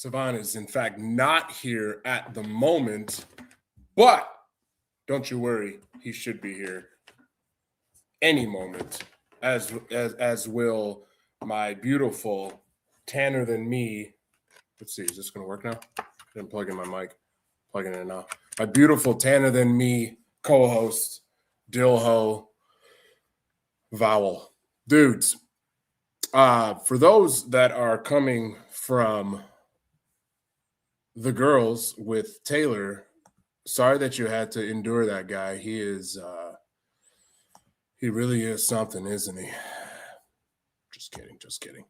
Savan is in fact not here at the moment, but don't you worry, he should be here any moment, as will my beautiful tanner than me. Let's see, is this gonna work now? I didn't plug in my mic. Plugging it in now. My beautiful tanner than me co-host, Dillon Vowel. Dudes, for those that are coming from the girls with Taylor, sorry that you had to endure that guy. He really is something, isn't he? Just kidding.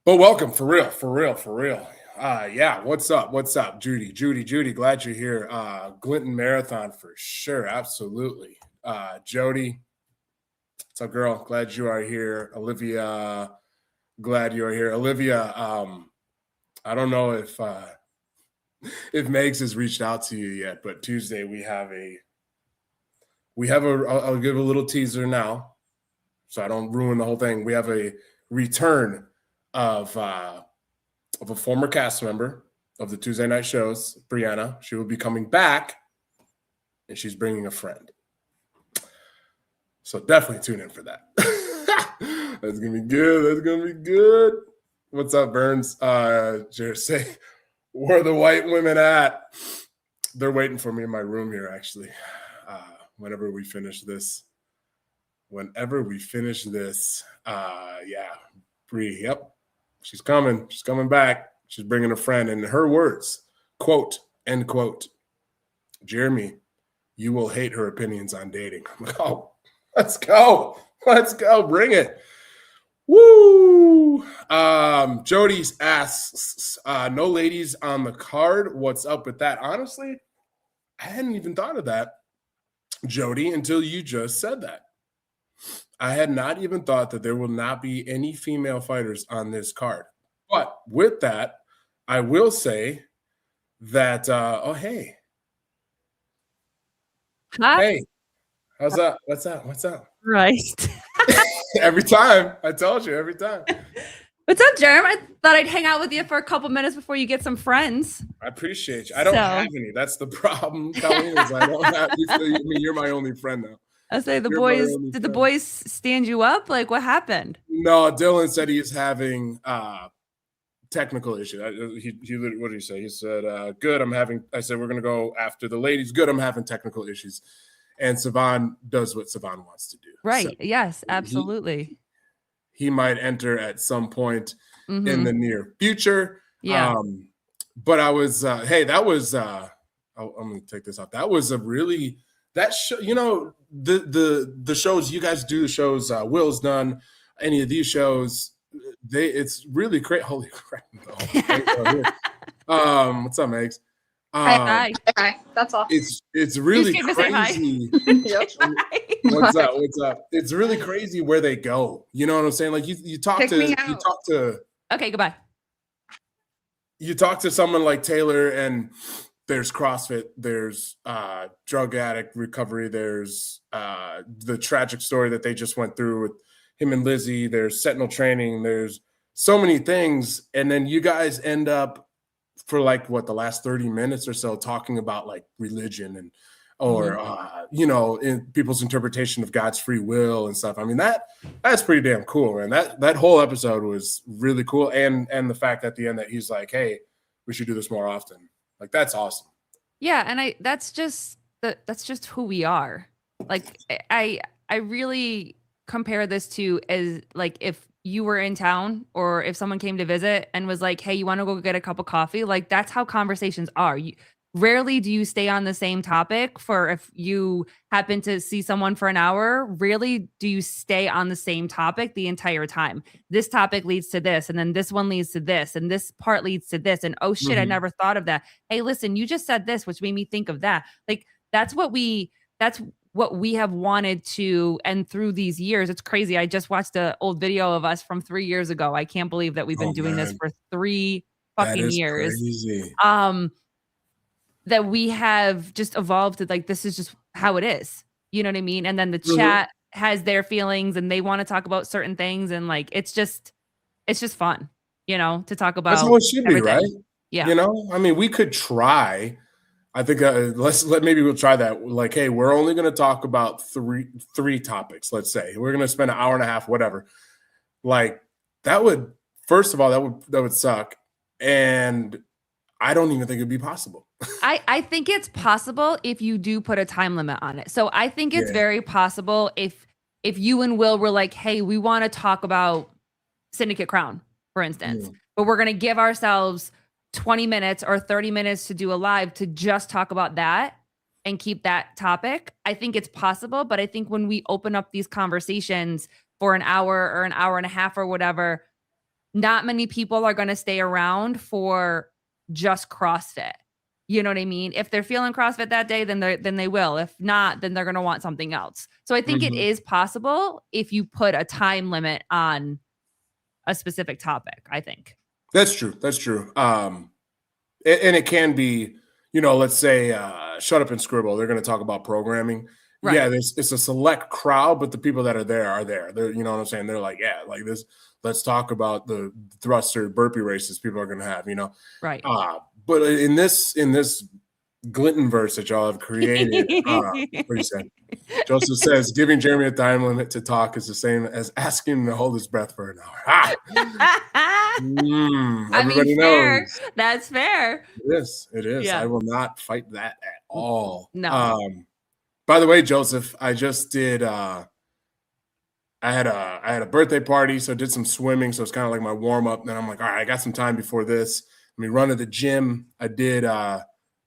But welcome, for real. Yeah, what's up, Judy, glad you're here. Glinton Marathon for sure, absolutely. Jody, what's up, girl? Glad you are here. Olivia, glad you are here. Olivia, I don't know if Megs has reached out to you yet, but Tuesday I'll give a little teaser now, so I don't ruin the whole thing. We have a return of a former cast member of the Tuesday night shows, Brianna. She will be coming back, and she's bringing a friend. So definitely tune in for that. That's gonna be good. What's up, Burns? Jared, say, where are the white women at? They're waiting for me in my room here, actually. Whenever we finish this, yeah, Bree, yep, she's coming back. She's bringing a friend, and her words, quote, end quote, Jeremy, you will hate her opinions on dating. I'm like, oh, let's go, bring it. Woo! Jody asks, no ladies on the card. What's up with that? Honestly, I hadn't even thought of that, Jody, until you just said that. I had not even thought that there will not be any female fighters on this card. But with that, I will say that, oh, hey. Hi. Hey, how's up? What's up? Right. Every time. I told you, every time. What's up, Jerem? I thought I'd hang out with you for a couple minutes before you get some friends. I appreciate you. I don't have any. That's the problem, Colleen, is I don't have you. I mean, you're my only friend now. I say did the boys stand you up? Like, what happened? No, Dillon said he's having technical issues. What did he say? He said, good, I said, we're going to go after the ladies. Good, I'm having technical issues. And Savan does what Savan wants to do. Right. So yes, absolutely. He might enter at some point in the near future. Yeah. But I was, hey, that was, I'm going to take this off. That was that show, you know, the shows, you guys do the shows, Will's done any of these shows, it's really great. Holy crap. What's up, Megs? Hi. That's all. It's really crazy. What's up? It's really crazy where they go. You know what I'm saying? Like you talk to. Okay, goodbye. You talk to someone like Taylor, and there's CrossFit, there's drug addict recovery, there's the tragic story that they just went through with him and Lizzie. There's Sentinel training. There's so many things, and then you guys end up for like the last 30 minutes or so talking about like religion and you know, in people's interpretation of God's free will and stuff. I mean, that's pretty damn cool, man. That whole episode was really cool, and the fact at the end that he's like, hey, we should do this more often. Like, that's awesome. Yeah, and that's just who we are. Like, I really compare this to as like if you were in town or if someone came to visit and was like, hey, you want to go get a cup of coffee? Like, that's how conversations are. Rarely do you stay on the same topic for if you happen to see someone for an hour. Rarely do you stay on the same topic the entire time. This topic leads to this, and then this one leads to this, and this part leads to this. And oh shit, I never thought of that. Hey, listen, you just said this, which made me think of that. Like, that's what we have wanted to, and through these years, it's crazy. I just watched an old video of us from 3 years ago. I can't believe that we've been doing this for 3 fucking years. Crazy. That we have just evolved to like, this is just how it is. You know what I mean? And then the chat has their feelings and they want to talk about certain things. And like, it's just fun. to talk about That's how it should be, everything. right? Yeah. I mean, we could try. I think maybe we'll try that. Like, hey, we're only going to talk about three topics. Let's say we're going to spend an hour and a half, whatever. Like that would, first of all, that would suck, and I don't even think it'd be possible. I think it's possible if you do put a time limit on it. So I think it's very possible if you and Will were like, hey, we want to talk about Syndicate Crown, for instance, but we're going to give ourselves 20 minutes or 30 minutes to do a live to just talk about that and keep that topic. I think it's possible, but I think when we open up these conversations for an hour or an hour and a half or whatever, not many people are going to stay around for just CrossFit. You know what I mean? If they're feeling CrossFit that day, then they will. If not, then they're going to want something else. So I think it is possible if you put a time limit on a specific topic, I think. That's true. That's true. And it can be, let's say Shut Up and Scribble. They're going to talk about programming. Right. Yeah, it's a select crowd, but the people that are there are there. They're, you know what I'm saying? They're like, yeah, like this. Let's talk about the thruster burpee races people are going to have, Right. But in this Glinton verse that y'all have created, what do you say? Joseph says, giving Jeremy a time limit to talk is the same as asking him to hold his breath for an hour. Everybody knows. That's fair. It is. Yeah. I will not fight that at all. No. By the way, Joseph, I just did I had a birthday party, so I did some swimming. So it's kind of like my warm up. Then I'm like, all right, I got some time before this. Let me run to the gym. I did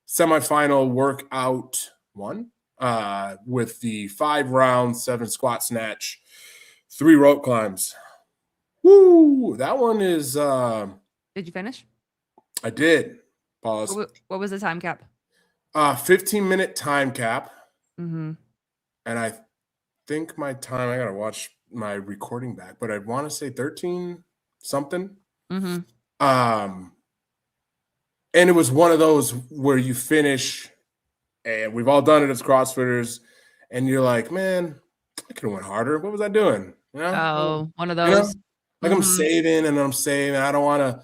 semifinal workout 1 with the 5 rounds, 7 squat snatch, 3 rope climbs. Woo! That one is. Did you finish? I did. Pause. What was the time cap? 15-minute time cap. Mm-hmm. And I think my time, I got to watch my recording back, but I want to say 13 something. Mm-hmm. And it was one of those where you finish, and we've all done it as CrossFitters, and you're like, man, I could have went harder. What was I doing? Oh, one of those. Like I'm saving. I don't want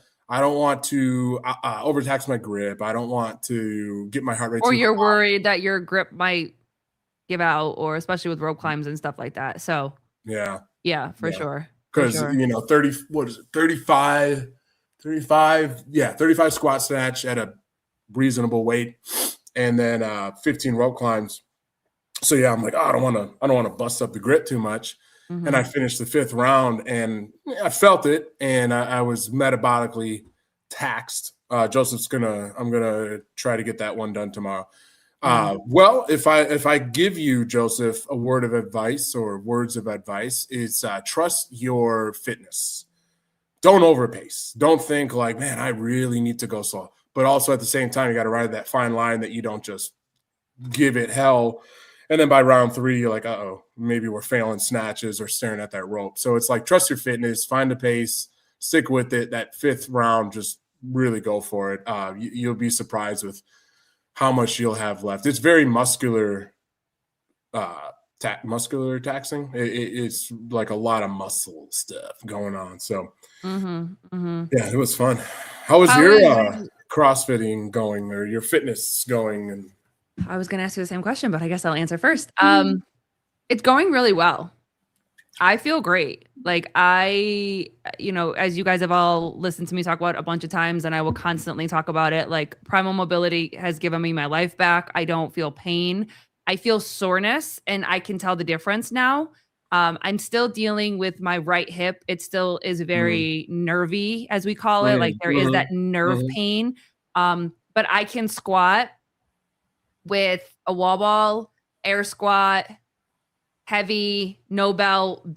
to overtax my grip. I don't want to get my heart rate. Or you're worried that your grip might give out, or especially with rope climbs and stuff like that. So yeah, for sure. Because 30, what is it? 35 squat snatch at a reasonable weight, and then 15 rope climbs. So yeah, I'm like, I don't want to bust up the grip too much. Mm-hmm. And I finished the 5th round, and I felt it, and I was metabolically taxed. I'm gonna try to get that one done tomorrow. Well, if I give you, Joseph, a word of advice or words of advice, it's trust your fitness. Don't overpace. Don't think like, man, I really need to go slow. But also at the same time, you got to ride that fine line that you don't just give it hell. And then by round 3, you're like, uh-oh, maybe we're failing snatches or staring at that rope. So it's like, trust your fitness, find a pace, stick with it. That 5th round, just really go for it. You'll be surprised with how much you'll have left. It's very muscular taxing. It's like a lot of muscle stuff going on. So yeah, it was fun. How was your CrossFitting going, or your fitness going? And I was going to ask you the same question, but I guess I'll answer first. It's going really well. I feel great. Like as you guys have all listened to me talk about a bunch of times, and I will constantly talk about it, like primal mobility has given me my life back. I don't feel pain. I feel soreness, and I can tell the difference now. I'm still dealing with my right hip. It still is very nervy, as we call it. Like there is that nerve pain. But I can squat with a wall ball, air squat, heavy, no belt,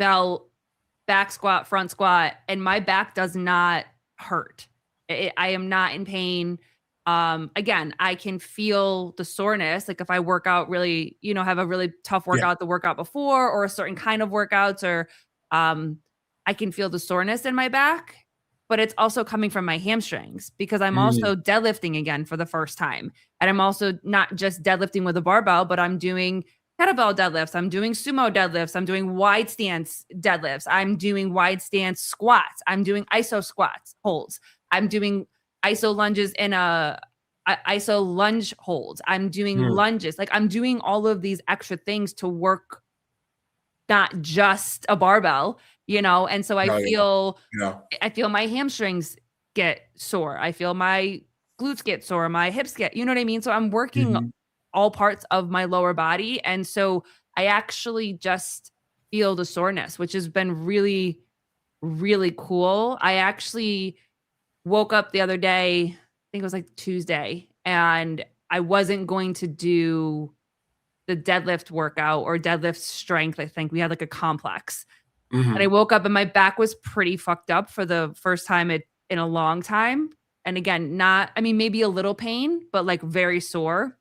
back squat, front squat, and my back does not hurt. I am not in pain. Again, I can feel the soreness. Like if I work out really, have a really tough workout, the workout before, or a certain kind of workouts, or I can feel the soreness in my back, but it's also coming from my hamstrings because I'm also deadlifting again for the first time. And I'm also not just deadlifting with a barbell, but I'm doing kettlebell deadlifts. I'm doing sumo deadlifts. I'm doing wide stance deadlifts. I'm doing wide stance squats. I'm doing iso squats holds. I'm doing iso lunges in a iso lunge holds. I'm doing lunges. Like I'm doing all of these extra things to work not just a barbell, you know? And so I feel my hamstrings get sore. I feel my glutes get sore, my hips get, you know what I mean? So I'm working all parts of my lower body. And so I actually just feel the soreness, which has been really, really cool. I actually woke up the other day, I think it was like Tuesday, and I wasn't going to do the deadlift workout or deadlift strength. I think we had like a complex. And I woke up and my back was pretty fucked up for the first time in a long time. And again, maybe a little pain, but like very sore.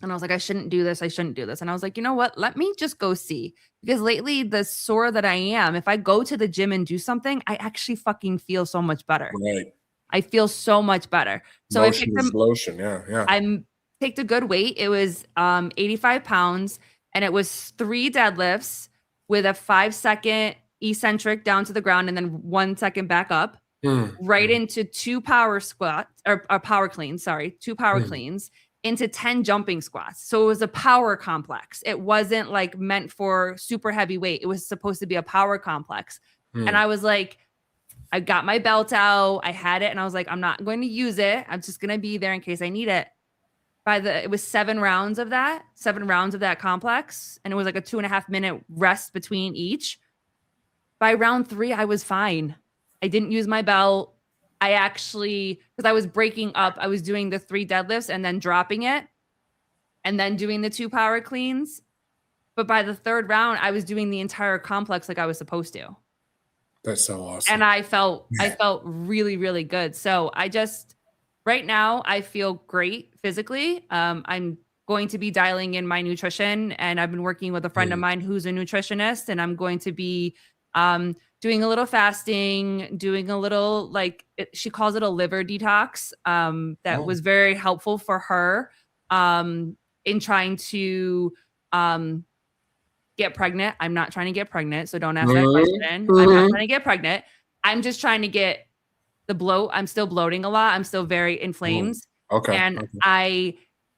And I was like, I shouldn't do this. I shouldn't do this. And I was like, you know what? Let me just go see. Because lately, the sore that I am, if I go to the gym and do something, I actually fucking feel so much better. Right. I feel so much better. So Motion is lotion. Yeah. I picked a good weight. It was 85 pounds. And it was 3 deadlifts with a 5-second eccentric down to the ground and then 1 second back up. Right into 2 power squats or power cleans. Sorry, 2 power cleans. Into 10 jumping squats. So it was a power complex. It wasn't like meant for super heavy weight. It was supposed to be a power complex. And I was like, I got my belt out. I had it. And I was like, I'm not going to use it. I'm just going to be there in case I need it. It was 7 rounds of that complex. And it was like a 2.5 minute rest between each. By round 3, I was fine. I didn't use my belt. I actually, because I was breaking up, I was doing the 3 deadlifts and then dropping it and then doing the 2 power cleans. But by the 3rd round, I was doing the entire complex like I was supposed to. That's so awesome. And I felt really, really good. So right now, I feel great physically. I'm going to be dialing in my nutrition, and I've been working with a friend of mine who's a nutritionist, and I'm going to be doing a little fasting, doing a little, she calls it a liver detox. That was very helpful for her in trying to get pregnant. I'm not trying to get pregnant, so don't ask that question. I'm not trying to get pregnant. I'm just trying to get the bloat. I'm still bloating a lot. I'm still very inflamed. And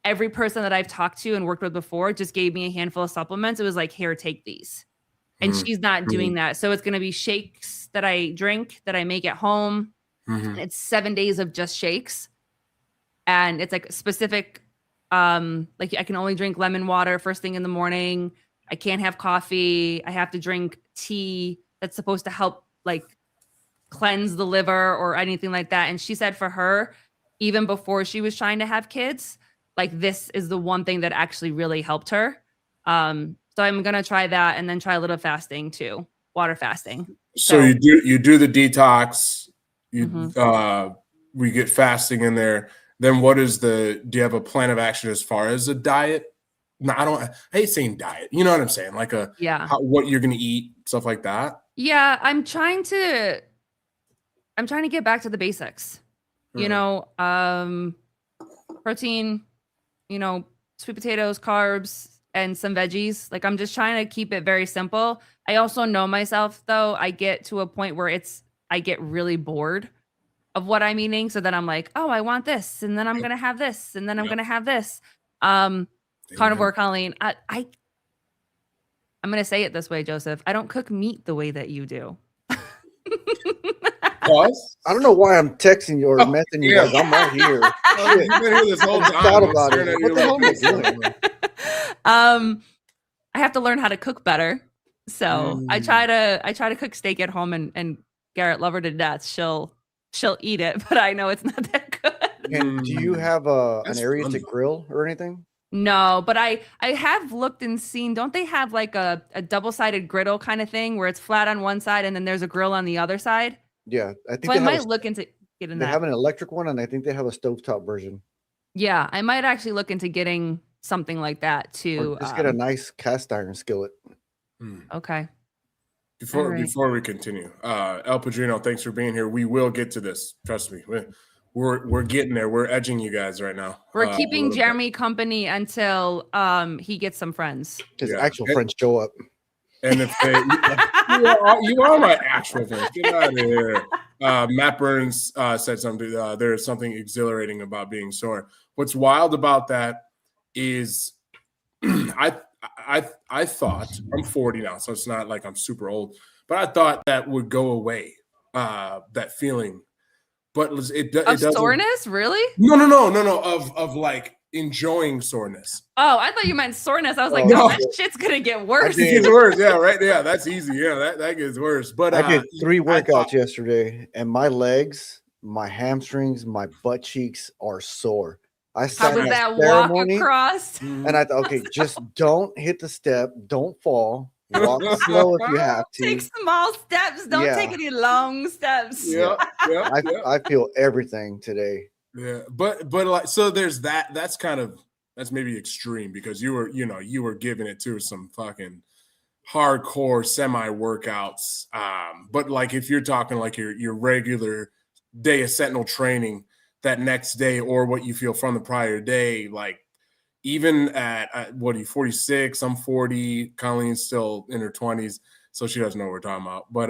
every person that I've talked to and worked with before just gave me a handful of supplements. It was like, here, take these. And she's not doing that. So it's going to be shakes that I drink, that I make at home. It's 7 days of just shakes. And it's like specific, like I can only drink lemon water first thing in the morning. I can't have coffee. I have to drink tea that's supposed to help like cleanse the liver or anything like that. And she said for her, even before she was trying to have kids, like this is the one thing that actually really helped her. So I'm going to try that and then try a little fasting too, water fasting. So you do the detox, we get fasting in there. Then do you have a plan of action as far as a diet? No, I hate saying diet. You know what I'm saying? Like what you're going to eat, stuff like that. Yeah. I'm trying to get back to the basics, you know, protein, you know, sweet potatoes, carbs, and some veggies. Like I'm just trying to keep it very simple. I also know myself though. I get to a point where I get really bored of what I'm eating. So then I'm like, oh, I want this. And then I'm going to have this. And then I'm going to have this. Carnivore, Colleen. I'm going to say it this way, Joseph. I don't cook meat the way that you do. Pause. I don't know why I'm texting you or messaging you guys. I'm right here. You've been here this whole time. Thought about it. What the hell am I doing? I have to learn how to cook better. So I try to cook steak at home and Garrett love her to death. She'll eat it, but I know it's not that good. And do you have an area to grill or anything? No, but I have looked and seen, don't they have like a double-sided griddle kind of thing where it's flat on one side and then there's a grill on the other side? Yeah, I think so I might look into getting that. They have an electric one, and I think they have a stovetop version. Yeah, I might actually look into getting something like that too. Or just get a nice cast iron skillet. Okay. Before we continue, El Padrino, thanks for being here. We will get to this. Trust me. we're getting there. We're edging you guys right now. We're keeping Jeremy company until he gets some friends. His actual friends show up. And if they, you are my actual friends. Get out of here. Matt Burns said something. There is something exhilarating about being sore. What's wild about that is, I thought, I'm 40 now, so it's not like I'm super old, but I thought that would go away. That feeling, but it doesn't. Soreness, really? No. Of like enjoying soreness. Oh, I thought you meant soreness. I was like, no, that shit's gonna get worse. It gets worse, yeah, right. Yeah, that's easy. Yeah, that gets worse. But I did 3 workouts yesterday, and my legs, my hamstrings, my butt cheeks are sore. I sat How was that walk across? Mm-hmm. And I thought, okay, just don't hit the step, don't fall, walk slow if you have to. Take small steps. Don't take any long steps. Yeah. I feel everything today. Yeah, but like, so there's that. That's maybe extreme because you were giving it to some fucking hardcore semi workouts. But like if you're talking like your regular day of sentinel training that next day, or what you feel from the prior day, like even at what are you, 46? I'm 40. Colleen's still in her 20s, so she doesn't know what we're talking about. But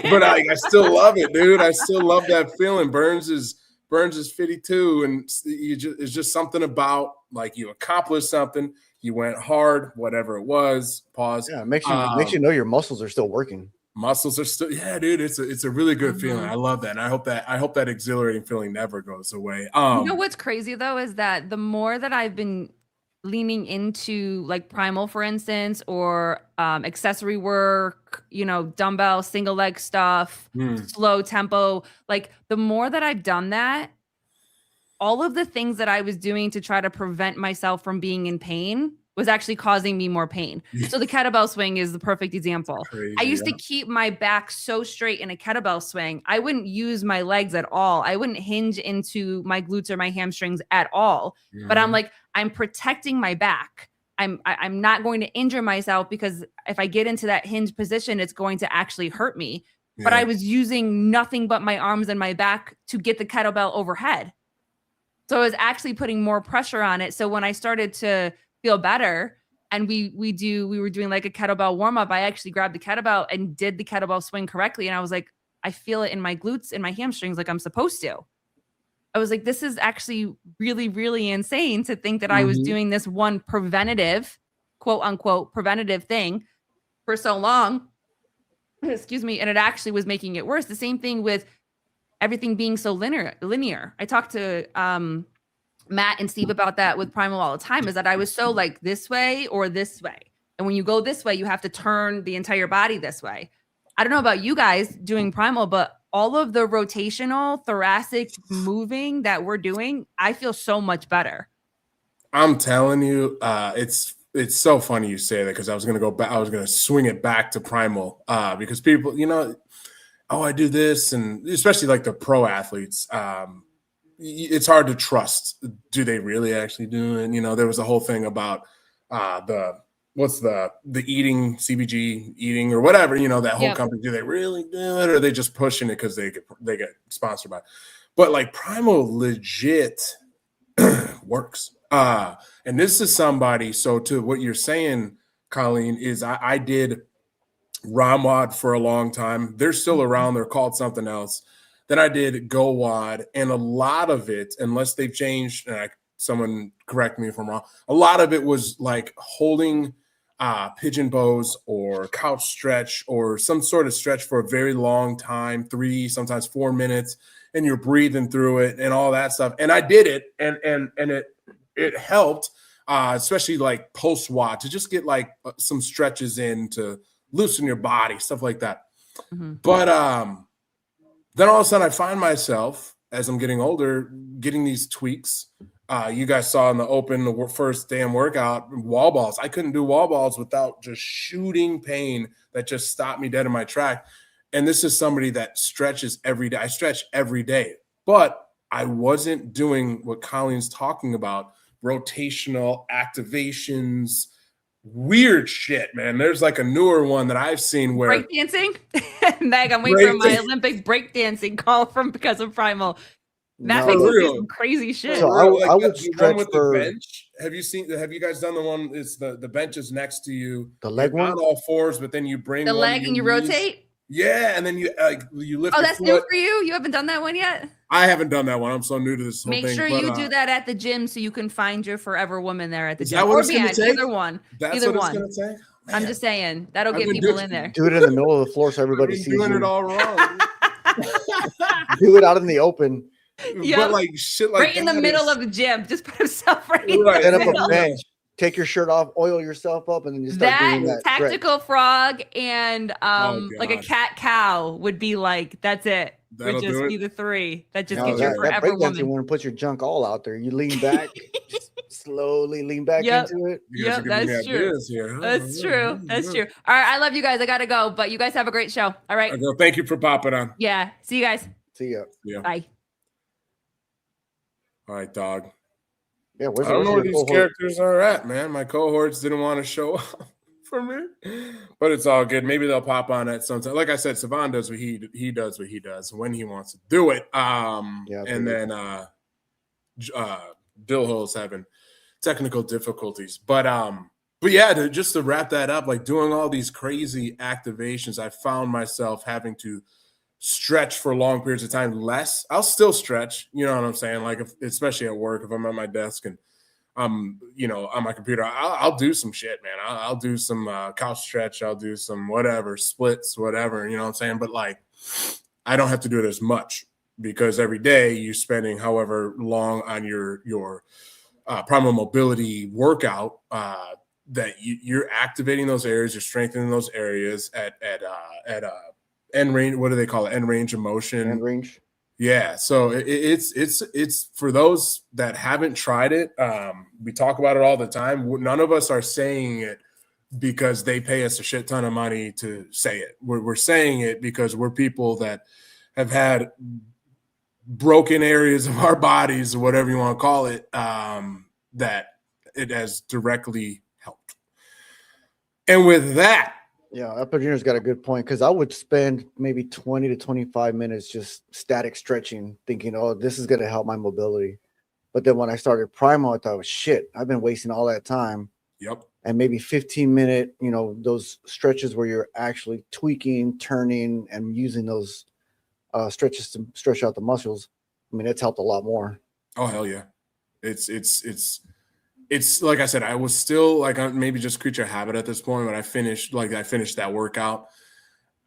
but I still love it, dude. I still love that feeling. Burns is 52, and it's just something about like you accomplished something, you went hard, whatever it was. Pause. Yeah, it makes you know your muscles are still working. Muscles are still, yeah, dude. It's a really good feeling. I love that. And I hope that exhilarating feeling never goes away. You know what's crazy though is that the more that I've been leaning into like primal, for instance, or accessory work, dumbbell, single leg stuff, slow tempo, like the more that I've done that, all of the things that I was doing to try to prevent myself from being in pain was actually causing me more pain. So the kettlebell swing is the perfect example. Crazy, I used to keep my back so straight in a kettlebell swing. I wouldn't use my legs at all. I wouldn't hinge into my glutes or my hamstrings at all. But I'm like, I'm protecting my back. I'm not going to injure myself, because if I get into that hinge position, it's going to actually hurt me. Yeah. But I was using nothing but my arms and my back to get the kettlebell overhead. So I was actually putting more pressure on it. So when I started to feel better, and we were doing like a kettlebell warm up, I actually grabbed the kettlebell and did the kettlebell swing correctly. And I was like, I feel it in my glutes and my hamstrings like I'm supposed to. I was like, this is actually really, really insane to think that I was doing this one preventative, quote unquote, preventative thing for so long. Excuse me. And it actually was making it worse. The same thing with everything being so linear. I talked to Matt and Steve about that with Primal all the time, is that I was so like this way or this way. And when you go this way, you have to turn the entire body this way. I don't know about you guys doing Primal, but all of the rotational thoracic moving that we're doing, I feel so much better. I'm telling you, it's so funny you say that, because I was going to go back. I was going to swing it back to Primal because people, oh, I do this. And especially like the pro athletes, it's hard to trust. Do they really actually do it? There was a whole thing about the eating, CBG eating or whatever, that whole company. Do they really do it, or are they just pushing it because they get sponsored by it? But like Primal legit works. And this is somebody, so to what you're saying, Colleen, is I did ROMWOD for a long time. They're still around. They're called something else. Then I did GoWOD, and a lot of it, unless they've changed, and someone correct me if I'm wrong, a lot of it was like holding pigeon pose or couch stretch or some sort of stretch for a very long time, 3, sometimes 4 minutes, and you're breathing through it and all that stuff. And I did it, and it helped, especially like post-WOD, to just get like some stretches in to loosen your body, stuff like that. But then all of a sudden I find myself, as I'm getting older, getting these tweaks. You guys saw in the first damn workout, wall balls. I couldn't do wall balls without just shooting pain that just stopped me dead in my track. And this is somebody that stretches every day. I stretch every day, but I wasn't doing what Colleen's talking about, rotational activations, weird shit, man. There's like a newer one that I've seen where breakdancing. Meg, I'm waiting for my Olympic breakdancing call because of Primal. Matt makes us do some crazy shit. So I would stretch with for the bench. Have you guys done the one? It's the bench is next to you. The leg You're one? on all fours, but then you bring the one leg and you knees. rotate. Yeah, and then you lift. Oh, your that's foot. new for you. You haven't done that one yet. I haven't done that one. I'm so new to this whole Make thing. sure you do that at the gym so you can find your forever woman there at the Is gym. that what Or it's gonna man, take? either one. That's either what one. it's gonna take. I'm just saying that'll get people in there. Do it in the middle of the floor so everybody sees doing you. it all wrong. Do it out in the open. Yep. But like shit, like right in the middle of the gym. Just put himself right in Right. the Set up middle. a bench. Take your shirt off, oil yourself up, and then you start That doing that. tactical frog and like a God. cat cow would be like that's it. That'll would just do it? be the three that just No, gets your that forever breakdancing woman. one puts your junk all out there. You lean back, slowly lean back Yep. into it. You guys are giving me that's true. ideas here, huh? That's true. That's true. All right, I love you guys. I gotta go, but you guys have a great show. All right. Well, thank you for popping on. Yeah. See you guys. See ya. Yeah. Bye. All right, dog. Yeah, I don't know where these characters are at, man. My cohorts didn't want to show up for me, but it's all good. Maybe they'll pop on at some time. Like I said, Savon does what he does what he does when he wants to do it. And then Dillon's having technical difficulties, but yeah, just to wrap that up, like doing all these crazy activations, I found myself having to stretch for long periods of time less. I'll still stretch, you know what I'm saying? Like especially at work, if I'm at my desk and I'm, on my computer, I'll do some shit, man. I'll do some couch stretch. I'll do some whatever, splits, whatever, you know what I'm saying? But like, I don't have to do it as much because every day you're spending however long on your primal mobility workout that you're activating those areas, you're strengthening those areas at end range. What do they call it? End range of motion. End range. Yeah. So it's for those that haven't tried it. We talk about it all the time. None of us are saying it because they pay us a shit ton of money to say it. We're saying it because we're people that have had broken areas of our bodies or whatever you want to call it, that it has directly helped. And with that, yeah, Epidural's got a good point because I would spend maybe 20 to 25 minutes just static stretching, thinking, oh, this is going to help my mobility. But then when I started Primal, I thought, oh, shit, I've been wasting all that time. Yep. And maybe 15-minute, those stretches where you're actually tweaking, turning, and using those stretches to stretch out the muscles. I mean, it's helped a lot more. Oh, hell yeah. It's like I said, I was still like maybe just creature habit at this point, but I finished that workout,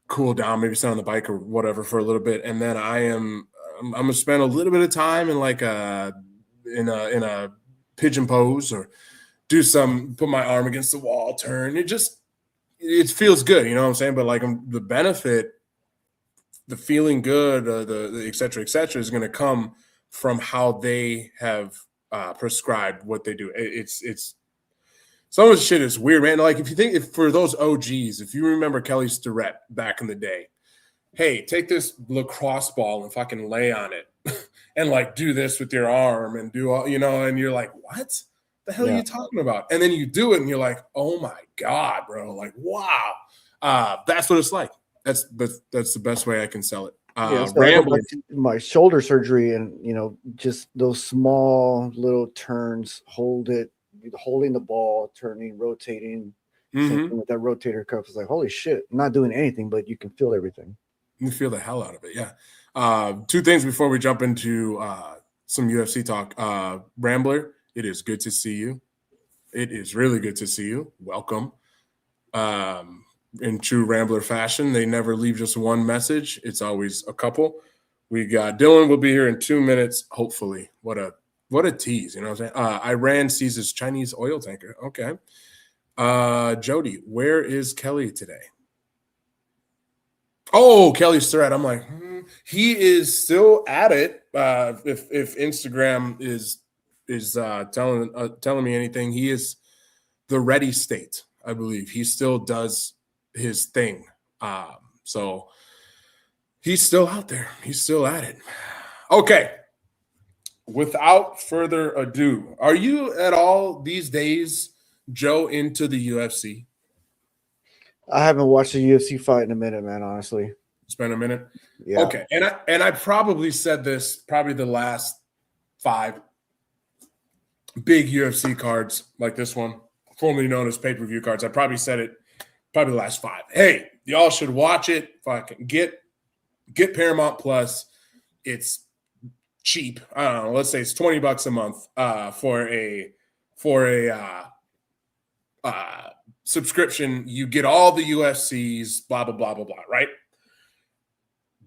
cool down, maybe sit on the bike or whatever for a little bit. And then I'm going to spend a little bit of time in like in a pigeon pose or put my arm against the wall, turn. It feels good. You know what I'm saying? But like the benefit, the feeling good, the et cetera, is going to come from how they have prescribed what they do. It's some of the shit is weird, man. Like if for those OGs, if you remember Kelly Starrett back in the day, hey, take this lacrosse ball and fucking lay on it and like do this with your arm and do all, and you're like, what the hell are you talking about? And then you do it and you're like, oh my God, bro. Like, wow. That's what it's like. That's the best way I can sell it. So my shoulder surgery and just those small little turns, holding the ball, turning, rotating. Same thing with that rotator cuff. It's like, holy shit, I'm not doing anything, but you can feel everything. You feel the hell out of it. Yeah. Two things before we jump into some UFC talk. Rambler, it is good to see you. It is really good to see you. Welcome. In true Rambler fashion, they never leave just one message. It's always a couple. We got Dillon will be here in 2 minutes, hopefully. What a tease, you know what I'm saying? Iran seizes Chinese oil tanker. Okay. Jody, where is Kelly today? Oh, Kelly Starrett. I'm like, he is still at it. If Instagram is telling me anything, he is the ready state. I believe he still does his thing. So he's still out there. He's still at it. Okay. Without further ado, are you at all these days Joe into the UFC? I haven't watched a UFC fight in a minute, man. Honestly, It's been a minute. yeah. Okay, and I probably said this probably the last 5 big UFC cards like this one, formerly known as pay-per-view cards. I probably said it probably the last 5. Hey, y'all should watch it. Fucking get Paramount Plus. It's cheap. I don't know. Let's say it's $20 a month for a subscription. You get all the UFCs, blah, blah, blah, blah, blah, right?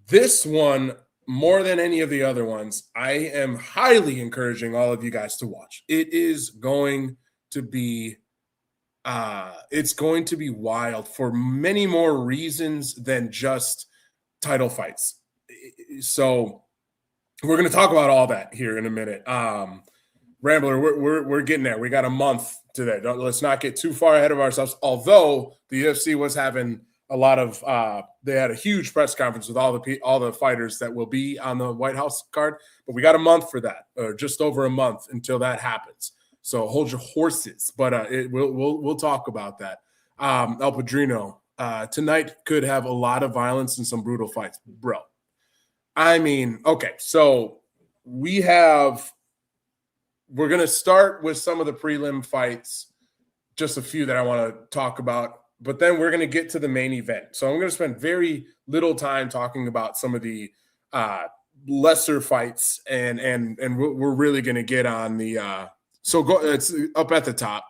This one, more than any of the other ones, I am highly encouraging all of you guys to watch. It is going to be wild for many more reasons than just title fights. So we're going to talk about all that here in a minute. Rambler, we're getting there. We got a month to that. Let's not get too far ahead of ourselves. Although the UFC was having a lot of, they had a huge press conference with all the fighters that will be on the White House card. But we got a month for that, or just over a month until that happens. So hold your horses. But we'll talk about that. El Padrino, tonight could have a lot of violence and some brutal fights, bro. I mean, okay, so we're going to start with some of the prelim fights, just a few that I want to talk about, but then we're going to get to the main event. So I'm going to spend very little time talking about some of the lesser fights, and we're really going to get on the it's up at the top,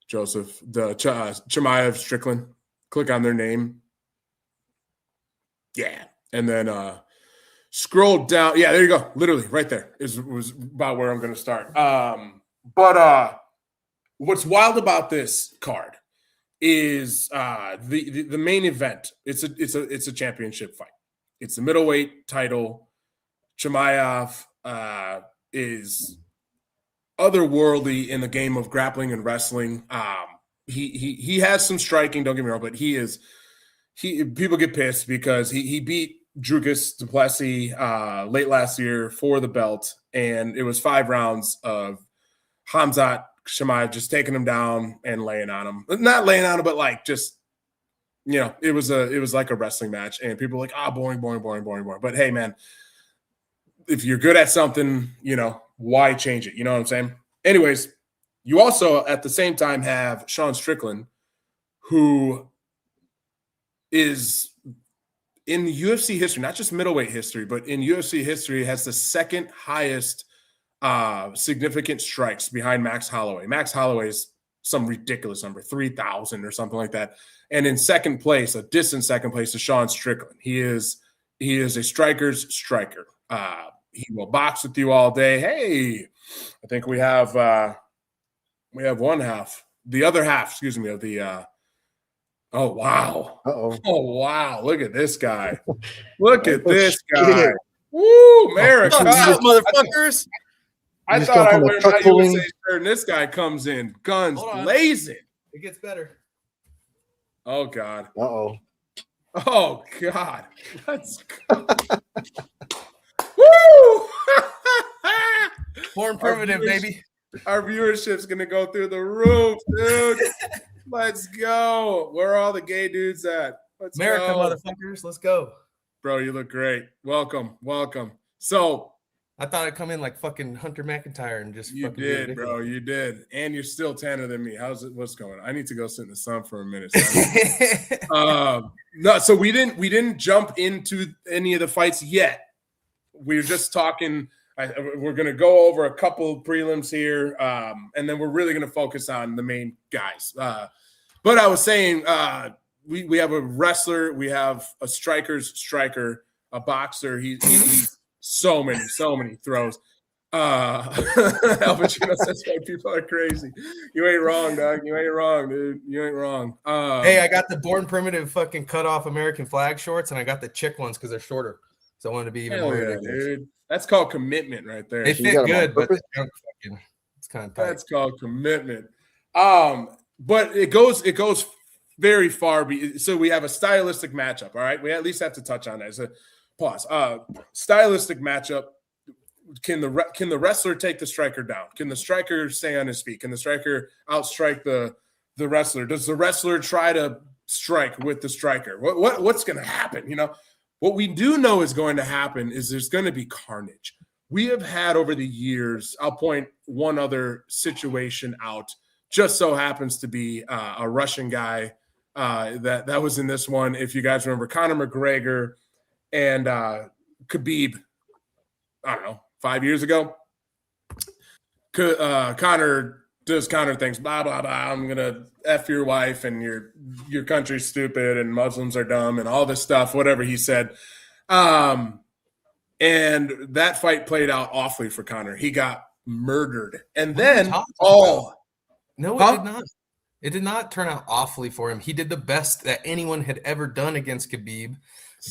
Joseph, the Chimaev Strickland. Click on their name. Yeah. And then scroll down. Yeah, there you go. Literally right there was about where I'm going to start. But what's wild about this card is the main event. It's a championship fight. It's the middleweight title. Chimaev is otherworldly in the game of grappling and wrestling. He has some striking, don't get me wrong, but people get pissed because he beat Dricus du Plessis late last year for the belt, and it was 5 rounds of Khamzat Chimaev just taking him down and laying on him. Not laying on him, but like just, it was like a wrestling match, and people were like, boring. But hey, man, if you're good at something, why change it? You know what I'm saying? Anyways, you also at the same time have Sean Strickland, who is in UFC history, not just middleweight history, but in UFC history, has the second highest significant strikes behind Max Holloway. Max Holloway's some ridiculous number, 3,000 or something like that. And in second place, a distant second place, is Sean Strickland. He is a striker's striker. He will box with you all day. Hey, I think we have one half, the other half, excuse me, of the oh, wow. Uh-oh. Oh, wow. Look at this guy. Look at this guy. Woo, America. What's up, motherfuckers? I thought I wear my USA shirt, and this guy comes in, guns blazing. It gets better. Oh, God. Uh-oh. Oh, God. Let's go. Woo! Born primitive, baby. Our viewership's going to go through the roof, dude. Let's go. Where are all the gay dudes at? Let's America, go. motherfuckers. Let's go. Bro, you look great. Welcome. So I thought I'd come in like fucking Hunter McIntyre and just you fucking did, bro. You did. And you're still tanner than me. What's going on? I need to go sit in the sun for a minute. No, so we didn't jump into any of the fights yet. We were just talking. We're going to go over a couple prelims here, and then we're really going to focus on the main guys. But I was saying we have a wrestler, we have a striker's striker, a boxer. He's so many throws. Al Pacino says white people are crazy. You ain't wrong, dog. You ain't wrong, dude. You ain't wrong. Hey, I got the Born Primitive fucking cut off American flag shorts, and I got the chick ones because they're shorter. So I wanted to be even more ridiculous. Dude. That's called commitment right there. They fit good, but it's kind of tight. That's called commitment. But it goes very far. So we have a stylistic matchup. All right, we at least have to touch on that. So pause. Stylistic matchup. can the wrestler take the striker down? Can the striker stay on his feet? Can the striker outstrike the wrestler? Does the wrestler try to strike with the striker? What's going to happen? You know, what we do know is going to happen is there's going to be carnage. We have had over the years, I'll point one other situation out, just so happens to be a Russian guy that was in this one. If you guys remember, Conor McGregor and Khabib, I don't know, 5 years ago. Conor does Conor things, blah, blah, blah. I'm going to F your wife and your country's stupid and Muslims are dumb and all this stuff, whatever he said. And that fight played out awfully for Conor. He got murdered. And then no, it did not. It did not turn out awfully for him. He did the best that anyone had ever done against Khabib.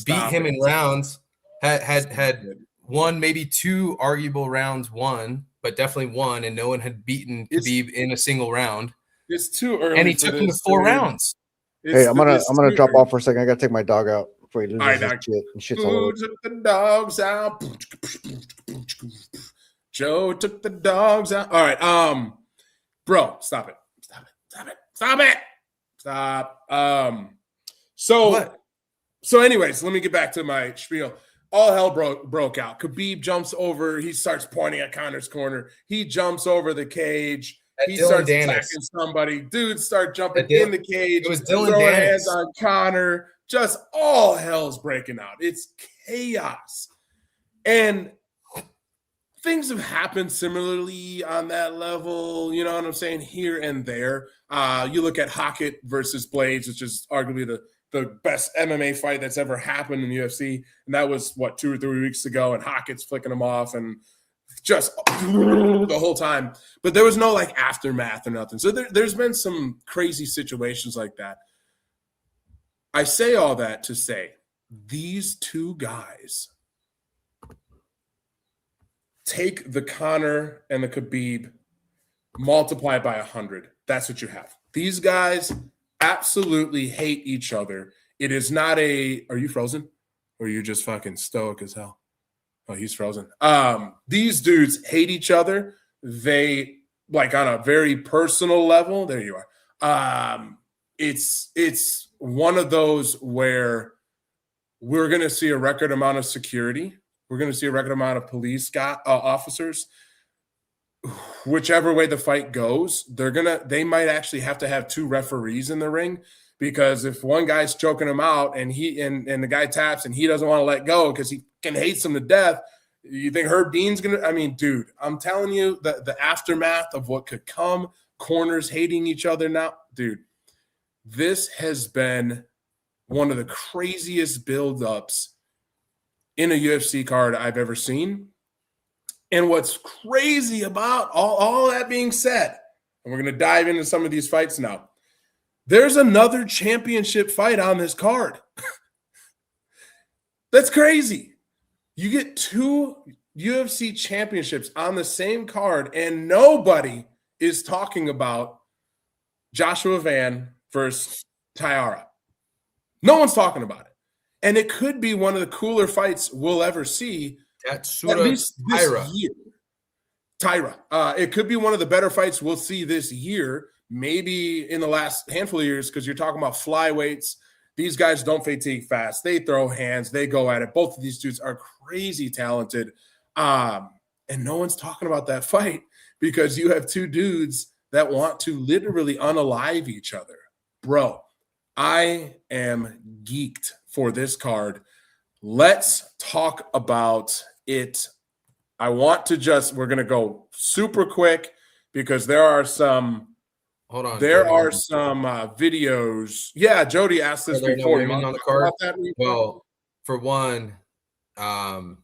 Beat him in rounds. Had won maybe 2 arguable rounds won, but definitely won, and no one had beaten Khabib in a single round. It's too early. And he took him to 4 rounds. Hey, I'm gonna drop off for a second. I gotta take my dog out before he loses his shit and shit's all over. Took the dogs out. Joe took the dogs out. All right, bro, stop it. So anyways, let me get back to my spiel. All hell broke out. Khabib jumps over. He starts pointing at Conor's corner. He jumps over the cage. He starts attacking somebody. Dudes start jumping in the cage. It was Dillon throwing hands on Conor. Just all hell's breaking out. It's chaos. And things have happened similarly on that level, you know what I'm saying, here and there. You look at Hackett versus Blades, which is arguably the best MMA fight that's ever happened in the UFC. And that was, 2 or 3 weeks ago, and Hackett's flicking him off and just the whole time. But there was no, like, aftermath or nothing. So there's been some crazy situations like that. I say all that to say these two guys take the Conor and the Khabib, multiply by 100. That's what you have. These guys absolutely hate each other. It is not are you frozen? Or are you just fucking stoic as hell? Oh, he's frozen. These dudes hate each other. They, like, on a very personal level, there you are. It's one of those where we're going to see a record amount of security. We're going to see a record amount of police officers. Whichever way the fight goes, they might actually have to have 2 referees in the ring, because if one guy's choking him out and the guy taps and he doesn't want to let go because he hates him to death, you think Herb Dean's going to – I mean, dude, I'm telling you, the aftermath of what could come, corners hating each other now. Dude, this has been one of the craziest buildups in a UFC card I've ever seen. And what's crazy about all that being said, and we're going to dive into some of these fights now, there's another championship fight on this card. That's crazy. You get 2 UFC championships on the same card, and nobody is talking about Joshua Van versus Tyra. No one's talking about it. And it could be one of the cooler fights we'll ever see. At least this year. Tyra. It could be one of the better fights we'll see this year, maybe in the last handful of years, because you're talking about flyweights. These guys don't fatigue fast. They throw hands. They go at it. Both of these dudes are crazy talented. And no one's talking about that fight because you have 2 dudes that want to literally unalive each other. Bro, I am geeked for this card. Let's talk about it. I want to we're going to go super quick because there are some videos. Yeah, Jody asked this before. No women on the card? Well, for one, the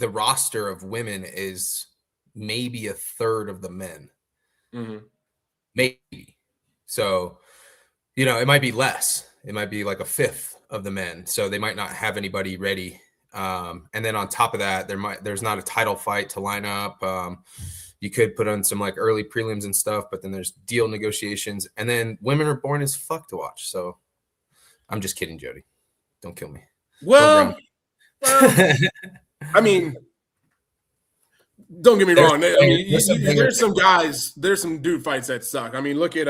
roster of women is maybe a third of the men. Mm-hmm. Maybe. So, it might be less. It might be like a fifth of the men. So they might not have anybody ready. And then on top of that, there's not a title fight to line up. You could put on some like early prelims and stuff, but then there's deal negotiations, and then women are born as fuck to watch. So I'm just kidding, Jody. Don't kill me. Well, I mean, don't get me wrong. I mean, there's there's some dude fights that suck. I mean, look at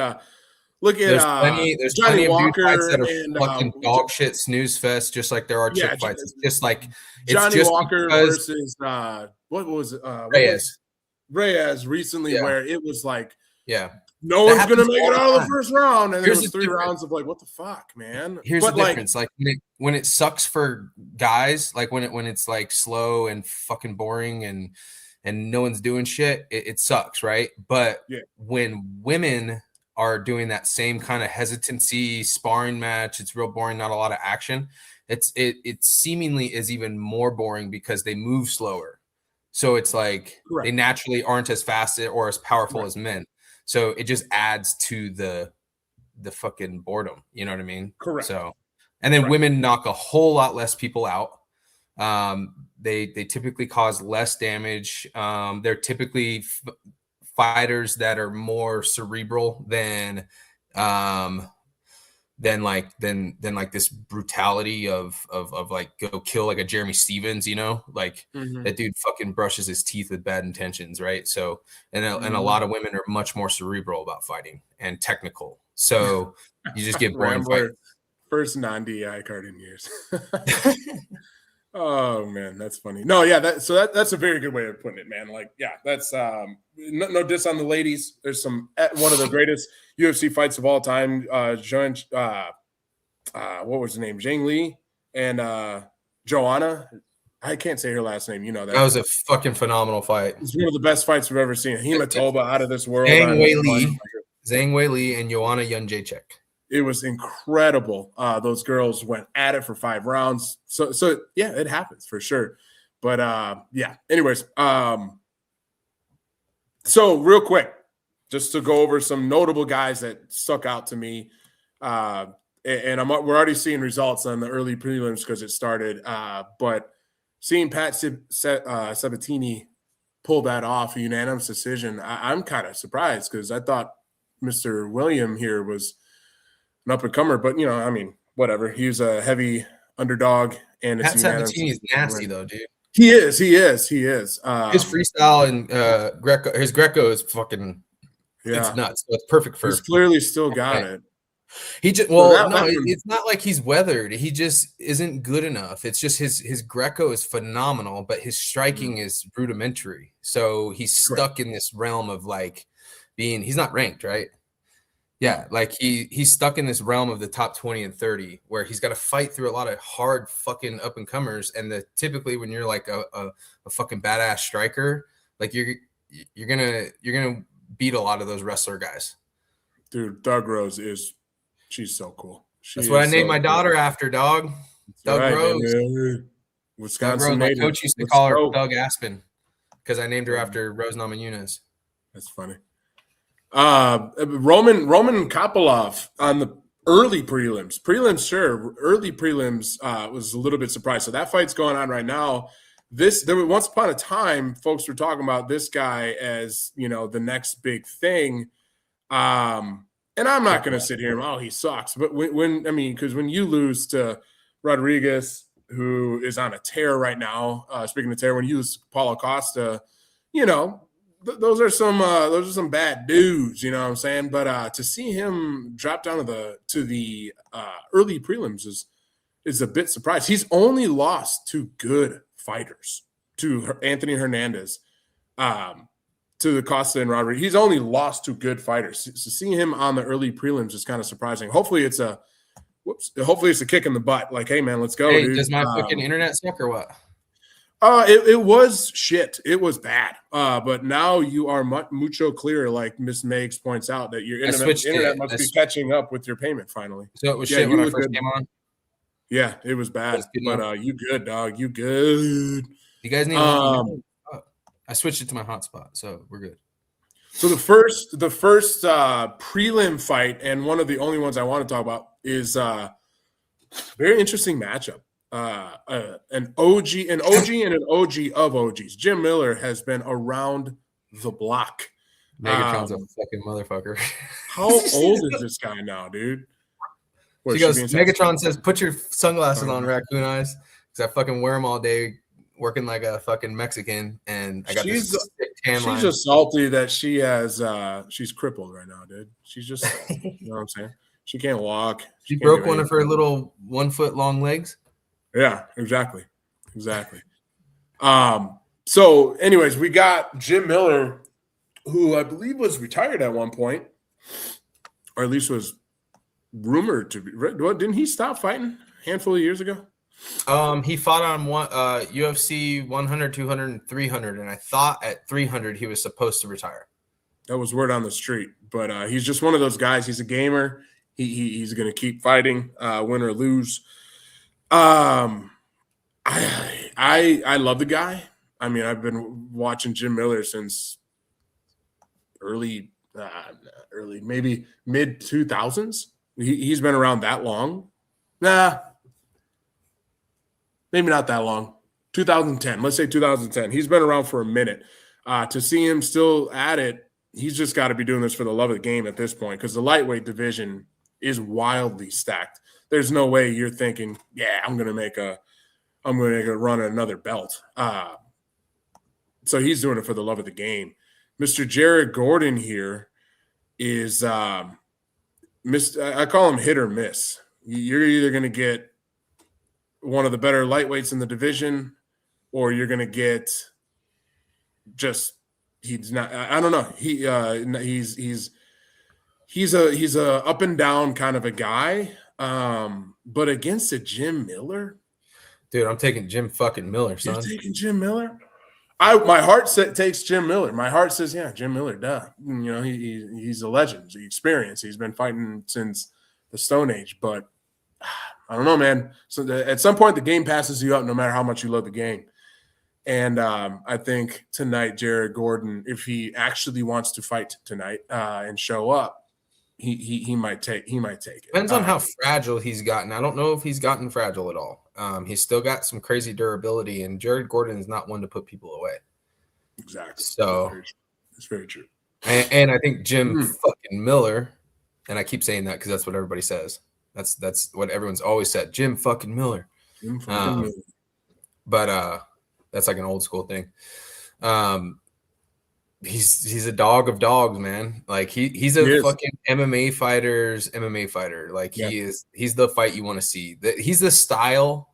there's Johnny plenty of dude fights Walker that are and fucking dog shit snooze fest, just like there are chick fights. It's just like Johnny Walker because versus what was it? Reyes recently, Yeah. where it was like, yeah, no That one's gonna happens make it all out the of the first round, and Here's it was the 3 difference. rounds of like, what the fuck, man? Here's But the difference. Like when it sucks for guys, like when it's like slow and fucking boring and no one's doing shit, it sucks, right? But Yeah. when women are doing that same kind of hesitancy sparring match, it's real boring, not a lot of action. It seemingly is even more boring because they move slower. So it's like Correct. they naturally aren't as fast or as powerful Right. as men. So it just adds to the fucking boredom. You know what I mean? Correct. So, and then Correct. women knock a whole lot less people out. They typically cause less damage. They're typically fighters that are more cerebral than like this brutality of like go kill like a Jeremy Stevens, you know, like that dude fucking brushes his teeth with bad intentions, right? So and a lot of women are much more cerebral about fighting and technical. So you just get boring fights. First non-DEI card in years. Oh man, that's funny. No, yeah, that's a very good way of putting it, man. Like, yeah, that's no diss on the ladies. There's some one of the greatest UFC fights of all time. What was her name? Zhang Li and Joanna. I can't say her last name. You know that. That was a fucking phenomenal fight. It's one of the best fights we've ever seen. Himatoba out of this world. Zhang Weili and Joanna Jędrzejczyk. It was incredible. Those girls went at it for 5 rounds. So yeah, it happens for sure. But yeah. Anyways, so real quick, just to go over some notable guys that stuck out to me. And we're already seeing results on the early prelims because it started. But seeing Pat Sabatini pull that off, a unanimous decision, I'm kind of surprised because I thought Mr. William here was an up-and-comer, but you know, I mean, whatever. He was a heavy underdog, and Pat Sabatini is nasty though, dude. He is. His freestyle and Greco is fucking. Yeah. It's nuts. So it's perfect for. He's clearly still got it. He just it's not like he's weathered. He just isn't good enough. It's just his Greco is phenomenal, but his striking is rudimentary. So he's stuck in this realm of like he's not ranked, right? Yeah, like he's stuck in this realm of the top 20 and 30 where he's got to fight through a lot of hard fucking up and comers. And typically when you're like a fucking badass striker, like you're gonna beat a lot of those wrestler guys. Dude, Doug Rose she's so cool. That's what I named my daughter after, dog. Doug Rose. Man. Wisconsin. My coach used to call her Doug Aspen because I named her after Rose Namajunas. That's funny. Roman Kopylov on the early prelims. Sure. Early prelims was a little bit surprised. So that fight's going on right now. There was once upon a time, folks were talking about this guy as, you know, the next big thing. And I'm not going to sit here and, he sucks. But because when you lose to Rodriguez, who is on a tear right now, speaking of tear, when you lose to Paulo Costa, you know, those are some bad dudes, you know what I'm saying? But to see him drop down to the early prelims is a bit surprised. He's only lost to good fighters, to Anthony Hernandez, to the Costa and Rodriguez. He's only lost to good fighters. So seeing him on the early prelims is kind of surprising. Hopefully it's a kick in the butt. Like, hey man, let's go. Hey, dude. Does my fucking internet suck or what? It was shit. It was bad. But now you are mucho clearer, like Miss Megs points out, that your internet must be catching up with your payment finally. So it was shit when I first came on? Yeah, it was bad. But you good, dog. You good. You guys need I switched it to my hotspot, so we're good. So the first prelim fight, and one of the only ones I want to talk about, is very interesting matchup. An OG and an OG of OGs. Jim Miller has been around the block. Megatron's a fucking motherfucker. How old is this guy now, dude? Megatron says, "Put your sunglasses on, raccoon eyes, because I fucking wear them all day working like a fucking Mexican, and I got She's this sick tan line. she's just salty that she has she's crippled right now, dude. She's just you know what I'm saying? She can't walk. She can't broke do one of her anything. little 1 foot long legs. Yeah, exactly. So anyways, we got Jim Miller, who I believe was retired at one point, or at least was rumored to be. Didn't he stop fighting a handful of years ago? He fought on UFC 100, 200, and 300, and I thought at 300 he was supposed to retire. That was word on the street, but he's just one of those guys. He's a gamer. He's going to keep fighting, win or lose. I love the guy. I mean, I've been watching Jim Miller since early maybe mid 2000s. He's been around that long. Nah, maybe not that long. 2010. Let's say 2010. He's been around for a minute. To see him still at it, he's just got to be doing this for the love of the game at this point, because the lightweight division is wildly stacked. There's no way you're thinking, yeah, I'm going to run another belt. So he's doing it for the love of the game. Mr. Jared Gordon here is I call him hit or miss. You're either going to get one of the better lightweights in the division, or you're going to get just he's not. I don't know. He's a up and down kind of a guy. But against a Jim Miller, dude, I'm taking Jim fucking Miller, son. You're taking Jim Miller. My heart takes Jim Miller. My heart says, yeah, Jim Miller, duh. You know, he's a legend. He's experienced. He's been fighting since the Stone Age. But I don't know, man. So at some point, the game passes you up, no matter how much you love the game. And I think tonight, Jared Gordon, if he actually wants to fight tonight and show up, he might take it. Depends on how fragile he's gotten. I don't know if he's gotten fragile at all. He's still got some crazy durability, and Jared Gordon is not one to put people away. Exactly. So it's very true. And I think Jim fucking Miller, and I keep saying that because that's what everybody says. That's what everyone's always said. Jim fucking Miller. Jim fucking Miller. But that's like an old school thing. He's a dog of dogs, man. Like he's a fucking MMA fighter's MMA fighter. Like he's the fight you want to see. He's the style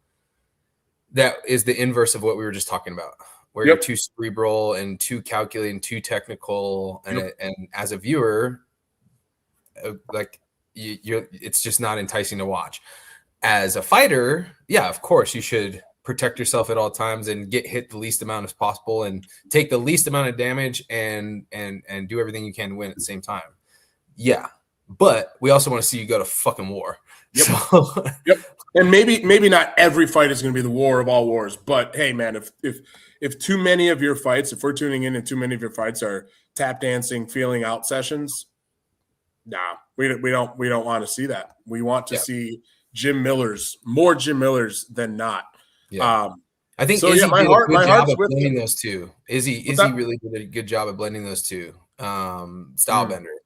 that is the inverse of what we were just talking about, where you're too cerebral and too calculating, too technical, and as a viewer, like it's just not enticing to watch. As a fighter, yeah, of course you should protect yourself at all times and get hit the least amount as possible and take the least amount of damage and do everything you can to win at the same time. Yeah. But we also want to see you go to fucking war. Yep. So. And maybe not every fight is going to be the war of all wars, but hey, man, if too many of your fights, if we're tuning in and too many of your fights are tap dancing, feeling out sessions, nah, we don't want to see that. We want to see more Jim Millers than not. Yeah. I think Izzy did a good job of blending those two. Izzy really did a good job of blending those two. Stylebender,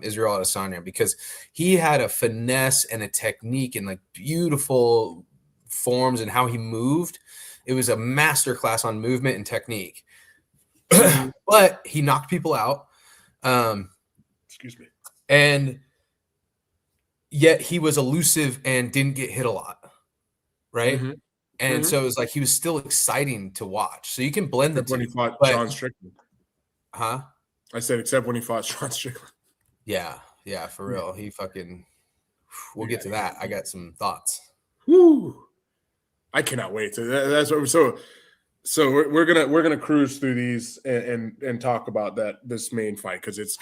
Israel Adesanya, because he had a finesse and a technique and like beautiful forms and how he moved. It was a masterclass on movement and technique. But he knocked people out. Excuse me. And yet he was elusive and didn't get hit a lot. Right? Mm-hmm. And so it was like he was still exciting to watch. So you can blend the two. When he fought Sean Strickland. Huh? I said except when he fought Sean Strickland. Yeah, for real. He fucking we'll get to that. I got some thoughts. Woo. I cannot wait. That's what so we're gonna cruise through these and talk about this main fight because it's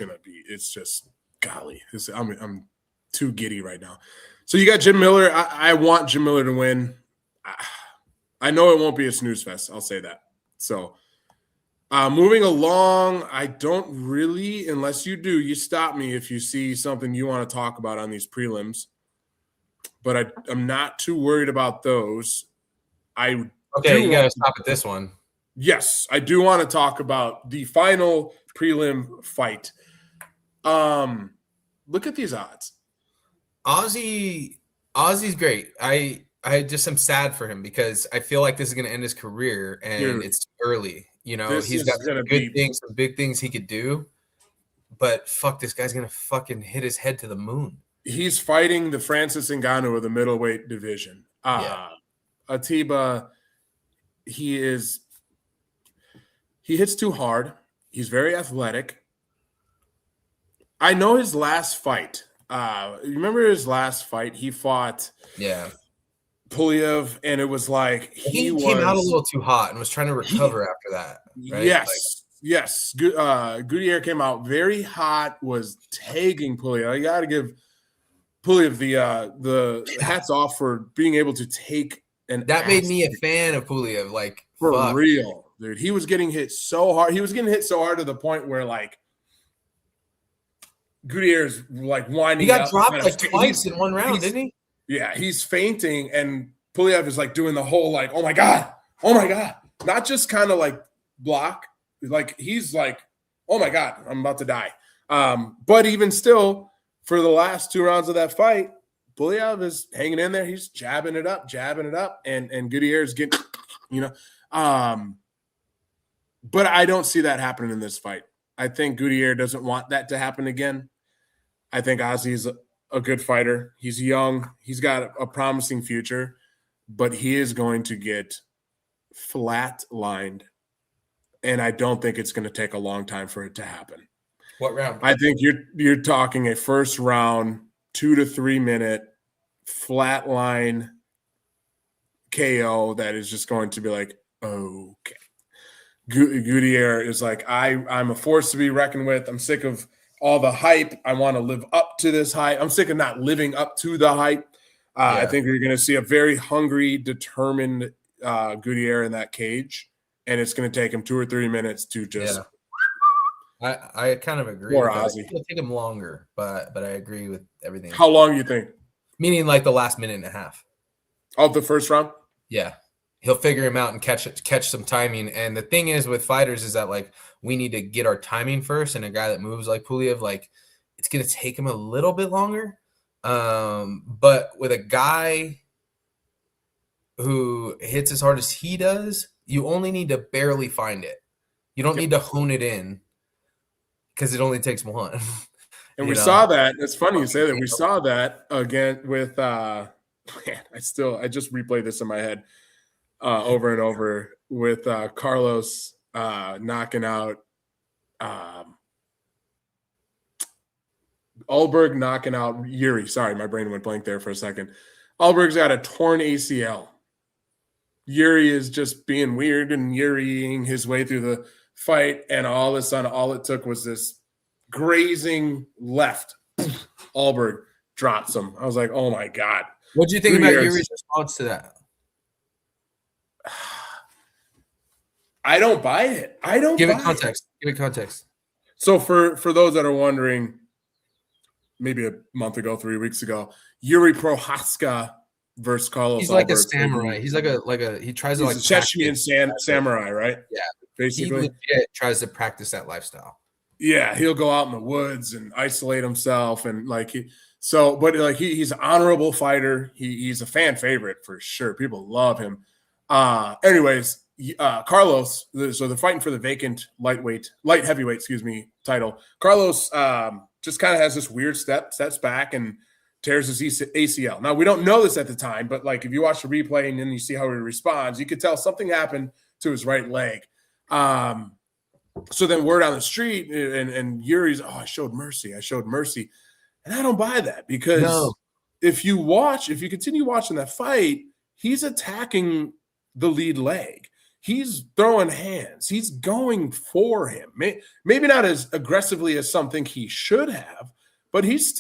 just golly. I'm too giddy right now. So you got Jim Miller. I want Jim Miller to win. I know it won't be a snooze fest. I'll say that. So moving along, I don't really, unless you do, you stop me if you see something you want to talk about on these prelims. But I'm not too worried about those. You got to stop at this one. Yes, I do want to talk about the final prelim fight. Look at these odds. Ozzy's great. I just am sad for him because I feel like this is going to end his career, and Dude, it's early. You know, this he's is got some gonna good be- things, some big things he could do, but fuck, this guy's going to fucking hit his head to the moon. He's fighting the Francis Ngannou of the middleweight division. Atiba, he hits too hard. He's very athletic. I know his last fight. Remember his last fight? He fought Pulev, and it was like he came out a little too hot and was trying to recover after that. Right? Yes. Gutierrez came out very hot, was tagging Pulev. I got to give Pulev the hats off for being able to take that made me a fan of Pulev. Like for real, dude. He was getting hit so hard. He was getting hit so hard to the point where like Gutierrez like winding. He got dropped like twice in one round, didn't he? Yeah, he's fainting, and Pulev is like doing the whole like, oh my god, not just kind of like block, like he's like, oh my god, I'm about to die. But even still, for the last 2 rounds of that fight, Pulev is hanging in there. He's jabbing it up, and Gutierrez getting, But I don't see that happening in this fight. I think Gutierrez doesn't want that to happen again. I think Ozzy's a good fighter. He's young. He's got a promising future, but he is going to get flat-lined, and I don't think it's going to take a long time for it to happen. What round? I think you're talking a first round, 2 to 3 minute flatline KO that is just going to be like, okay. Gutierrez is like, I'm a force to be reckoned with. I'm sick of all the hype. I want to live up to this hype. I'm sick of not living up to the hype. I think you're going to see a very hungry, determined Gutierrez in that cage, and it's going to take him 2 or 3 minutes to just. Yeah. I kind of agree. Poor with that. Ozzy. It'll take him longer, but I agree with everything. How long do you think? Meaning like the last minute and a half of the first round. Yeah, he'll figure him out and catch some timing. And the thing is with fighters is that like we need to get our timing first. And a guy that moves like Pulev, like it's gonna take him a little bit longer. But with a guy who hits as hard as he does, you only need to barely find it. You don't need to hone it in because it only takes one. And we saw that. It's funny you say that. We saw that again with man, I just replayed this in my head over and over with Carlos knocking out Alberg knocking out Yuri. Sorry, my brain went blank there for a second. Alberg's got a torn ACL. Yuri is just being weird and Yuriing his way through the fight, and all of a sudden, all it took was this grazing left. Alberg drops him. I was like, oh my god. What do you think about Yuri's response to that? I don't buy it. Give it context. Give it context. So for those that are wondering, maybe a month ago, 3 weeks ago, Yuri Prohaska versus Carlos. He's like a samurai. He's like a he tries to like Chechen samurai, right? Yeah, basically. He legit tries to practice that lifestyle. Yeah, he'll go out in the woods and isolate himself, and like he's an honorable fighter. He's a fan favorite for sure. People love him. Anyways, Carlos. So they're fighting for the vacant light heavyweight, title. Carlos just kind of has this weird steps back and tears his ACL. Now we don't know this at the time, but like if you watch the replay and then you see how he responds, you could tell something happened to his right leg. So then word on the street and Yuri's, I showed mercy. And I don't buy that because if you continue watching that fight, he's attacking the lead leg. He's throwing hands. He's going for him. Maybe not as aggressively as something he should have, but he's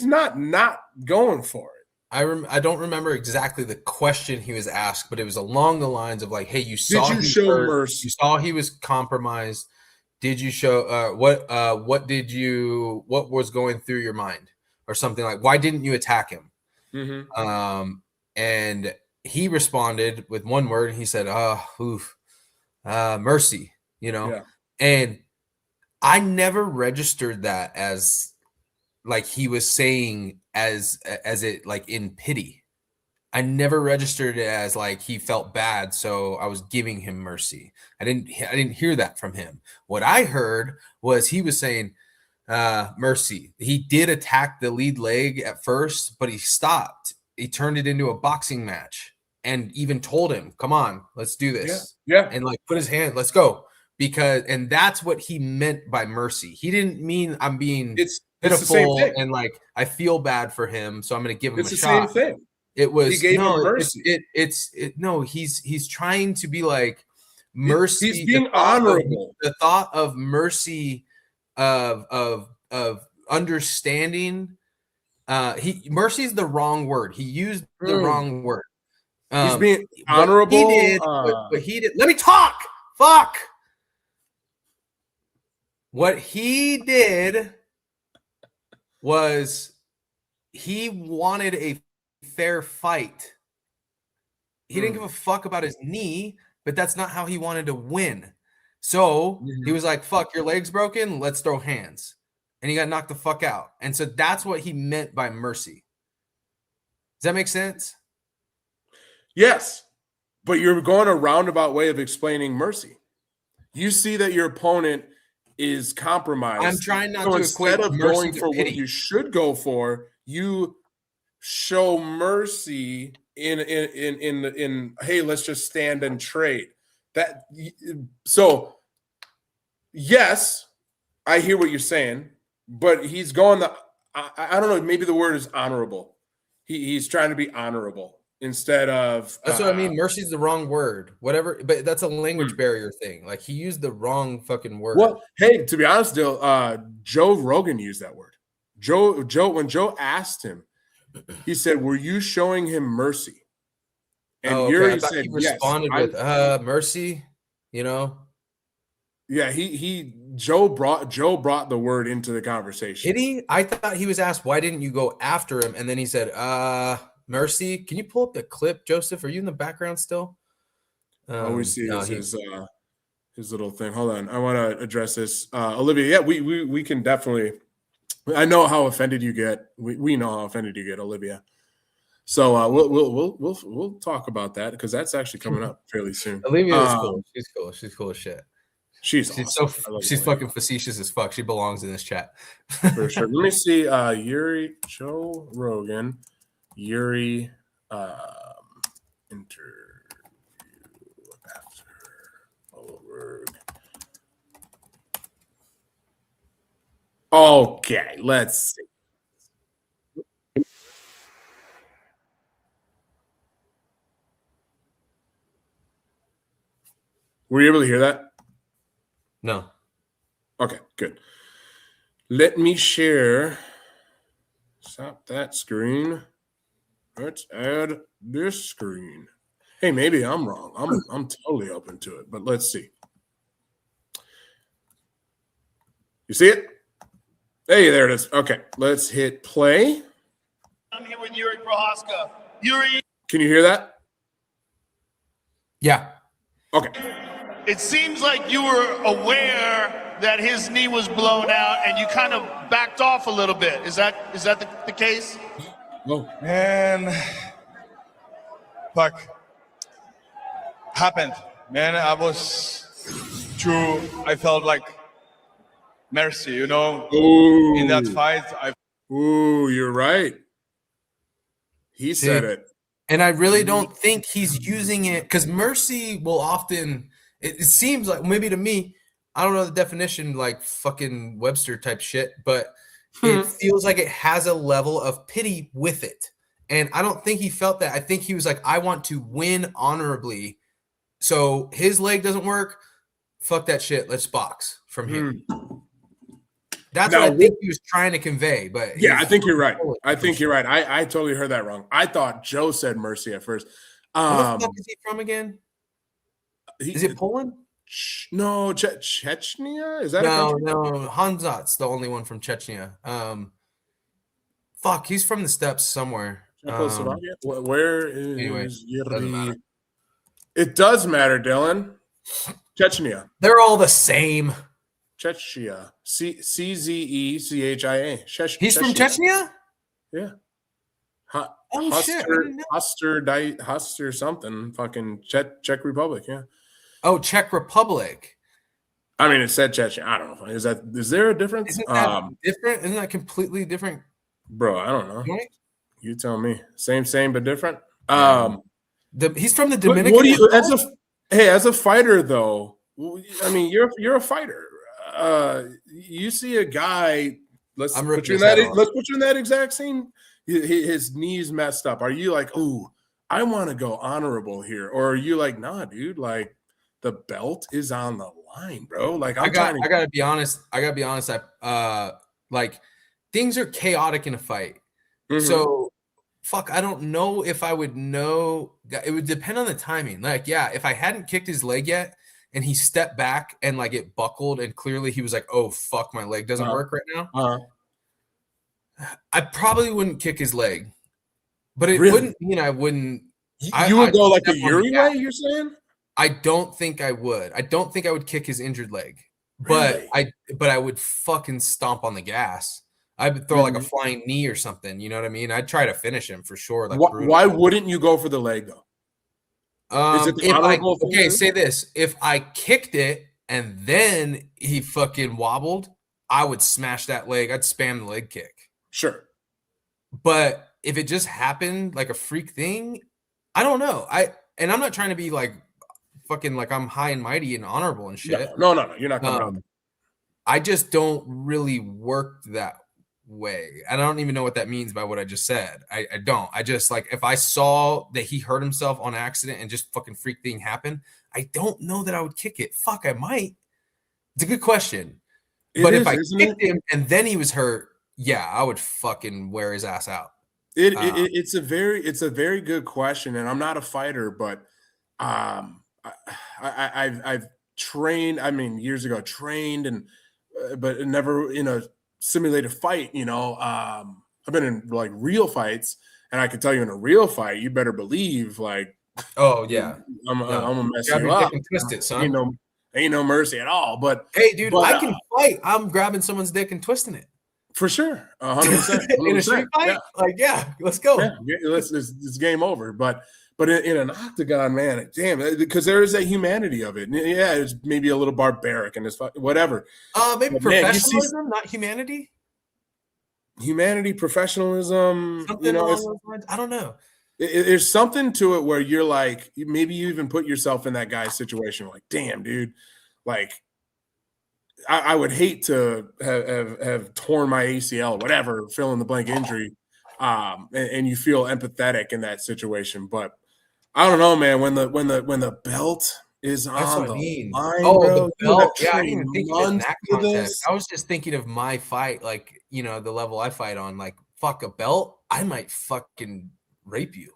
not going for it. I don't remember exactly the question he was asked, but it was along the lines of like, hey, you saw did you show mercy? You saw he was compromised. Did you show what was going through your mind or something like, why didn't you attack him? Mm-hmm. And he responded with one word. He said, mercy, and I never registered that as like he was saying as it like in pity. I never registered it as like he felt bad, so I was giving him mercy. I didn't hear that from him. What I heard was he was saying mercy. He did attack the lead leg at first, but he stopped. He turned it into a boxing match and even told him, "Come on, let's do this." Yeah. And like put his hand, let's go. And that's what he meant by mercy. He didn't mean I'm being pitiful the same thing. and like I feel bad for him, so I'm going to give him It's a the shot. same thing. It was he gave him mercy. No, he's trying to be like mercy. He's being honorable. The thought of mercy, of understanding. Mercy is the wrong word. He used the wrong word. He's being honorable. What he did. Let me talk. Fuck. What he did was he wanted a fair fight. He didn't give a fuck about his knee, but that's not how he wanted to win. So he was like, fuck, your leg's broken, let's throw hands. And he got knocked the fuck out. And so that's what he meant by mercy. Does that make sense? Yes, but you're going a roundabout way of explaining mercy. You see that your opponent is compromised. I'm trying not so to instead equate of mercy going to for pity. what you should go for, you show mercy in hey, let's just stand and trade. So yes, I hear what you're saying, but he's going I don't know, maybe the word is honorable. He's trying to be honorable instead of that's what I mean. Mercy is the wrong word. Whatever, but that's a language barrier thing. Like he used the wrong fucking word. Well, hey, to be honest, Joe Rogan used that word. When Joe asked him, he said, "Were you showing him mercy?" And Yuri said, he responded yes. with mercy, you know. Yeah, Joe brought the word into the conversation. Did he? I thought he was asked, why didn't you go after him? And then he said, mercy. Can you pull up the clip, Joseph? Are you in the background still? All we see is his little thing. Hold on. I want to address this. Olivia, yeah, we can definitely. I know how offended you get. We know how offended you get, Olivia. So we'll talk about that because that's actually coming up fairly soon. Olivia is cool. She's cool. She's cool as shit. She's awesome. She's fucking facetious as fuck. She belongs in this chat. For sure. Let me see. Joe Rogan, interview after over. Okay, let's see. Were you able to hear that? No. Okay, good. Let me share. Stop that screen. Let's add this screen. Hey, maybe I'm wrong. I'm totally open to it, but let's see. You see it? Hey, there it is. Okay, let's hit play. I'm here with Yuri Prohaska. Yuri. Can you hear that? Yeah. Okay. It seems like you were aware that his knee was blown out and you kind of backed off a little bit. Is that the case? No. Man, fuck. Happened. Man, I felt like mercy, you know? Ooh. In that fight. Ooh, you're right. He said it. And I really don't think he's using it because mercy will often, it seems like, maybe to me, I don't know the definition, like fucking Webster type shit, but it feels like it has a level of pity with it. And I don't think he felt that. I think he was like, I want to win honorably. So his leg doesn't work. Fuck that shit. Let's box from here. That's what I think he was trying to convey. But yeah, I think you're right. I think you're right. I totally heard that wrong. I thought Joe said mercy at first. Where the fuck is he from again? Is it Poland? No, Chechnya? Is that no? Hanzat's the only one from Chechnya. Fuck, he's from the steppes somewhere. Where is anyways, doesn't matter. It does matter, Dillon. Chechnya. They're all the same. Chechnya. CZECHIA. He's from Chechnya? Yeah. Oh shit! I didn't know. Huster something. Fucking Czech Republic. Yeah. Oh, Czech Republic. I mean, it said Chechen. I don't know. Is there a difference? Isn't that different? Isn't that completely different? Bro, I don't know. Right? You tell me. Same, but different. He's from the What Dominican. do you as a fighter though? I mean, you're a fighter. You see a guy. Let's put you in that exact scene. His knees messed up. Are you like, ooh, I want to go honorable here, or are you like, nah, dude, like the belt is on the line, bro? Like I gotta be honest. Like things are chaotic in a fight. Mm-hmm. So fuck, I don't know if I would know. It would depend on the timing. Like, yeah, if I hadn't kicked his leg yet and he stepped back and like it buckled and clearly he was like, oh fuck, my leg doesn't work right now. I probably wouldn't kick his leg, but it wouldn't mean I wouldn't. You would go like the Yuri way, you're saying? I don't think I would. I don't think I would kick his injured leg, but I would fucking stomp on the gas. I would throw like a flying knee or something. You know what I mean? I'd try to finish him for sure. Like, why wouldn't you go for the leg though? Say this: if I kicked it and then he fucking wobbled, I would smash that leg. I'd spam the leg kick. Sure. But if it just happened like a freak thing, I don't know. I'm not trying to be like fucking like I'm high and mighty and honorable and shit. No. You're not coming around. I just don't really work that way. And I don't even know what that means by what I just said. I don't. I just like if I saw that he hurt himself on accident and just fucking freak thing happened, I don't know that I would kick it. Fuck, I might. It's a good question. If I kicked him and then he was hurt, yeah, I would fucking wear his ass out. It's a very good question, and I'm not a fighter, but I've trained. I mean, years ago, trained and but never in a simulated fight. You know, I've been in like real fights, and I can tell you in a real fight, you better believe like, oh yeah, I'm gonna mess you up. Twist it, son. Ain't no mercy at all. But hey, dude, I can fight. I'm grabbing someone's dick and twisting it. For sure, 100%. In a street fight, let's go. Yeah, it's game over. But in an octagon, man, damn, because there is a humanity of it. Yeah, it's maybe a little barbaric and it's whatever. Maybe but professionalism, not humanity. Humanity, professionalism. Something along those lines. I don't know. There's something to it where you're like, maybe you even put yourself in that guy's situation. Like, damn, dude, like. I would hate to have torn my ACL, whatever, fill in the blank injury, and you feel empathetic in that situation. But I don't know, man. When the belt is on the line, the belt. Yeah, I didn't even think of that context. I was just thinking of my fight, like the level I fight on. Like, fuck a belt, I might fucking rape you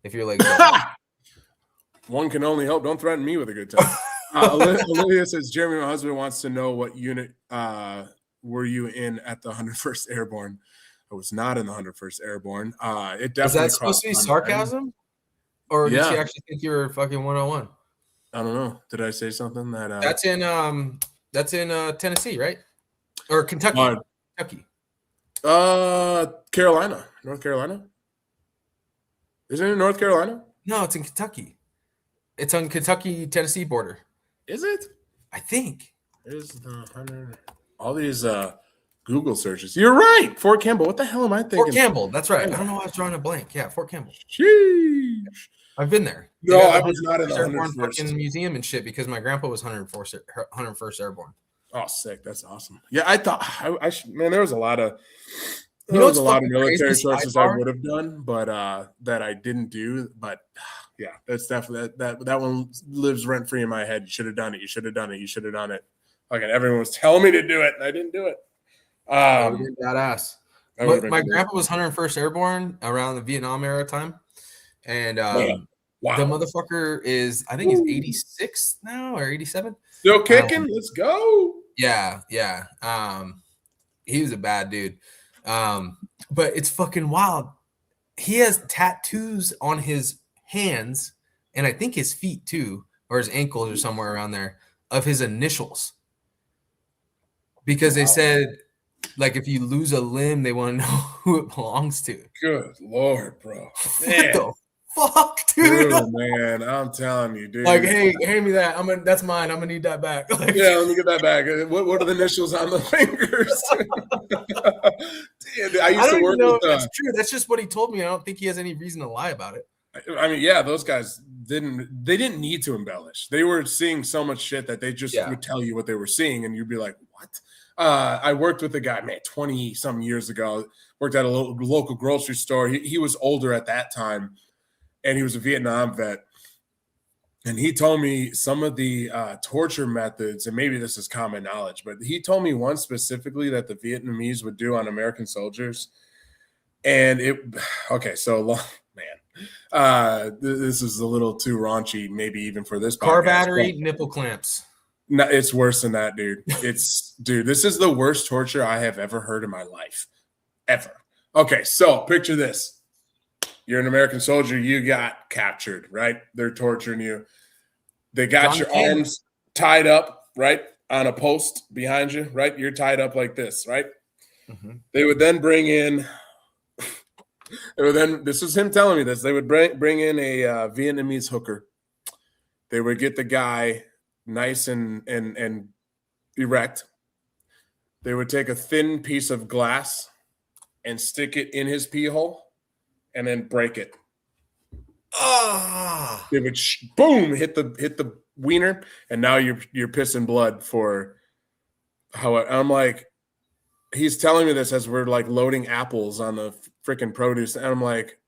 if you're like. One can only hope. Don't threaten me with a good time. Olivia says, Jeremy, my husband wants to know what unit were you in at the 101st Airborne? I was not in the 101st Airborne. It definitely. Is that supposed to be sarcasm? Or did she actually think you were fucking 101? I don't know. Did I say something that that's in Tennessee, right? Or Kentucky? Kentucky. Carolina. North Carolina? Isn't it North Carolina? No, it's in Kentucky. It's on Kentucky-Tennessee border. Is it? I think. There's the 100. All these Google searches. You're right. Fort Campbell. What the hell am I thinking? Fort Campbell. That's right. I don't know why I was drawing a blank. Yeah, Fort Campbell. Sheesh. I've been there. No, I was not in the 101st museum and shit because my grandpa was 101st Airborne. Oh, sick. That's awesome. Yeah, I thought I should, man, there was a lot of military choices I would have done, but that I didn't do. But yeah, that's definitely that one lives rent free in my head. You should have done it. You should have done it. You should have done it. Like, and everyone was telling me to do it, and I didn't do it. Badass. My grandpa was 101st Airborne around the Vietnam era time, and the motherfucker is, I think he's 86 now or 87. Still kicking. Let's go. Yeah. He was a bad dude. But it's fucking wild. He has tattoos on his hands and I think his feet too, or his ankles or somewhere around there, of his initials. Because they said Like if you lose a limb, they want to know who it belongs to. Good Lord, bro. What the fuck, dude? Dude, man, I'm telling you, dude. Like, hey, hand me that. That's mine. I'm gonna need that back. Like, yeah, let me get that back. What are the initials on the fingers? Damn, I used to work with. That's true. That's just what he told me. I don't think he has any reason to lie about it. I mean, yeah, those guys didn't need to embellish. They were seeing so much shit that they just would tell you what they were seeing, and you'd be like, what? I worked with a guy, man, 20-some years ago, worked at a local grocery store. He was older at that time, and he was a Vietnam vet. And he told me some of the torture methods, and maybe this is common knowledge, but he told me one specifically that the Vietnamese would do on American soldiers. And this is a little too raunchy, maybe even for this car podcast, battery, nipple clamps. No, it's worse than that, dude. This is the worst torture I have ever heard in my life, ever. Okay, so picture this. You're an American soldier. You got captured, right? They're torturing you. They got your arms tied up, right, on a post behind you, right? You're tied up like this, right? Mm-hmm. They would then bring in this is him telling me this. They would bring in a Vietnamese hooker. They would get the guy nice and erect. They would take a thin piece of glass and stick it in his pee hole and then break it. They would boom hit the wiener, and now you're pissing blood for how I'm like. He's telling me this as we're like loading apples on the freaking produce, and I'm like,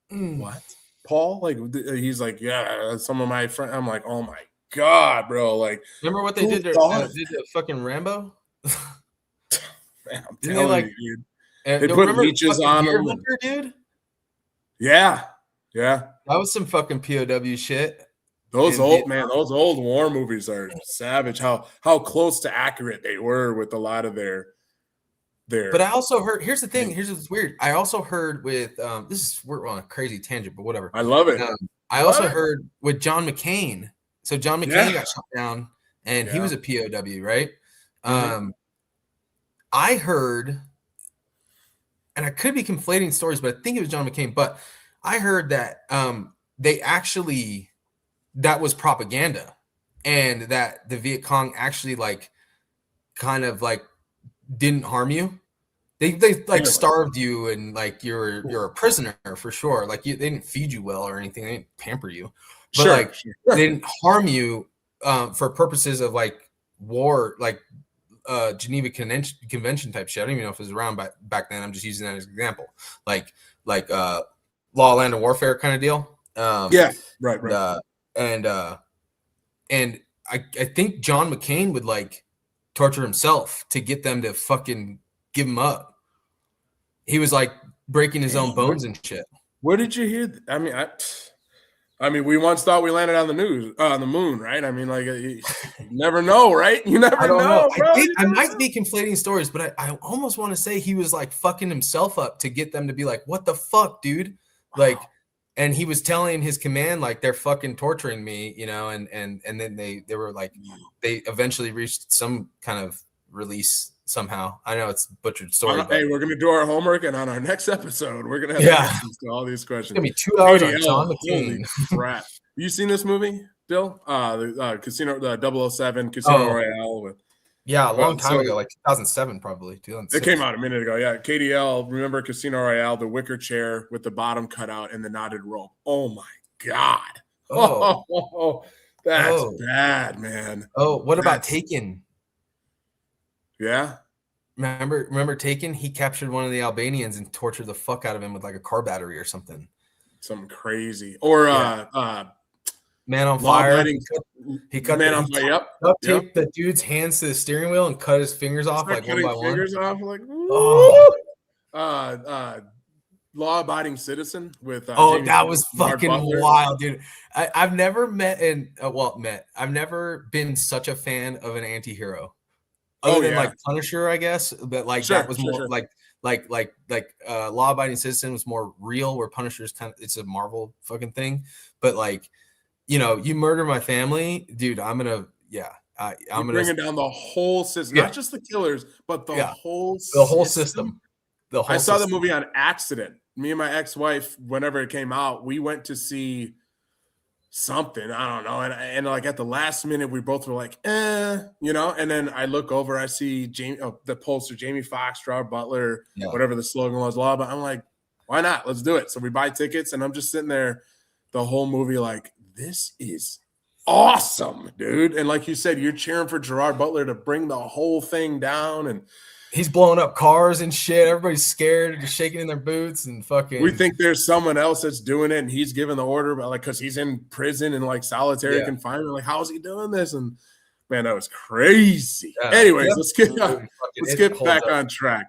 what, Paul? Like he's like, yeah, some of my friends. I'm like, oh my god, bro! Like, remember what they did to fucking Rambo? Man, I'm telling you, dude. They put leeches on him, dude. Yeah. That was some fucking POW shit. Those old war movies are savage. How close to accurate they were with a lot of their. But I also heard. Here's the thing. Here's what's weird. I also heard with we're on a crazy tangent, but whatever. I love it. I also heard with John McCain. So John McCain got shot down, and he was a POW, right? Mm-hmm. I heard, and I could be conflating stories, but I think it was John McCain. But I heard that they actually that was propaganda, and that the Viet Cong actually kind of didn't harm you. They starved you, and you're a prisoner for sure. They didn't feed you well or anything. They didn't pamper you, but they didn't harm you for purposes of war, Geneva Convention type shit. I don't even know if it was around back then. I'm just using that as an example, law, land, and warfare kind of deal. Right. And I think John McCain would torture himself to get them to fucking give him up. He was breaking his own bones and shit. Where did you hear? I mean, we once thought we landed on the moon, right? I mean, you never know, right? You never know. Bro. I might be conflating stories, but I almost want to say he was fucking himself up to get them to be like, "What the fuck, dude?" And he was telling his command they're fucking torturing me, and then they were they eventually reached some kind of release somehow. I know it's a butchered story. Hey, we're gonna do our homework, and on our next episode, we're gonna have answers to all these questions. It's gonna be 2 hours on John McCain. Crap. You seen this movie, Bill? The Casino, the 007 Casino Royale with. Yeah, a long time ago, 2007 probably. 2006. It came out a minute ago. Yeah, KDL. Remember Casino Royale, the wicker chair with the bottom cut out and the knotted rope. Oh my god. That's bad, man. Oh, what about Taken? Yeah. Remember Taken? He captured one of the Albanians and tortured the fuck out of him with a car battery or something. Something crazy. Or Man on Fire. He cut Man on Fire. Taped the dude's hands to the steering wheel and cut his fingers off one by one. Fingers off Law-abiding citizen with. That was fucking wild, dude. I've never I've never been such a fan of an anti-hero. Other than Punisher, I guess, but that was more Law-abiding citizen was more real, where Punisher's it's a Marvel fucking thing, but you murder my family, dude, I'm gonna I'm bringing down the whole system, not just the killers, but the whole system. I saw the movie on accident. Me and my ex-wife, whenever it came out, we went to see something. I don't know. And like at the last minute, we both were like, you know, and then I look over, I see the poster, Jamie Foxx, Gerard Butler, whatever the slogan was, but I'm like, why not? Let's do it. So we buy tickets, and I'm just sitting there the whole movie like, this is awesome, dude. And like you said, you're cheering for Gerard Butler to bring the whole thing down, and he's blowing up cars and shit. Everybody's scared, just shaking in their boots and fucking. We think there's someone else that's doing it, and he's giving the order, but like, because he's in prison and like solitary confinement. Like, how is he doing this? And man, that was crazy. Anyways, let's get back on track.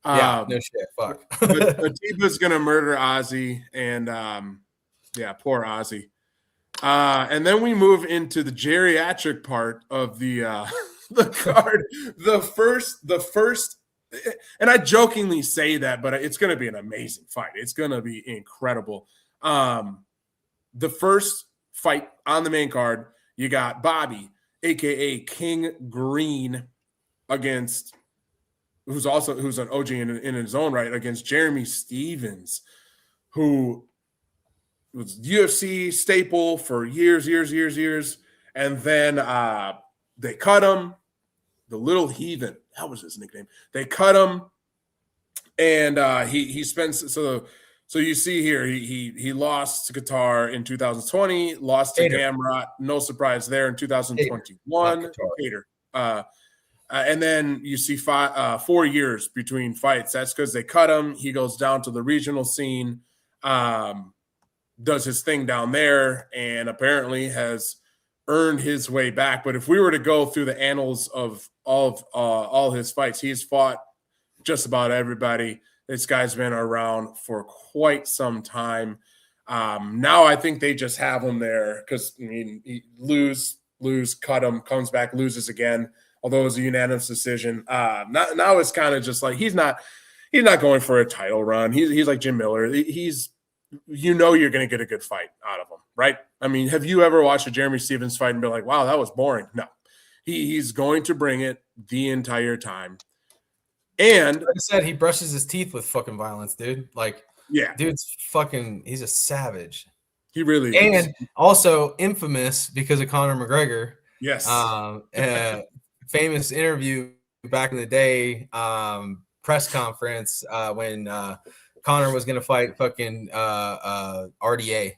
No shit. Fuck. Atiba's gonna murder Ozzy, and poor Ozzy. And then we move into the geriatric part of the card. The first, and I jokingly say that, but it's going to be an amazing fight. It's going to be incredible. The first fight on the main card, you got Bobby, aka King Green, against who's an OG in his own right, against Jeremy Stevens, who was UFC staple for years. And then they cut him. The Little Heathen, that was his nickname. They cut him, and he spends so you see here he lost to Qatar in 2020, lost to Gamrot, no surprise there in 2021. Hater. And then you see 4 years between fights. That's because they cut him. He goes down to the regional scene, does his thing down there, and apparently has earned his way back. But if we were to go through the annals of all his fights, he's fought just about everybody. This guy's been around for quite some time. Now I think they just have him there because, I mean, he lose, cut him, comes back, loses again, although it was a unanimous decision. Now it's kind of just like he's not going for a title run. He's like Jim Miller. You're going to get a good fight out of him, right? I mean, have you ever watched a Jeremy Stevens fight and be like, wow, that was boring? No. He's going to bring it the entire time. And like I said, he brushes his teeth with fucking violence, dude. Like, dude's fucking, he's a savage. He really is. And also infamous because of Conor McGregor. Yes. Famous interview back in the day, press conference when Conor was going to fight fucking RDA.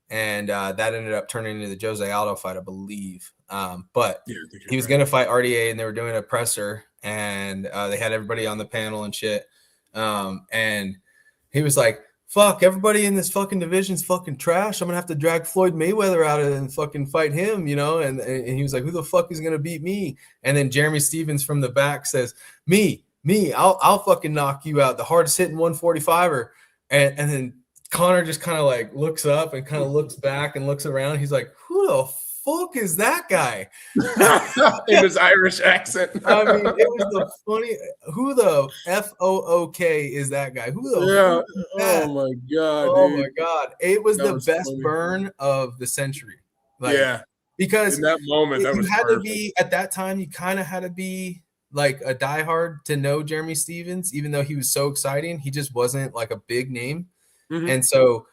And that ended up turning into the Jose Aldo fight, I believe. But he was going to fight RDA, and they were doing a presser, and they had everybody on the panel and shit. And he was like, fuck, everybody in this fucking division's fucking trash. I'm going to have to drag Floyd Mayweather out of it and fucking fight him, you know? And he was like, who the fuck is going to beat me? And then Jeremy Stevens from the back says, me, I'll fucking knock you out. The hardest hitting 145er. And then Conor just kind of like looks up and kind of looks back and looks around. He's like, who the fuck is that guy? In his Irish accent. I mean, it was the funny. Who the FOOK is that guy? Who the oh my god. Oh dude. my god. It was that the was best funny. Burn of the century. Like, because in that moment, that you was had perfect. to be at that time. You kind of had to be like a diehard to know Jeremy Stevens, even though he was so exciting. He just wasn't like a big name. Mm-hmm. And so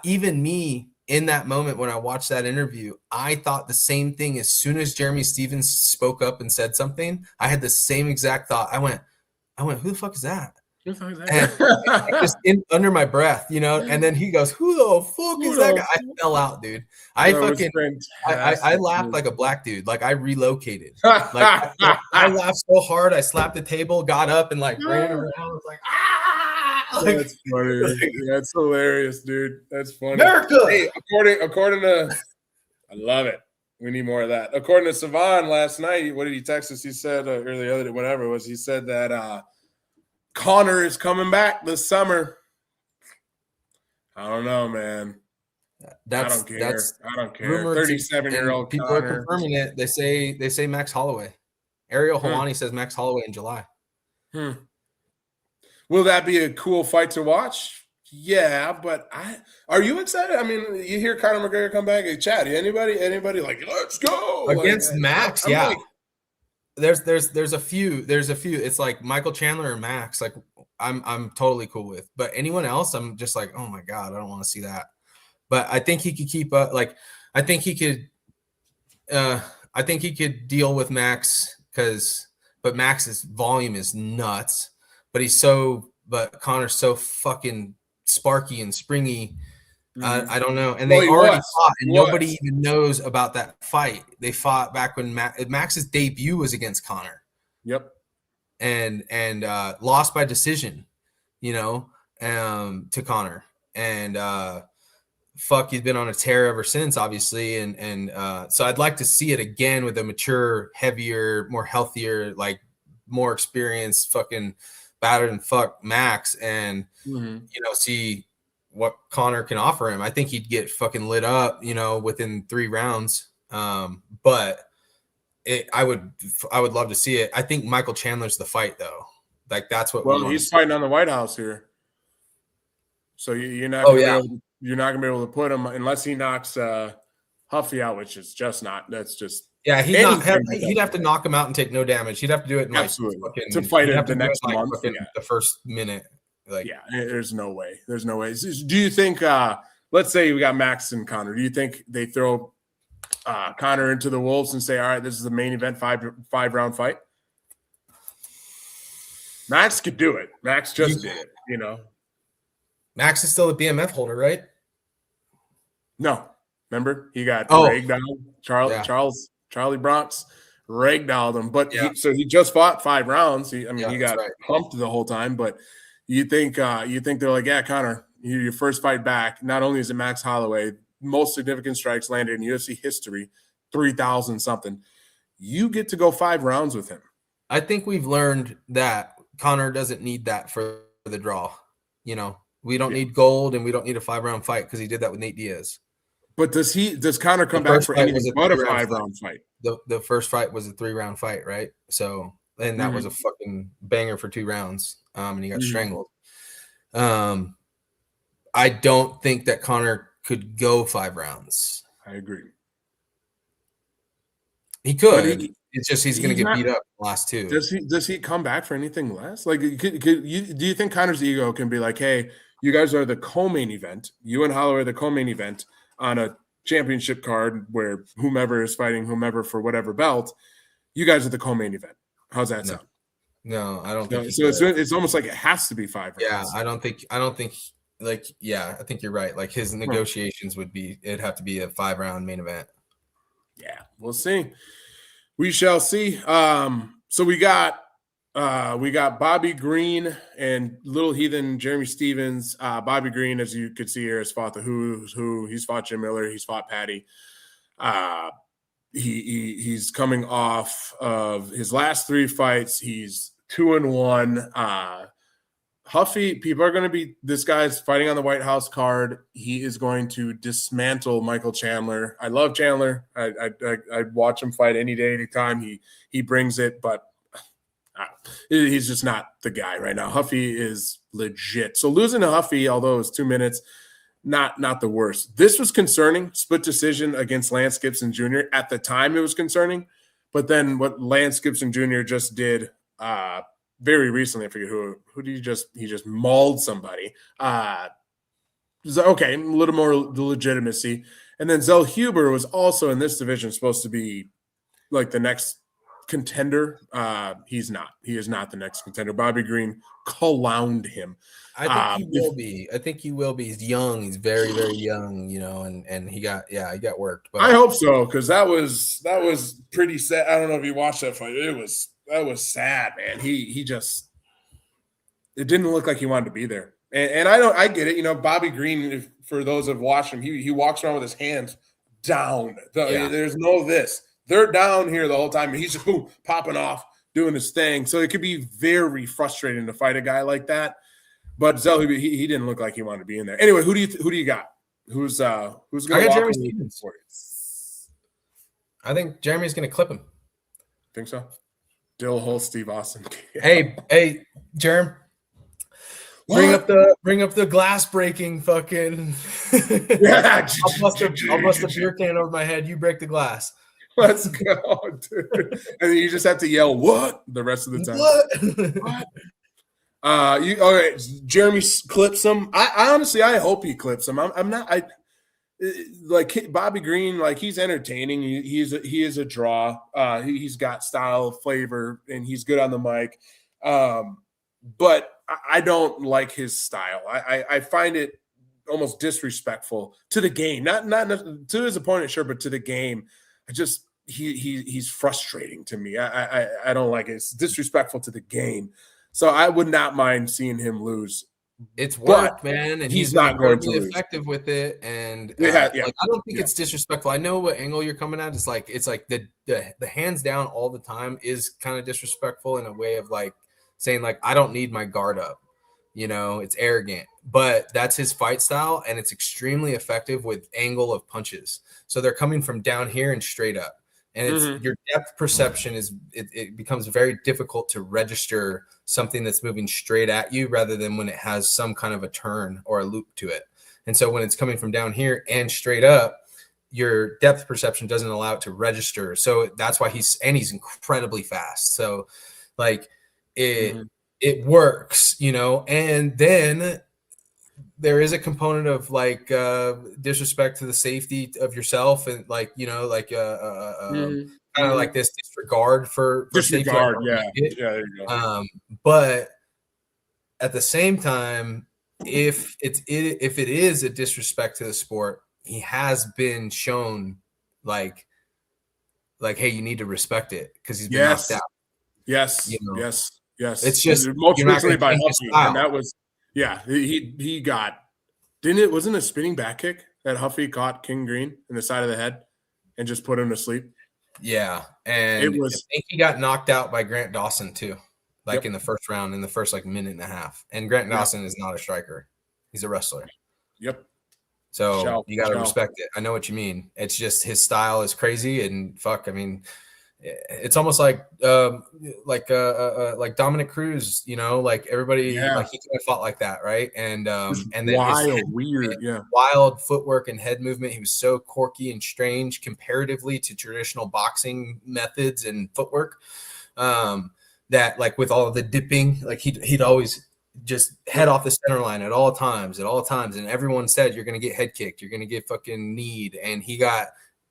even me in that moment, when I watched that interview, I thought the same thing. As soon as Jeremy Stevens spoke up and said something, I had the same exact thought. I went, who the fuck is that? Who the fuck is that? And just under my breath, you know, and then he goes, who the fuck is that guy? I fell out, dude. I laughed like a black dude. Like I relocated. Like I laughed so hard. I slapped the table, got up and like ran around. I was like, That's funny. That's hilarious, dude. That's funny. America. Hey, according to, I love it. We need more of that. According to Savan last night, what did he text us? He said, or the other day, whatever it was, he said that Conor is coming back this summer. I don't know, man. I don't care. I don't care. 37-year-old people Conor. are confirming it. They say Max Holloway. Ariel Helwani says Max Holloway in July. Will that be a cool fight to watch? Yeah, but are you excited? I mean, you hear Conor McGregor come back. Hey, Chad, anybody like, let's go against Max? I'm Yeah. like, There's a few. It's like Michael Chandler or Max. Like I'm totally cool with. But anyone else, I'm just like, oh my God, I don't want to see that. But I think he could keep up. Like I think he could deal with Max but Max's volume is nuts. But Connor's so fucking sparky and springy. I don't know. And Well, they he already was. fought, and He nobody was. even knows about that fight. They fought back when Max's debut was against Connor. Yep. And lost by decision, to Connor. And he's been on a tear ever since, obviously. And so I'd like to see it again with a mature, heavier, more healthier, like more experienced, fucking battered and fuck Max, and see what Connor can offer him. I think he'd get fucking lit up, within 3 rounds. But I would love to see it. I think Michael Chandler's the fight, though. Like that's what. Well, he's fighting on the White House here, so you're not. You're not gonna be able to put him unless he knocks Huffy out, which is just not. That's just. Yeah, he'd have to knock him out and take no damage. He'd have to do it in to fight it the next month. The first minute. Like, yeah, there's no way. There's no way. Do you think? Let's say we got Max and Connor. Do you think they throw Connor into the wolves and say, "All right, this is the main event, five round fight"? Max could do it. Max just did it. Max is still a BMF holder, right? No, remember he got ragdolled. Charlie Bronx ragdolled him, but he just fought 5 rounds. He got pumped the whole time. But you think they're like, yeah, Connor, your first fight back. Not only is it Max Holloway, most significant strikes landed in UFC history, 3,000 something. You get to go 5 rounds with him. I think we've learned that Connor doesn't need that for the draw. We don't need gold, and we don't need a 5-round fight because he did that with Nate Diaz. But does Connor come back for anything but a 5-round fight? The first fight was a 3-round fight, right? So, and that was a fucking banger for 2 rounds, and he got strangled. I don't think that Connor could go 5 rounds. I agree. He could. It's just he's going to get beat up in the last 2. Does he come back for anything less? Like, do you think Connor's ego can be like, hey, you guys are the co-main event. You and Holloway are the co-main event on a championship card where whomever is fighting whomever for whatever belt. You guys are the co-main event. How's that sound? No, I don't think. So it's almost like it has to be 5 rounds. Yeah, I don't think. Like, yeah, I think you're right. Like his negotiations it'd have to be a 5-round main event. Yeah, we'll see. We shall see. So we got Bobby Green and Little Heathen Jeremy Stevens. Bobby Green, as you could see here, has fought the Who's Who. He's fought Jim Miller. He's fought Patty. He's coming off of his last 3 fights. He's 2-1. Huffy, people are going to be, this guy's fighting on the White House card. He is going to dismantle Michael Chandler. I love Chandler. I'd watch him fight any day, anytime. He brings it, but he's just not the guy right now. Huffy is legit. So losing to Huffy, although it was 2 minutes, not the worst. This was concerning. Split decision against Lance Gibson Jr. At the time, it was concerning. But then what Lance Gibson Jr. just did very recently, I forget who did he just mauled somebody. Okay, a little more legitimacy. And then Zell Huber was also in this division supposed to be like the next contender. He's not. He is not the next contender. Bobby Green clowned him. I think he will be. I think he will be. He's young. He's very, very young, and he got worked. But I hope so, because that was pretty sad. I don't know if you watched that fight. That was sad, man. He just, it didn't look like he wanted to be there. And I get it. Bobby Green, for those who have watched him, he walks around with his hands down. There's no this. They're down here the whole time, and he's just popping off, doing his thing. So it could be very frustrating to fight a guy like that. But Zell, he didn't look like he wanted to be in there. Anyway, who do you got? Who's going to walk Jeremy Stevens for you? I think Jeremy's going to clip him. Think so? Dill Hole, Steve Austin. Hey, Jerem. Bring up the glass breaking fucking. Yeah. I'll bust a beer can over my head. You break the glass. Let's go, dude. And then you just have to yell "what" the rest of the time. What? All right. Jeremy clips him. I honestly, I hope he clips him. I'm not. Like Bobby Green, like he's entertaining. He is a draw. He's got style, flavor, and he's good on the mic. But I don't like his style. I find it almost disrespectful to the game. Not to his opponent, sure, but to the game. He's frustrating to me. I don't like it. It's disrespectful to the game. So I would not mind seeing him lose. It's work, man, and he's not going to lose. effective with it. And Like, I don't think it's disrespectful. I know what angle you're coming at. It's like the hands down all the time is kind of disrespectful in a way of like saying like I don't need my guard up. You know, it's arrogant, but that's his fight style, and it's extremely effective with angle of punches. So they're coming from down here and straight up. And it's your depth perception it becomes very difficult to register something that's moving straight at you rather than when it has some kind of a turn or a loop to it. And so when it's coming from down here and straight up, your depth perception doesn't allow it to register. So that's why he's incredibly fast. So like it works, you know, and then there is a component of like disrespect to the safety of yourself and like, you know, like kind of like this disregard for disregard. Safety. Yeah. There you go. But at the same time, if it is a disrespect to the sport, he has been shown like, hey, you need to respect it because he's been knocked out. Yes. You know? Yes. It's just most recently by Huffy, and that was he got wasn't a spinning back kick that Huffy caught King Green in the side of the head and just put him to sleep. Yeah, and I think he got knocked out by Grant Dawson too, like in the first round, in the first like minute and a half. And Grant Dawson is not a striker; he's a wrestler. Yep. So you got to respect it. I know what you mean. It's just his style is crazy, and fuck, I mean, it's almost like Dominic Cruz, you know, like everybody, like he could have fought like that, right? And then wild footwork and head movement. He was so quirky and strange comparatively to traditional boxing methods and footwork. That like with all of the dipping, like he'd always just head off the center line at all times, and everyone said you're gonna get head kicked, you're gonna get fucking kneed, and he got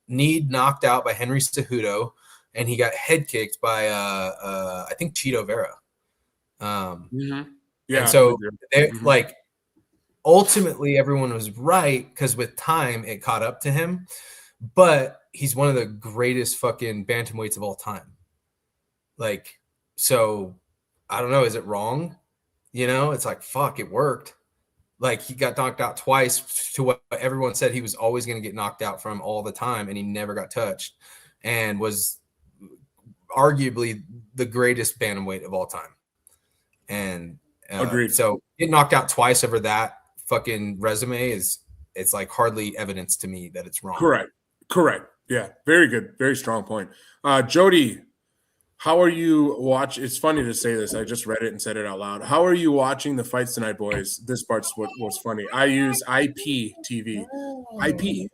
kneed, knocked out by Henry Cejudo. And he got head kicked by I think Chito Vera. And so like ultimately everyone was right because with time it caught up to him, but he's one of the greatest fucking bantamweights of all time. Like, so I don't know, is it wrong? You know, it's like fuck, it worked. Like he got knocked out twice to what everyone said he was always going to get knocked out from all the time, and he never got touched and was arguably the greatest bantamweight of all time. And agreed. So getting knocked out twice over that fucking resume it's like hardly evidence to me that it's wrong. Correct. Yeah. Very good. Very strong point. Jody, how are you It's funny to say this. I just read it and said it out loud. How are you watching the fights tonight, boys? This part's what was funny. I use IPTV. IP.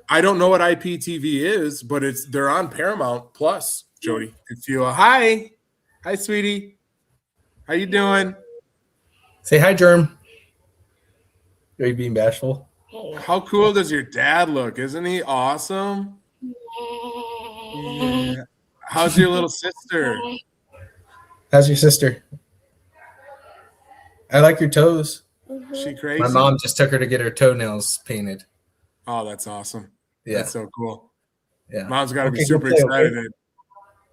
I don't know what IPTV is, but they're on Paramount Plus. Jody, if you hi, sweetie, how you doing? Say hi, Germ. Are you being bashful? How cool does your dad look? Isn't he awesome? Yeah. How's your little sister? How's your sister? I like your toes. She crazy. My mom just took her to get her toenails painted. Oh, that's awesome. Yeah. That's so cool. Yeah. Mom's got to be super excited.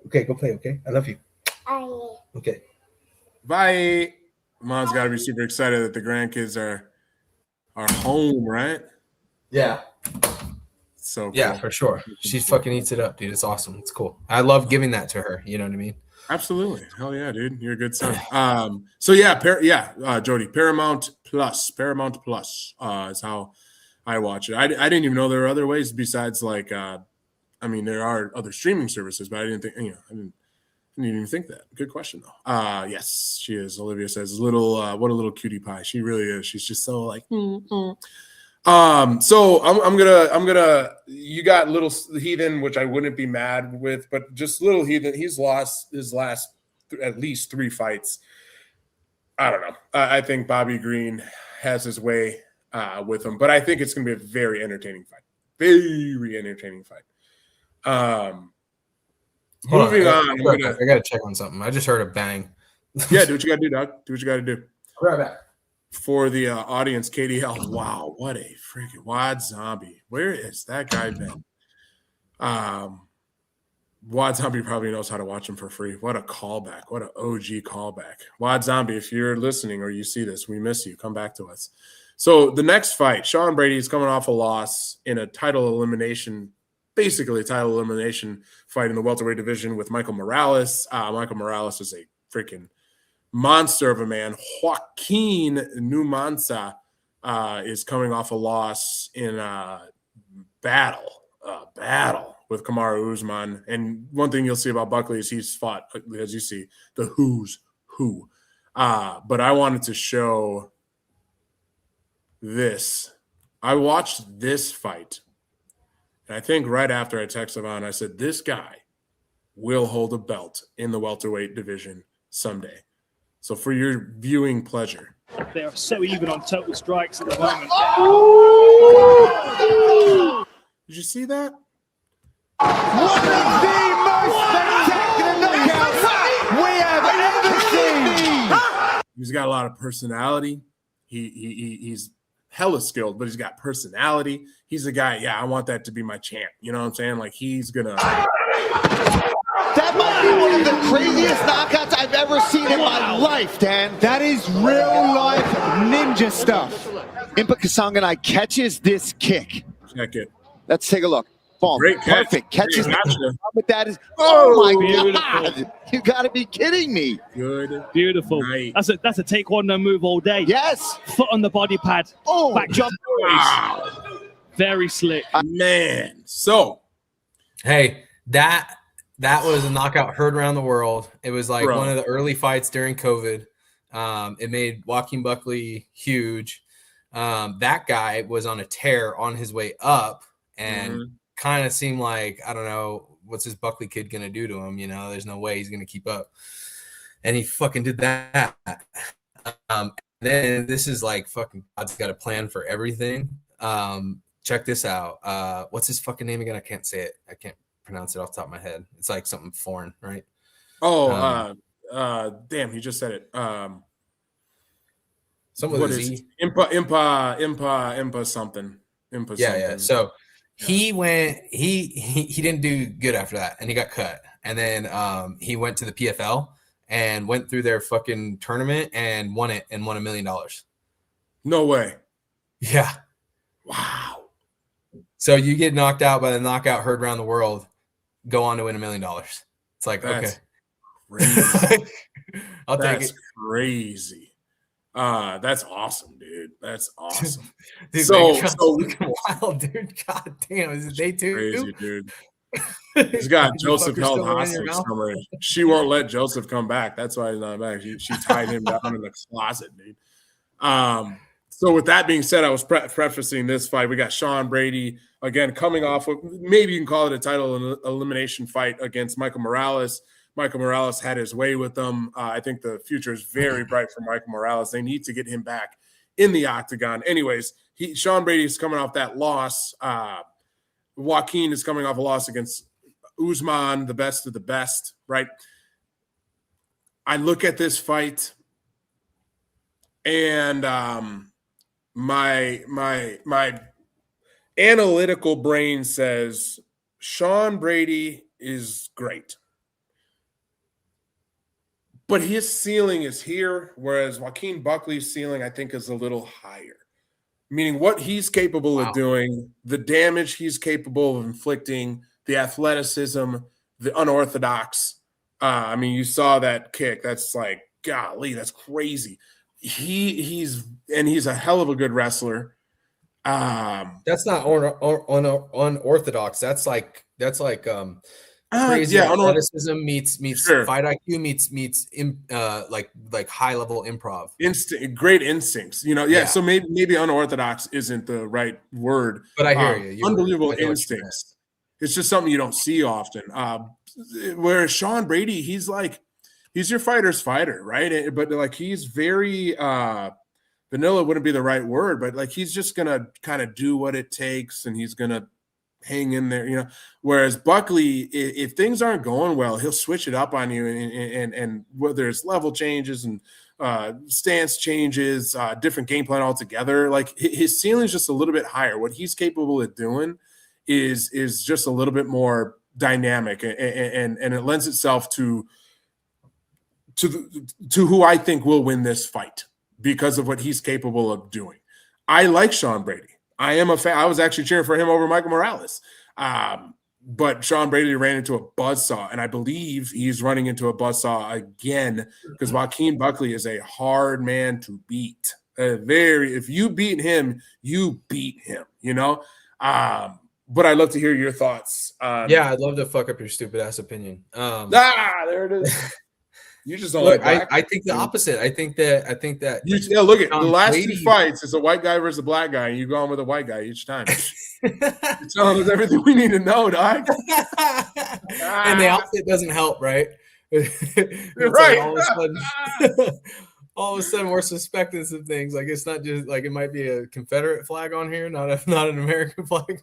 Okay, go play, okay? I love you. Okay. Bye. Mom's got to be super excited that the grandkids are home, right? Yeah. So cool. Yeah, for sure. She fucking eats it up, dude. It's awesome. It's cool. I love giving that to her. You know what I mean? Absolutely. Hell yeah, dude. You're a good son. So yeah, Jody, Paramount Plus is how I watch it. I didn't even know there were other ways besides like, I mean, there are other streaming services, but I didn't think, didn't even think that. Good question though. Yes, she is. Olivia says, "Little, what a little cutie pie." She really is. She's just so like. So I'm gonna. You got Little Heathen, which I wouldn't be mad with, but just Little Heathen. He's lost his last at least 3 fights. I don't know. I think Bobby Green has his way with him, but I think it's gonna be a very entertaining fight. Very entertaining fight. Moving on. I gotta check on something. I just heard a bang. Yeah, do what you gotta do, Doug. Do what you gotta do. I'll be right back. For the audience, KDL. Wow, what a freaking Wad Zombie. Where is that guy been? Wad Zombie probably knows how to watch him for free. What a callback. What an OG callback. Wad Zombie, if you're listening or you see this, we miss you. Come back to us. So the next fight, Sean Brady is coming off a loss in a title elimination, basically a title elimination fight in the welterweight division with Michael Morales. Michael Morales is a freaking monster of a man. Joaquin Numanza is coming off a loss in a battle with Kamaru Usman. And one thing you'll see about Buckley is he's fought, as you see, the who's who. But I wanted to show this. I watched this fight, and I think right after I texted on, I said, this guy will hold a belt in the welterweight division someday. So for your viewing pleasure. They are so even on total strikes at the moment. Did you see that? One of the most spectacular knockouts we have ever seen. He's got a lot of personality. He's hella skilled, but he's got personality. He's a guy, I want that to be my champ. You know what I'm saying? Like, he's gonna. That might be one of the craziest knockouts I've ever seen in my life, Dan. That is real life ninja stuff. Impa Kasanganay catches this kick. Check it. Let's take a look. Boom. Great catch. Perfect. Catches Great catch. but that is, oh my Beautiful. God. You got to be kidding me. Good. Beautiful. Night. That's a taekwondo move all day. Yes. Foot on the body pad. Oh, Back jump. Wow. Very slick. Man. So. Hey, that was a knockout heard around the world. It was like one of the early fights during COVID. It made Joaquin Buckley huge. That guy was on a tear on his way up and kind of seemed like, I don't know, what's this Buckley kid going to do to him? You know, there's no way he's going to keep up. And he fucking did that. Then this is like fucking God's got a plan for everything. Check this out. What's his fucking name again? I can't say it. I can't pronounce it off the top of my head. It's like something foreign, right? Damn, he just said it. Something what with is Z. Impa something. Impa Yeah, something. yeah. So he went. He didn't do good after that, and he got cut. And then he went to the PFL and went through their fucking tournament and won it and won $1 million. No way. Yeah. Wow. So you get knocked out by the knockout heard around the world, go on to win $1 million. It's like, That's okay. Crazy. I'll take That's it. crazy. That's awesome, dude. That's awesome. Dude, so looking wild, dude. God damn, is it day 2? Crazy, dude. He's got Joseph held hostage somewhere. She won't let Joseph come back. That's why he's not back. She tied him down in the closet, dude. So with that being said, I was prefacing this fight. We got Sean Brady again coming off of, maybe you can call it a title elimination fight against Michael Morales. Michael Morales had his way with them. I think the future is very bright for Michael Morales. They need to get him back in the octagon. Anyways, Sean Brady is coming off that loss. Joaquin is coming off a loss against Usman, the best of the best, right? I look at this fight and my analytical brain says Sean Brady is great. But his ceiling is here, whereas Joaquin Buckley's ceiling, I think, is a little higher. Meaning what he's capable of doing, the damage he's capable of inflicting, the athleticism, the unorthodox. I mean, you saw that kick. That's like, golly, that's crazy. He's a hell of a good wrestler. That's not unorthodox. That's like crazy yeah, athleticism meets Sure. fight IQ meets like high level improv. Great instincts. You know, yeah. Yeah. So maybe unorthodox isn't the right word. But I hear you. Unbelievable I know what you meant. instincts. It's just something you don't see often. Whereas Sean Brady, he's your fighter's fighter, right? But like he's very vanilla wouldn't be the right word, but like he's just gonna kind of do what it takes, and he's gonna hang in there, you know. Whereas Buckley, if things aren't going well, he'll switch it up on you, and whether it's level changes and stance changes, different game plan altogether, like his ceiling's just a little bit higher. What he's capable of doing is just a little bit more dynamic, and it lends itself to who I think will win this fight because of what he's capable of doing. I like Sean Brady. I am a fan. I was actually cheering for him over Michael Morales. But Sean Brady ran into a buzzsaw, and I believe he's running into a buzzsaw again because Joaquin Buckley is a hard man to beat. If you beat him, you beat him, you know? But I'd love to hear your thoughts. Yeah, I'd love to fuck up your stupid ass opinion. There it is. You just don't look. like I think the opposite. I think that. Look at the last Brady, 2 fights. It's a white guy versus a black guy, and you go on with a white guy each time. You're telling us everything we need to know, dog. And the opposite doesn't help, right? It's right. Like all of a sudden, we're suspecting some things. Like it's not just like it might be a Confederate flag on here, not an American flag.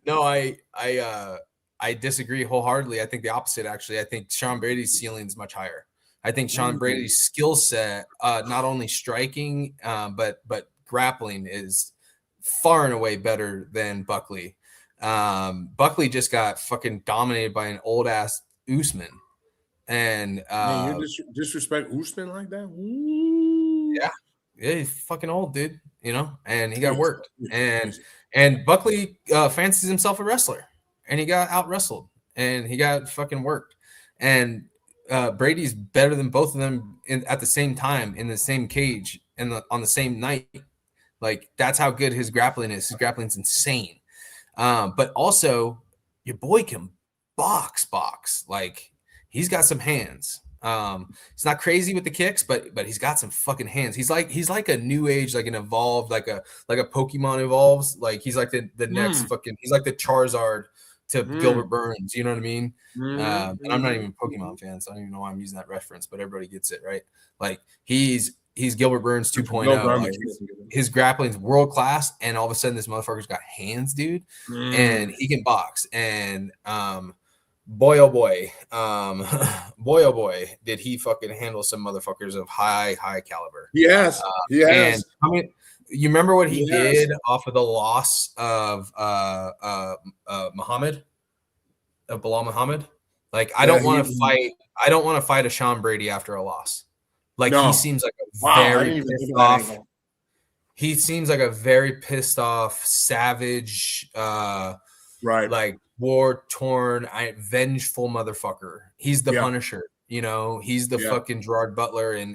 No, I disagree wholeheartly. I think the opposite, actually. I think Sean Brady's ceiling is much higher. I think Sean Brady's skill set, not only striking, but grappling, is far and away better than Buckley. Buckley just got fucking dominated by an old ass Usman, and Man, you disrespect Usman like that? Ooh. Yeah, he's fucking old, dude. You know, and he got worked, and Buckley fancies himself a wrestler. And he got out wrestled, and he got fucking worked. And Brady's better than both of them at the same time in the same cage and on the same night. Like that's how good his grappling is. His grappling's insane. But also, your boy can box. Like he's got some hands. He's not crazy with the kicks, but he's got some fucking hands. He's like a new age, like an evolved, like a Pokemon evolves. Like he's like the next fucking. He's like the Charizard to Gilbert Burns, you know what I mean? And I'm not even a Pokemon fan, so I don't even know why I'm using that reference, but everybody gets it, right? Like he's Gilbert Burns 2.0. Like his grappling's world class, and all of a sudden this motherfucker's got hands, dude, and he can box. And boy oh boy, did he fucking handle some motherfuckers of high caliber. Yes. And I mean, you remember what he did off of the loss of Muhammad, of Bilal Muhammad? Like, I don't want to fight. I don't want to fight a Sean Brady after a loss. Like he seems like a very pissed off. He seems like a very pissed off, savage, right? Like war torn, vengeful motherfucker. He's the Punisher. You know, he's the fucking Gerard Butler in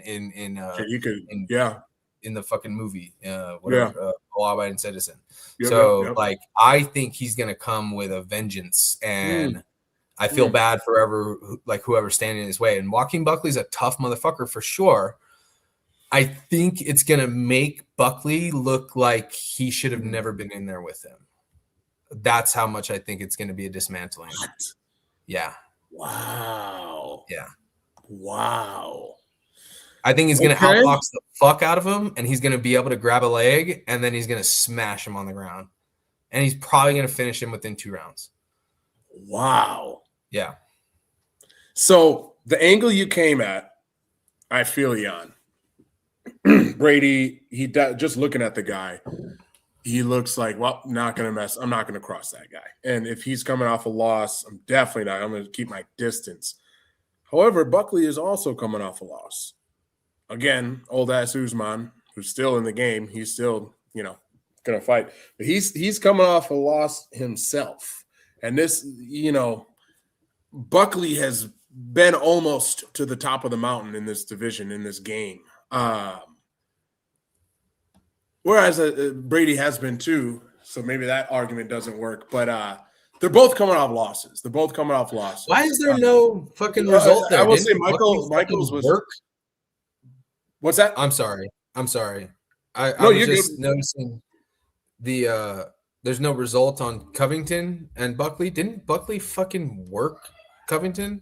the fucking movie, whatever, law-abiding citizen. Like, I think he's gonna come with a vengeance, and I feel bad for whoever's standing in his way. And Joaquin Buckley's a tough motherfucker for sure. I think it's gonna make Buckley look like he should have never been in there with him. That's how much I think it's gonna be a dismantling. What? Yeah. Wow. Yeah. Wow. I think he's going to outbox the fuck out of him, and he's going to be able to grab a leg, and then he's going to smash him on the ground. And he's probably going to finish him within 2 rounds. Wow. Yeah. So the angle you came at, I feel you on. Brady, just looking at the guy, he looks like, well, I'm not going to cross that guy. And if he's coming off a loss, I'm definitely not. I'm going to keep my distance. However, Buckley is also coming off a loss. Again, old ass Usman, who's still in the game, he's still, gonna fight. But he's coming off a loss himself. And this, Buckley has been almost to the top of the mountain in this division, in this game. Whereas Brady has been too. So maybe that argument doesn't work. But They're both coming off losses. Why is there no fucking result there? I will Didn't say Buckley Michaels fucking was work. What's that? I'm sorry. I No, was you're just good. noticing the there's no result on Covington and Buckley. Didn't Buckley fucking work Covington?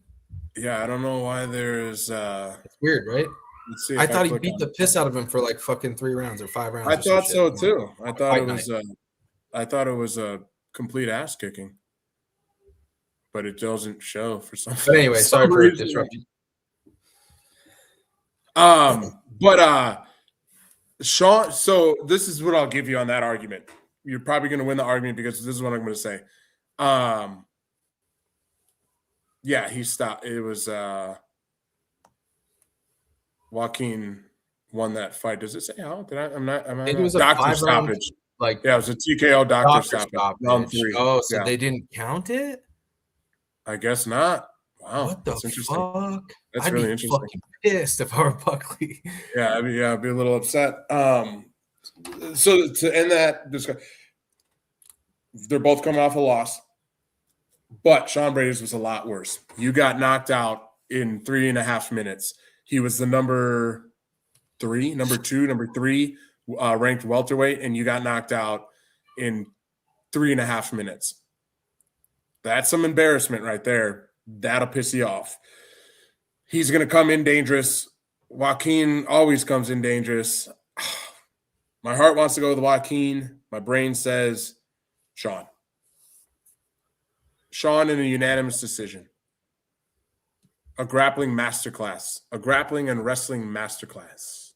Yeah, I don't know why there's It's weird, right? let's see if I thought he click beat on the it. piss out of him for like fucking 3 rounds or 5 rounds. I or some thought shit. so too. I thought Fight it was a complete ass kicking. But it doesn't show for some But anyway, sorry for reason. disrupting. But Sean, so this is what I'll give you on that argument. You're probably going to win the argument because this is what I'm going to say. Yeah, he stopped. It was Joaquin won that fight. Does it say how? I'm not. I think it was a doctor 5-round, stoppage. like Yeah, it was a TKO doctor stoppage. Round 3. Oh, so yeah. they didn't count it? I guess not. Wow, What the that's interesting. fuck? That's I'd really be interesting. fucking pissed if I were Buckley. Yeah, I'd be a little upset. So to end that discussion, they're both coming off a loss, but Sean Brady's was a lot worse. You got knocked out in 3.5 minutes. He was the number 3 ranked welterweight, and you got knocked out in 3.5 minutes. That's some embarrassment right there. That'll piss you off. He's going to come in dangerous. Joaquin always comes in dangerous. My heart wants to go with Joaquin. My brain says Sean. Sean in a unanimous decision. A grappling masterclass. A grappling and wrestling masterclass.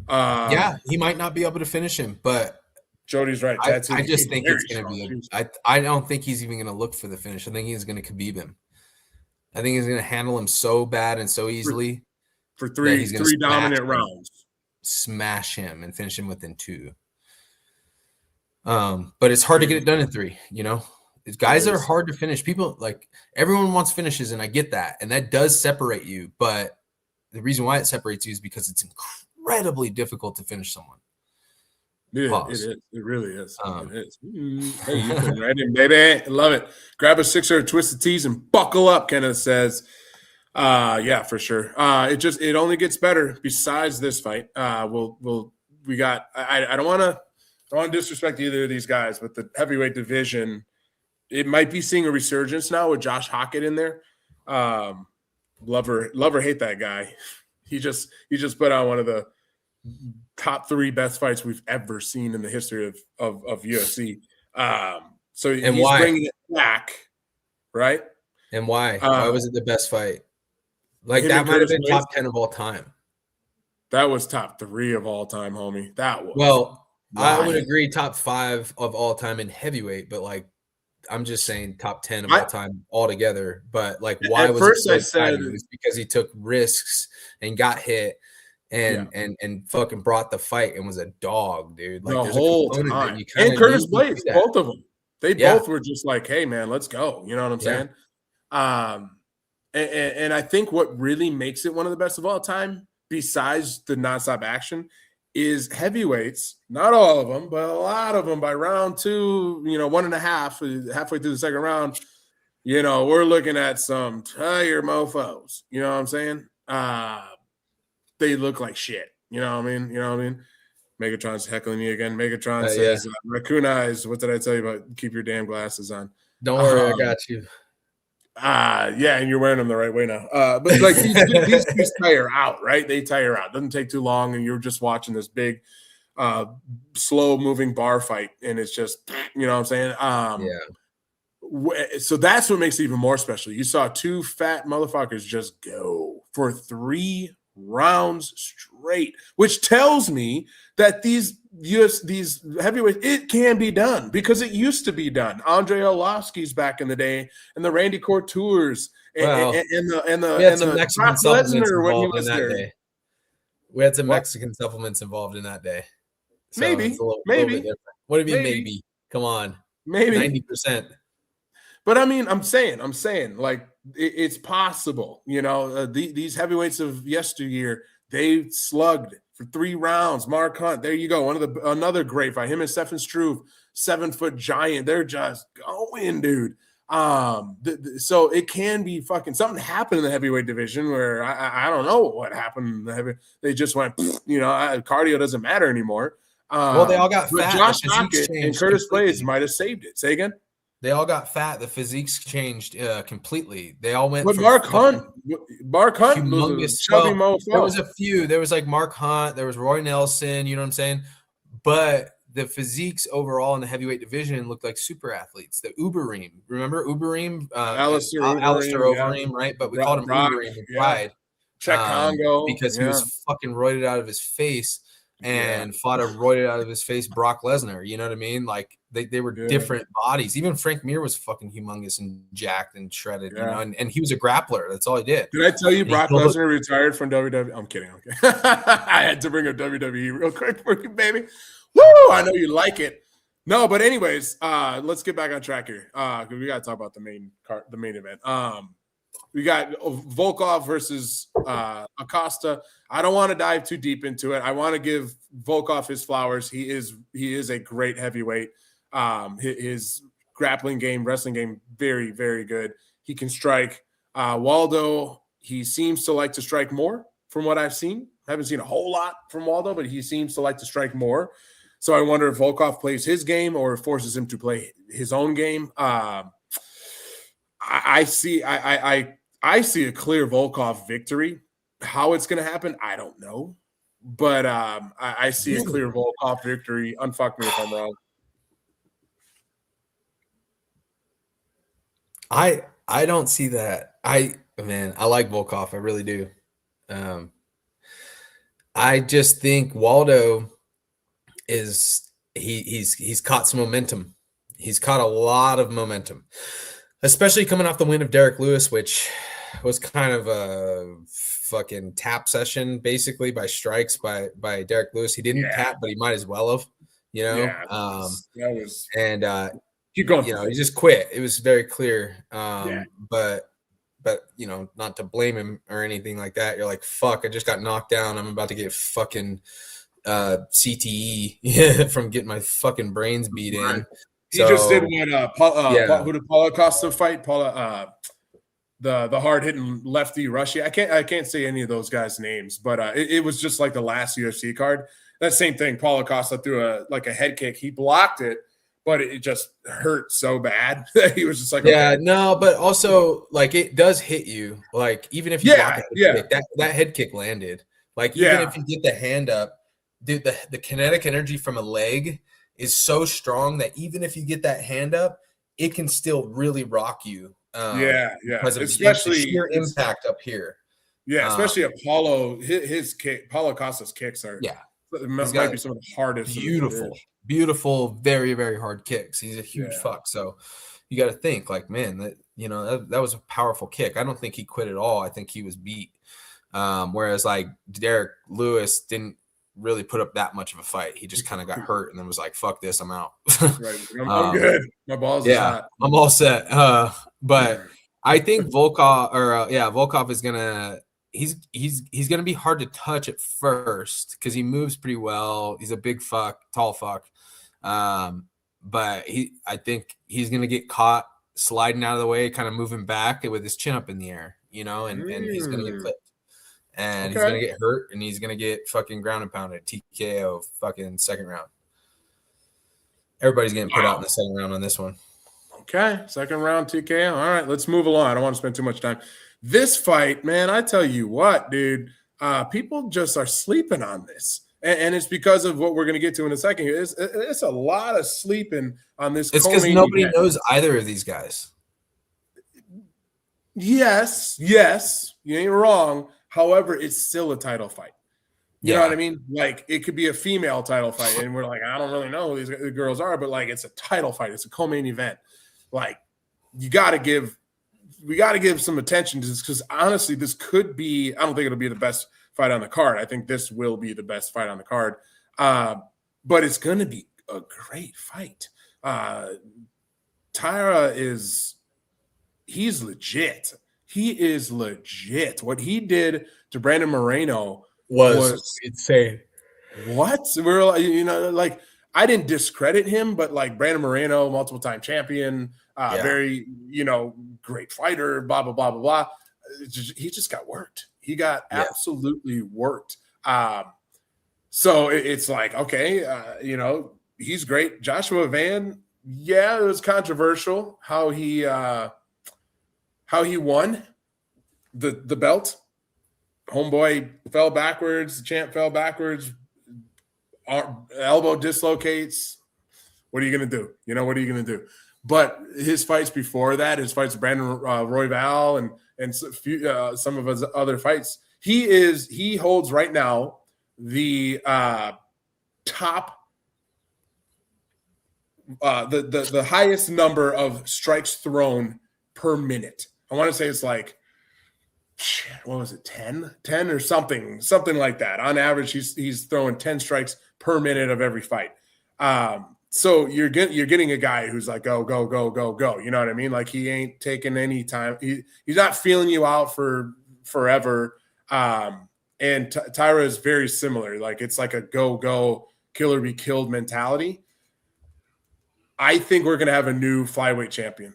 Yeah, he might not be able to finish him, but Jody's right. I just think it's going to be I don't think he's even going to look for the finish. I think he's going to Khabib him. I think he's going to handle him so bad and so easily for three dominant rounds. Smash him and finish him within 2. But it's hard to get it done in 3, you know? Guys are hard to finish. People, like, everyone wants finishes, and I get that. And that does separate you. But the reason why it separates you is because it's incredibly difficult to finish someone. Yeah, it is. It really is. It is. Hey, you put right in, baby. I love it. Grab a 6 or a Twisted Teas and buckle up, Kenneth says. Yeah, for sure. It only gets better besides this fight. I don't want to disrespect either of these guys, but the heavyweight division, it might be seeing a resurgence now with Josh Hockett in there. Love or hate that guy. He just put out one of the top 3 best fights we've ever seen in the history of UFC. So he's why? Bringing it back, right? And why? Why was it the best fight? Like, that might have been top 10 of all time. That was top 3 of all time, homie. That was. Well, I would agree top 5 of all time in heavyweight, but like, I'm just saying top 10 of all time altogether. But like, why was it so exciting? It was because he took risks and got hit and fucking brought the fight and was a dog, dude. Like, the whole time. And Curtis Blades, both of them. They both were just like, hey, man, let's go. You know what I'm saying? And I think what really makes it one of the best of all time, besides the nonstop action, is heavyweights. Not all of them, but a lot of them by round 2, 1.5, halfway through the second round, we're looking at some tired mofos. You know what I'm saying? They look like shit. You know what I mean? Megatron's heckling me again. Megatron says, raccoon eyes, what did I tell you about? Keep your damn glasses on. Don't worry, I got you. Yeah, and you're wearing them the right way now. But like these tire out, right? They tire out. Doesn't take too long, and you're just watching this big, slow moving bar fight, and it's just, you know what I'm saying? So that's what makes it even more special. You saw 2 fat motherfuckers just go for 3 rounds straight, which tells me that these heavyweights, it can be done because it used to be done. Andre Arlovsky's back in the day, and the Randy Couture's, and the Mexican supplements involved in that day. We had some Mexican supplements involved in that day. So maybe. Little bit different. What do you mean maybe? Come on, maybe 90%. But I mean, I'm saying, like, it's possible. These heavyweights of yesteryear, they slugged for 3 rounds. Mark Hunt, there you go. Another great fight. Him and Stefan Struve 7-foot giant. They're just going, dude. So it can be fucking something happened in the heavyweight division where I don't know what happened in the heavy. They just went, cardio doesn't matter anymore. Well, they all got but fat. Josh The physiques Dockett and changed Curtis completely. Blades might have saved it. Say again. They all got fat. The physiques changed completely. They all went. But from Mark Hunt was a humongous. chubby Well, there mofo. was a few. There was like Mark Hunt. There was Roy Nelson. You know what I'm saying? But the physiques overall in the heavyweight division looked like super athletes. The Ubereem, remember Ubereem? Alistair Overeem, right? But we called him Brock, Ubereem in pride. Czech Congo. Because he was fucking roided out of his face and fought a roided out of his face Brock Lesnar. You know what I mean? Like they were different bodies. Even Frank Mir was fucking humongous and jacked and shredded, you know, and he was a grappler. That's all he did. Did I tell you Brock Lesnar retired from WWE? I'm kidding. Okay. I had to bring up WWE real quick for you, baby. Woo! I know you like it. No, but anyways, let's get back on track here. Because we gotta talk about the main event. We got Volkov versus Acosta. I don't want to dive too deep into it. I want to give Volkov his flowers. He is a great heavyweight. His grappling game, wrestling game, very, very good. He can strike. Waldo, he seems to like to strike more from what I've seen. I haven't seen a whole lot from Waldo, but he seems to like to strike more. So I wonder if Volkov plays his game or forces him to play his own game. I see a clear Volkov victory. How it's going to happen, I don't know. But I see a clear Volkov victory. Unfuck me if I'm wrong. I don't see that. I like Volkov. I really do. I just think Waldo is he's caught some momentum. He's caught a lot of momentum, especially coming off the win of Derek Lewis, which was kind of a fucking tap session, basically by strikes by Derek Lewis. He didn't tap, but he might as well have, you know. That was keep going. You know, he just quit. It was very clear. But you know, not to blame him or anything like that. You're like, fuck, I just got knocked down. I'm about to get fucking CTE from getting my fucking brains beat in. He just did what who did Paulo Costa fight? The hard hitting lefty Rushy. I can't say any of those guys' names, but it was just like the last UFC card. That same thing. Paulo Costa threw a head kick. He blocked it, but it just hurt so bad that he was just like, okay. No, but also like it does hit you. Like even if you block a head kick, that head kick landed. Like even if you get the hand up, dude, the kinetic energy from a leg is so strong that even if you get that hand up, it can still really rock you. Because of especially the sheer impact up here. Yeah, especially Apollo. His kick, Paulo Costa's kicks are might be some of the hardest. Beautiful, very, very hard kicks. He's a huge fuck. So you got to think like, man, that was a powerful kick. I don't think he quit at all. I think he was beat. Whereas like Derek Lewis didn't really put up that much of a fight. He just kind of got hurt and then was like, fuck this, I'm out. I'm good. My balls are hot. I'm all set. But I think Volkov is gonna he's gonna be hard to touch at first because he moves pretty well. He's a big fuck, tall fuck. But I think he's gonna get caught sliding out of the way, kind of moving back with his chin up in the air, you know, and he's gonna get clipped. And he's going to get hurt, and he's going to get fucking ground and pounded, TKO, fucking second round. Everybody's getting put out in the second round on this one. Okay, second round TKO. All right, let's move along. I don't want to spend too much time. This fight, man, I tell you what, dude, people just are sleeping on this. And it's because of what we're going to get to in a second here. It's a lot of sleeping on this. It's because nobody knows either of these guys. Yes, you ain't wrong. However, it's still a title fight. You know what I mean? Like it could be a female title fight, and we're like, I don't really know who these girls are, but like it's a title fight. It's a co-main event. Like we got to give some attention to this because honestly, this could be. I don't think it'll be the best fight on the card. I think this will be the best fight on the card, but it's going to be a great fight. Tyra he's legit. He is legit. What he did to Brandon Moreno was insane. What? We're like, I didn't discredit him, but like Brandon Moreno, multiple time champion, very, great fighter, blah, blah, blah, blah, blah. He just got worked. He got absolutely worked. So it's like, okay, he's great. Joshua Van, it was controversial how he won the belt. Homeboy fell backwards. The champ fell backwards. Elbow dislocates. What are you going to do? What are you going to do? But his fights before that, his fights with Brandon Royval and some of his other fights, he holds right now the top, the highest number of strikes thrown per minute. I want to say it's like, what was it, 10 or something like that. On average, he's throwing 10 strikes per minute of every fight. So you're getting a guy who's like, go, go, go, go, go. You know what I mean? Like he ain't taking any time. He's not feeling you out for forever. And Tyra is very similar. Like it's like a go, go, kill or be killed mentality. I think we're going to have a new flyweight champion.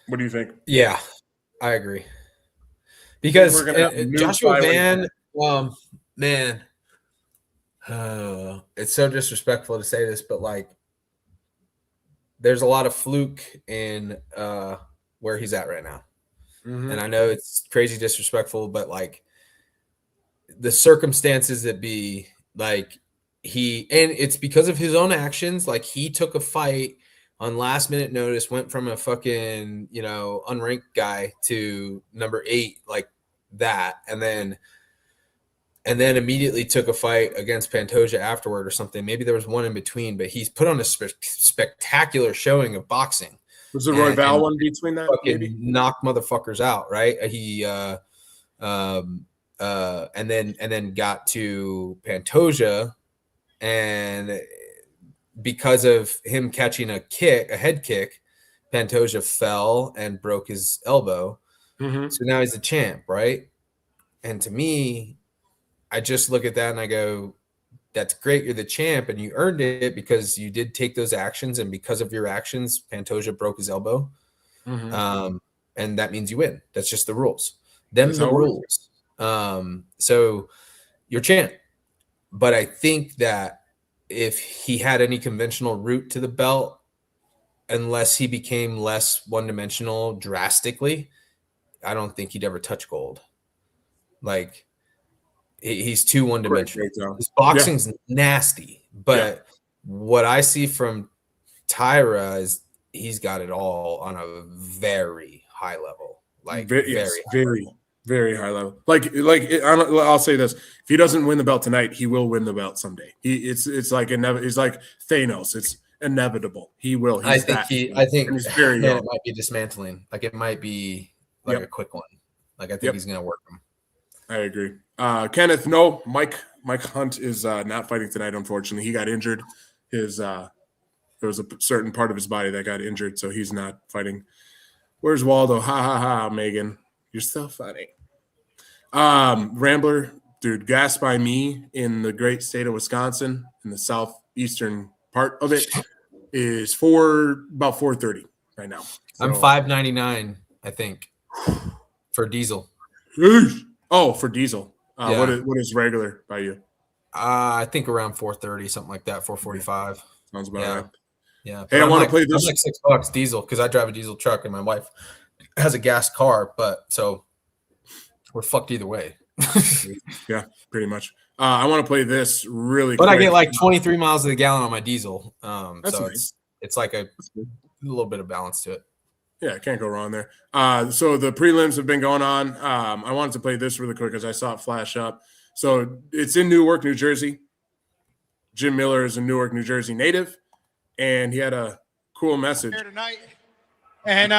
What do you think? Yeah, I agree. Because Joshua Van, man, it's so disrespectful to say this, but like, there's a lot of fluke in where he's at right now. Mm-hmm. And I know it's crazy disrespectful, but like the circumstances that be like and it's because of his own actions. Like he took a fight on last minute notice, went from a fucking, unranked guy to number 8 like that. And then immediately took a fight against Pantoja afterward or something. Maybe there was one in between, but he's put on a spectacular showing of boxing. Was the Royval one between that? Maybe knocked motherfuckers out, right? He and then got to Pantoja, and because of him catching a head kick, Pantoja fell and broke his elbow. Mm-hmm. So now he's the champ, right? And to me, I just look at that and I go, that's great. You're the champ and you earned it because you did take those actions. And because of your actions, Pantoja broke his elbow. Mm-hmm. And that means you win. That's just the rules. Them's the rules. So you're champ. But I think that if he had any conventional route to the belt, unless he became less one-dimensional drastically, I don't think he'd ever touch gold. Like, he's too one-dimensional. His boxing's nasty, but what I see from Tyra is he's got it all on a very high level. Like very high level. Like I'll say this: if he doesn't win the belt tonight, he will win the belt someday. It's like inevitable. He's like Thanos. It's inevitable. He will. I think he's very young. It might be dismantling. Like it might be like a quick one. Like I think he's gonna work him. I agree. Kenneth, no, Mike Hunt is not fighting tonight, unfortunately. He got injured. There was a certain part of his body that got injured, so he's not fighting. Where's Waldo? Ha ha ha, Megan. You're so funny. Rambler, dude, gas by me in the great state of Wisconsin, in the southeastern part of it, is about 4:30 right now. So, I'm $5.99, I think, for diesel. Oh, for diesel. What is regular by you? I think around 4:30, something like that, 4:45. Sounds about right. Yeah. Hey, I want to play this. I'm like $6 diesel because I drive a diesel truck and my wife has a gas car, but so we're fucked either way. Yeah, pretty much. I want to play this really but quick. I get like 23 miles to the gallon on my diesel. That's so nice. It's like a little bit of balance to it. Yeah, can't go wrong there. So the prelims have been going on. I wanted to play this really quick because I saw it flash up. So it's in Newark, New Jersey. Jim Miller is a Newark, New Jersey native, and he had a cool message. Here tonight. And,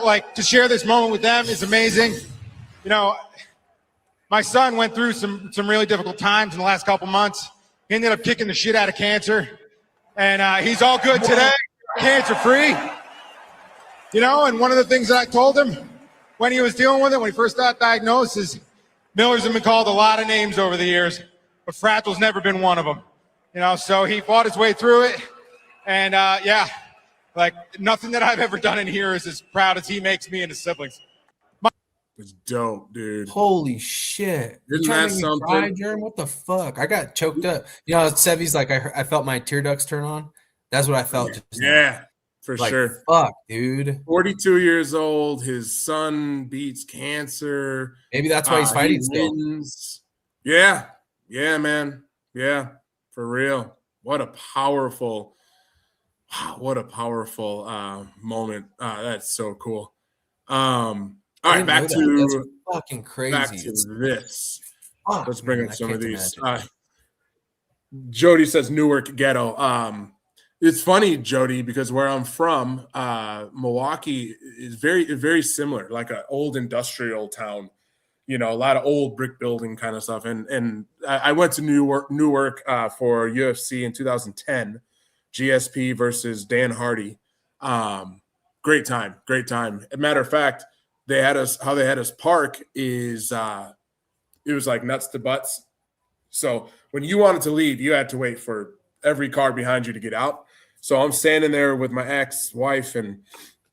like to share this moment with them is amazing. My son went through some really difficult times in the last couple months. He ended up kicking the shit out of cancer. And he's all good today, cancer-free. And one of the things that I told him when he was dealing with it, when he first got diagnosed, is Miller's have been called a lot of names over the years. but Fragil's never been one of them. You know, so he fought his way through it. And yeah, like nothing that I've ever done in here is as proud as he makes me and his siblings. It's dope, dude. Holy shit. You Isn't trying that to make me something? cry, Jerem? What the fuck? I got choked up. You know, Sevy's like, I felt my tear ducts turn on. That's what I felt just now. Yeah, for Like, sure. fuck, dude. 42 years old. His son beats cancer. Maybe that's why he's fighting still. Wins. Yeah. Yeah, man. Yeah, for real. What a powerful moment. That's so cool. All right, back to That's fucking crazy. Back to this. Fuck, Let's bring man, up I some of can't these. imagine. Jody says Newark ghetto. It's funny, Jody, because where I'm from, Milwaukee is very similar, like an old industrial town. You know, a lot of old brick building kind of stuff. And I went to Newark for UFC in 2010, GSP versus Dan Hardy. Great time. As a matter of fact, they had us park is it was like nuts to butts. So when you wanted to leave, you had to wait for every car behind you to get out. So I'm standing there with my ex-wife, and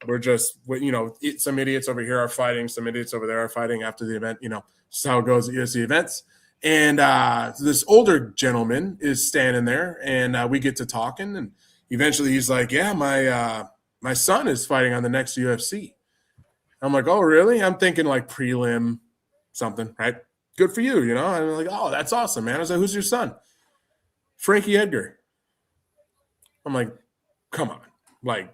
we're just, you know, some idiots over here are fighting, some idiots over there are fighting after the event. You know, just how it goes at UFC events. And this older gentleman is standing there, and we get to talking, and eventually he's like, "Yeah, my son is fighting on the next UFC." I'm like, "Oh, really?" I'm thinking like prelim something, right? Good for you, you know? And I'm like, "Oh, that's awesome, man." I was like, "Who's your son?" "Frankie Edgar." I'm like, "Come on. Like,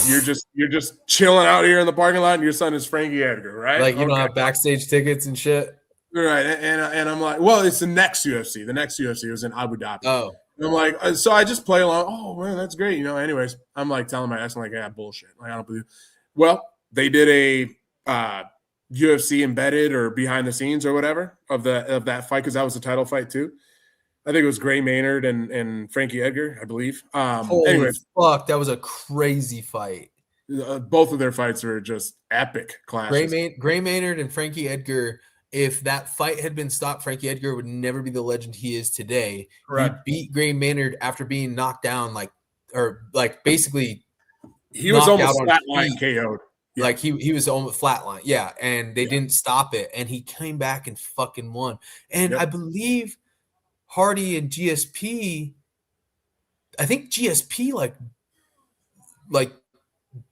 you're just chilling out here in the parking lot and your son is Frankie Edgar, right?" Like, you don't have backstage tickets and shit? Right. And I'm like, "Well, it's the next UFC. The next UFC was in Abu Dhabi." Oh. And I'm like, so I just play along. "Oh, man, that's great." You know, anyways, I'm like telling my ex, I'm like, "Yeah, bullshit. Like, I don't believe." Well, they did a UFC embedded or behind the scenes or whatever of that fight, because that was the title fight too. I think it was Gray Maynard and Frankie Edgar, I believe. Anyways, Fuck, that was a crazy fight. Both of their fights were just epic clashes. Gray Maynard and Frankie Edgar. If that fight had been stopped, Frankie Edgar would never be the legend he is today. Correct. He beat Gray Maynard after being knocked down, basically. He was almost flatline KO'd. Yeah. Like he was almost flatline. Yeah, and they didn't stop it, and he came back and fucking won. And I believe Hardy and GSP, I think GSP like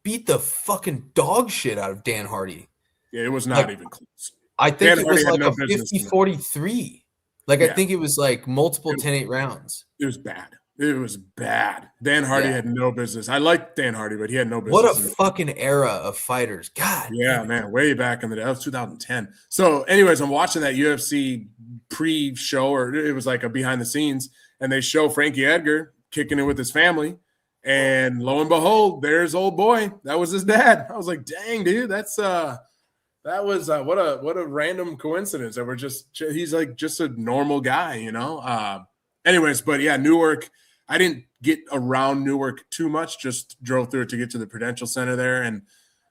beat the fucking dog shit out of Dan Hardy. Yeah, it was not even close. I think Dan it was Hardy like a 50-43. Like, I think it was like multiple 10-8 rounds. It was bad. It was bad. Dan Hardy had no business. I like Dan Hardy, but he had no business. What a fucking era of fighters. God. Yeah, man. Way back in the day. That was 2010. So anyways, I'm watching that UFC pre-show, or it was like a behind the scenes, and they show Frankie Edgar kicking it with his family. And lo and behold, there's old boy. That was his dad. I was like, dang, dude, that was what a random coincidence that he's like just a normal guy, you know? Anyways, but yeah, Newark, I didn't get around Newark too much, just drove through it to get to the Prudential Center there. And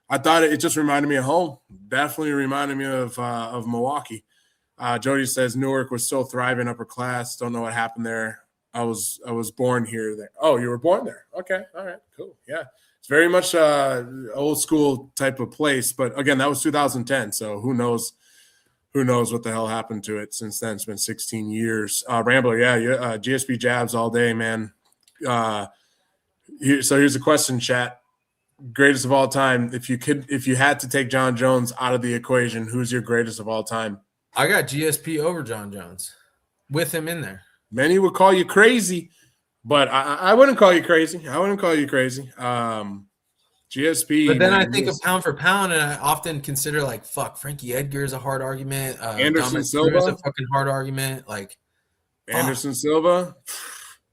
I thought it just reminded me of home. Definitely reminded me of Milwaukee. Jody says Newark was so thriving, upper class. Don't know what happened there. I was born here. There. Oh, you were born there. Okay. All right, cool. Yeah. It's very much old school type of place. But again, that was 2010. So who knows what the hell happened to it since then. It's been 16 years. Rambler, GSP jabs all day, man. So here's a question, chat. Greatest of all time. If you had to take John Jones out of the equation, who's your greatest of all time? I got GSP over John Jones with him in there. Many would call you crazy, but I wouldn't call you crazy. GSP. But then I think of pound for pound, and I often consider like, fuck, Frankie Edgar is a hard argument. Anderson Silva is a fucking hard argument. Like Anderson Silva.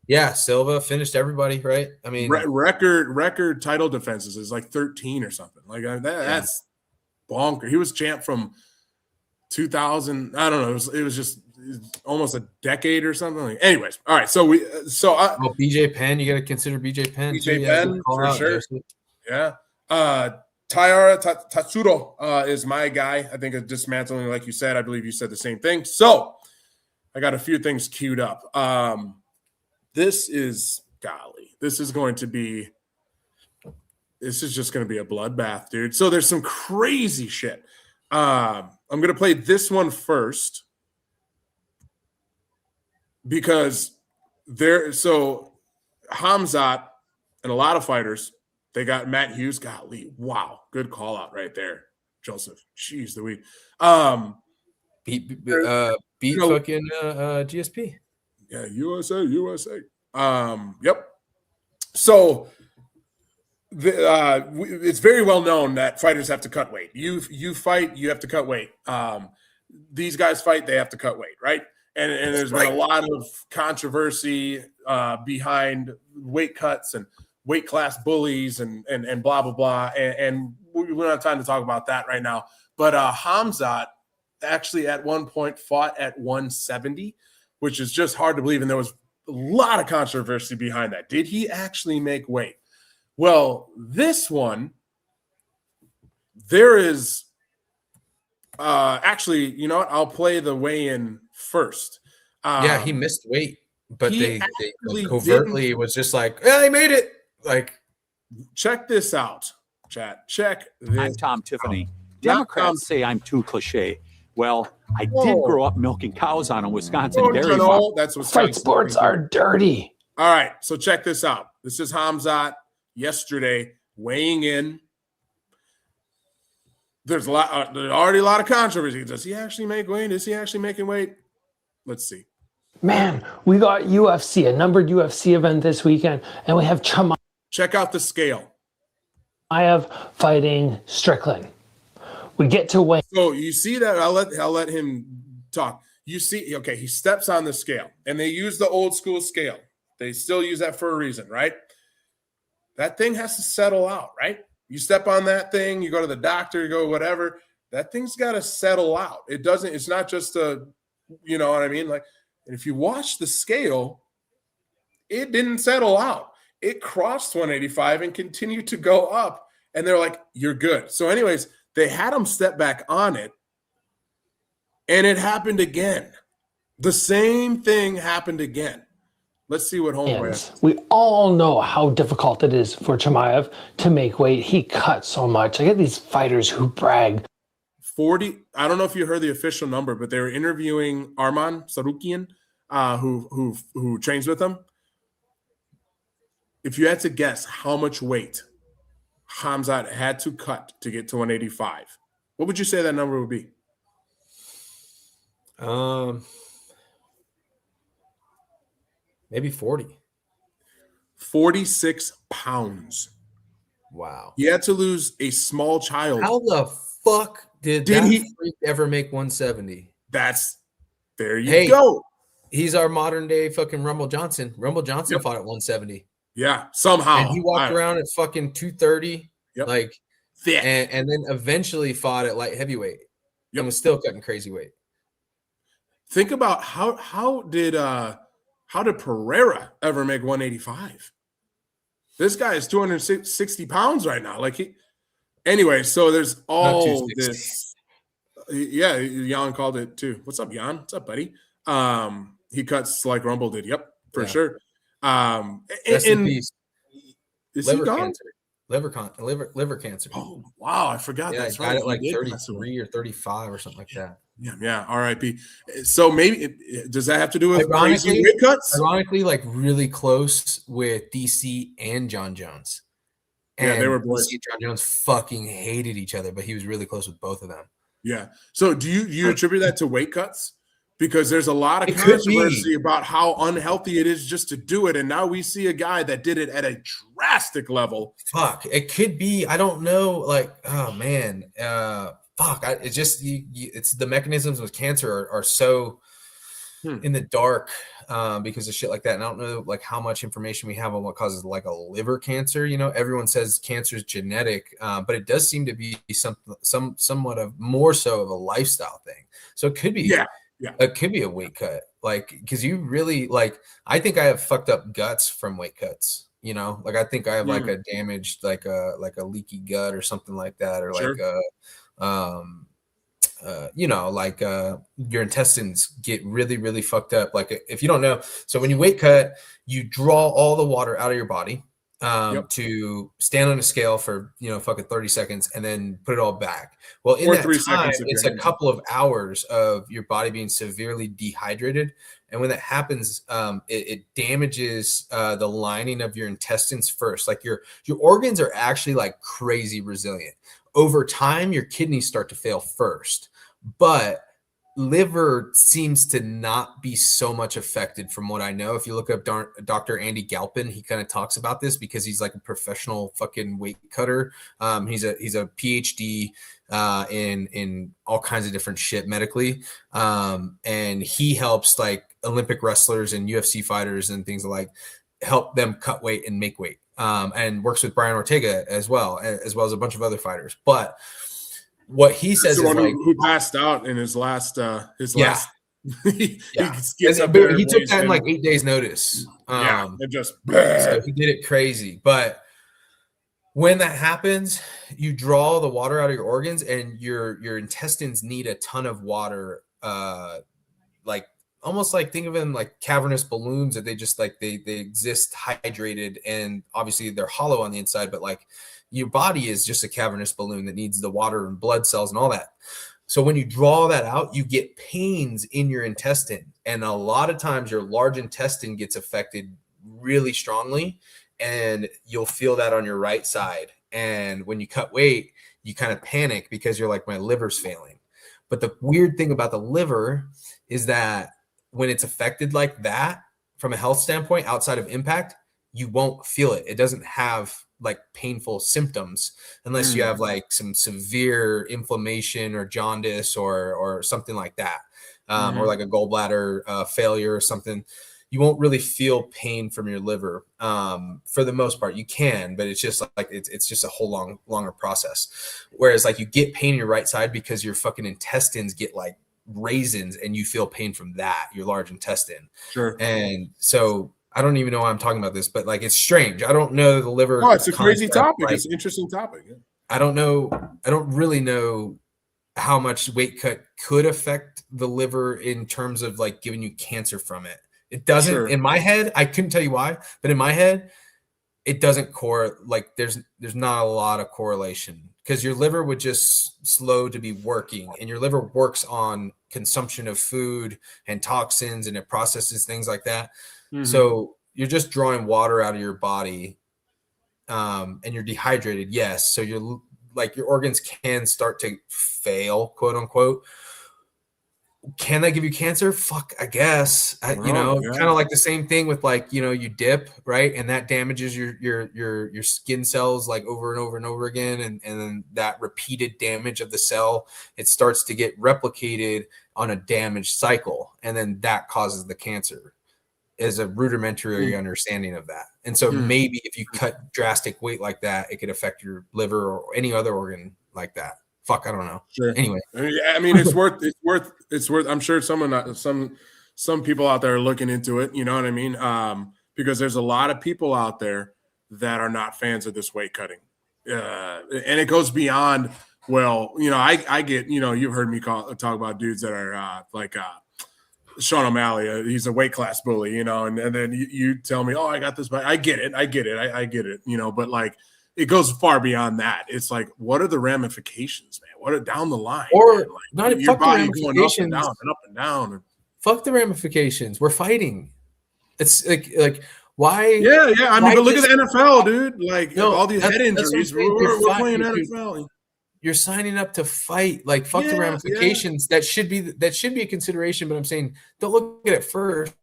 Yeah, Silva finished everybody, right? I mean, record title defenses is like 13 or something. Like that's bonker. He was champ from 2000. I don't know. It was just almost a decade or something. Like, anyways, all right. So BJ Penn. You got to consider BJ Penn. BJ Penn for sure. Yeah. Taira Tatsuro is my guy. I think it's dismantling, like you said. I believe you said the same thing. So I got a few things queued up. This is going to be a bloodbath, dude. So there's some crazy shit. I'm going to play this one first because Hamzat and a lot of fighters, they got Matt Hughes. Golly, wow. Good call out right there, Joseph. Jeez, the week. Beat fucking GSP. Yeah, USA. Yep. So it's very well known that fighters have to cut weight. You fight, you have to cut weight. These guys fight, they have to cut weight, right? And there's been a lot of controversy behind weight cuts and weight class bullies and blah blah blah. And we don't have time to talk about that right now. But Hamzat actually at one point fought at 170, which is just hard to believe. And there was a lot of controversy behind that. Did he actually make weight? Well, this one, there is actually, you know what? I'll play the weigh-in first. Yeah, he missed weight, but they covertly was just like, yeah, he made it. Like, check this out, chat. Check this. I'm Tom Tiffany. Democrats say I'm too cliche. Well, I did grow up milking cows on a Wisconsin dairy farm. That's what fight sports are dirty. All right, so check this out. This is Hamzat yesterday weighing in. There's already a lot of controversy. Does he actually make weight? Is he actually making weight? Let's see. Man, we got UFC, a numbered UFC event this weekend, and we have Chimaev. Check out the scale. Fighting Strickland. We get to weigh. So you see that? I'll let him talk. You see, okay, he steps on the scale, and they use the old school scale. They still use that for a reason, right? That thing has to settle out, right? You step on that thing, you go to the doctor, you go whatever. That thing's got to settle out. It's not just you know what I mean? Like, and if you watch the scale, it didn't settle out. It crossed 185 and continued to go up. And they're like, you're good. So anyways, they had him step back on it, and it happened again. The same thing happened again. Let's see what Homeboy has. We all know how difficult it is for Chimaev to make weight. He cuts so much. I get these fighters who brag. 40. I don't know if you heard the official number, but they were interviewing Arman Sarukian, who trains with him. If you had to guess how much weight Hamzat had to cut to get to 185, what would you say that number would be? Maybe 40. 46 pounds. Wow. He had to lose a small child. How the fuck did he ever make 170? There you go. He's our modern day fucking Rumble Johnson. Rumble Johnson fought at 170. Yeah, somehow. And he walked around at fucking 230. Yep. Like, thick. And then eventually fought at light heavyweight. Yep. And was still cutting crazy weight. Think about how did Pereira ever make 185? This guy is 260 pounds right now. Anyway, so there's all this. Yeah, Jan called it too. What's up, Jan? What's up, buddy? He cuts like Rumble did. Yep, for sure. Rest in peace. Is liver he gone? cancer. Liver cancer. Oh wow, I forgot. Yeah, That's he right. got it like 33 or 35 or something like that. Yeah. R.I.P. So maybe does that have to do with crazy weight cuts? Ironically, like really close with DC and John Jones. And they were boys. DC and John Jones fucking hated each other, but he was really close with both of them. Yeah. So do you attribute that to weight cuts? Because there's a lot of controversy about how unhealthy it is just to do it. And now we see a guy that did it at a drastic level. Fuck. It could be. I don't know. Like, oh, man. It's just, it's the mechanisms with cancer are so in the dark because of shit like that. And I don't know like how much information we have on what causes like a liver cancer. You know, everyone says cancer is genetic, but it does seem to be somewhat of more so of a lifestyle thing. So it could be. Yeah. It could be a weight cut, like, because you really like. I think I have fucked up guts from weight cuts. You know, like I think I have like a damaged, like a leaky gut or something like that, or like your intestines get really, really fucked up. Like if you don't know, so when you weight cut, you draw all the water out of your body to stand on a scale for, fucking 30 seconds and then put it all back. Well, in Or that 3 time, seconds if it's you're a couple of hours of your body being severely dehydrated. And when that happens, it damages the lining of your intestines first. Like your organs are actually like crazy resilient. Over time, your kidneys start to fail first, but liver seems to not be so much affected from what I know. If you look up Dr. Andy Galpin, he kind of talks about this because he's like a professional fucking weight cutter. He's a PhD in all kinds of different shit medically. And he helps like Olympic wrestlers and UFC fighters and things like help them cut weight and make weight. And works with Brian Ortega as well as a bunch of other fighters. But what he says is like who passed out in his last he gets up there, he took that in like 8 days notice. It just so he did it crazy. But when that happens, you draw the water out of your organs, and your intestines need a ton of water, like almost like think of them like cavernous balloons that they just like they exist hydrated, and obviously they're hollow on the inside, but like your body is just a cavernous balloon that needs the water and blood cells and all that. So when you draw that out, you get pains in your intestine, and a lot of times your large intestine gets affected really strongly, and you'll feel that on your right side. And when you cut weight, you kind of panic because you're like, my liver's failing. But the weird thing about the liver is that when it's affected like that, from a health standpoint, outside of impact, you won't feel it. It doesn't have like painful symptoms unless you have like some severe inflammation or jaundice or something like that, or like a gallbladder failure or something. You won't really feel pain from your liver for the most part. You can, but it's just like it's just a whole longer process. Whereas like you get pain in your right side because your fucking intestines get like raisins, and you feel pain from that, your large intestine. Sure. And so I don't even know why I'm talking about this, but like it's strange. I don't know the liver. Oh, it's a crazy topic. Like, it's an interesting topic. Yeah. I don't know. I don't really know how much weight cut could affect the liver in terms of like giving you cancer from it. It doesn't. Sure. In my head, I couldn't tell you why, but in my head, it doesn't like there's not a lot of correlation, because your liver would just slow to be working, and your liver works on consumption of food and toxins, and it processes things like that. Mm-hmm. So you're just drawing water out of your body, and you're dehydrated. Yes. So you're like, your organs can start to fail, quote unquote. Can that give you cancer? Fuck, I guess. Kind of like the same thing with like, you dip, right? And that damages your skin cells like over and over and over again. And then that repeated damage of the cell, it starts to get replicated on a damaged cycle. And then that causes the cancer, as a rudimentary understanding of that. And so maybe if you cut drastic weight like that, it could affect your liver or any other organ like that. Fuck, I don't know. Sure. Anyway, I mean, it's worth. I'm sure some people out there are looking into it. You know what I mean? Because there's a lot of people out there that are not fans of this weight cutting, and it goes beyond. Well, I get. You've heard me talk about dudes that are like Sean O'Malley. He's a weight class bully, and then you tell me, oh, I got this, but I get it. I get it. But like, it goes far beyond that. It's like, what are the ramifications, man? What are down the line? Or like, not your fuck the body going up and ramifications. down and up and down. Fuck the ramifications. We're fighting. It's like why? Yeah. I mean, but look at the NFL, dude. Like, all these head injuries. We're playing NFL. You're signing up to fight. Like, fuck the ramifications. Yeah. That should be a consideration. But I'm saying, don't look at it first.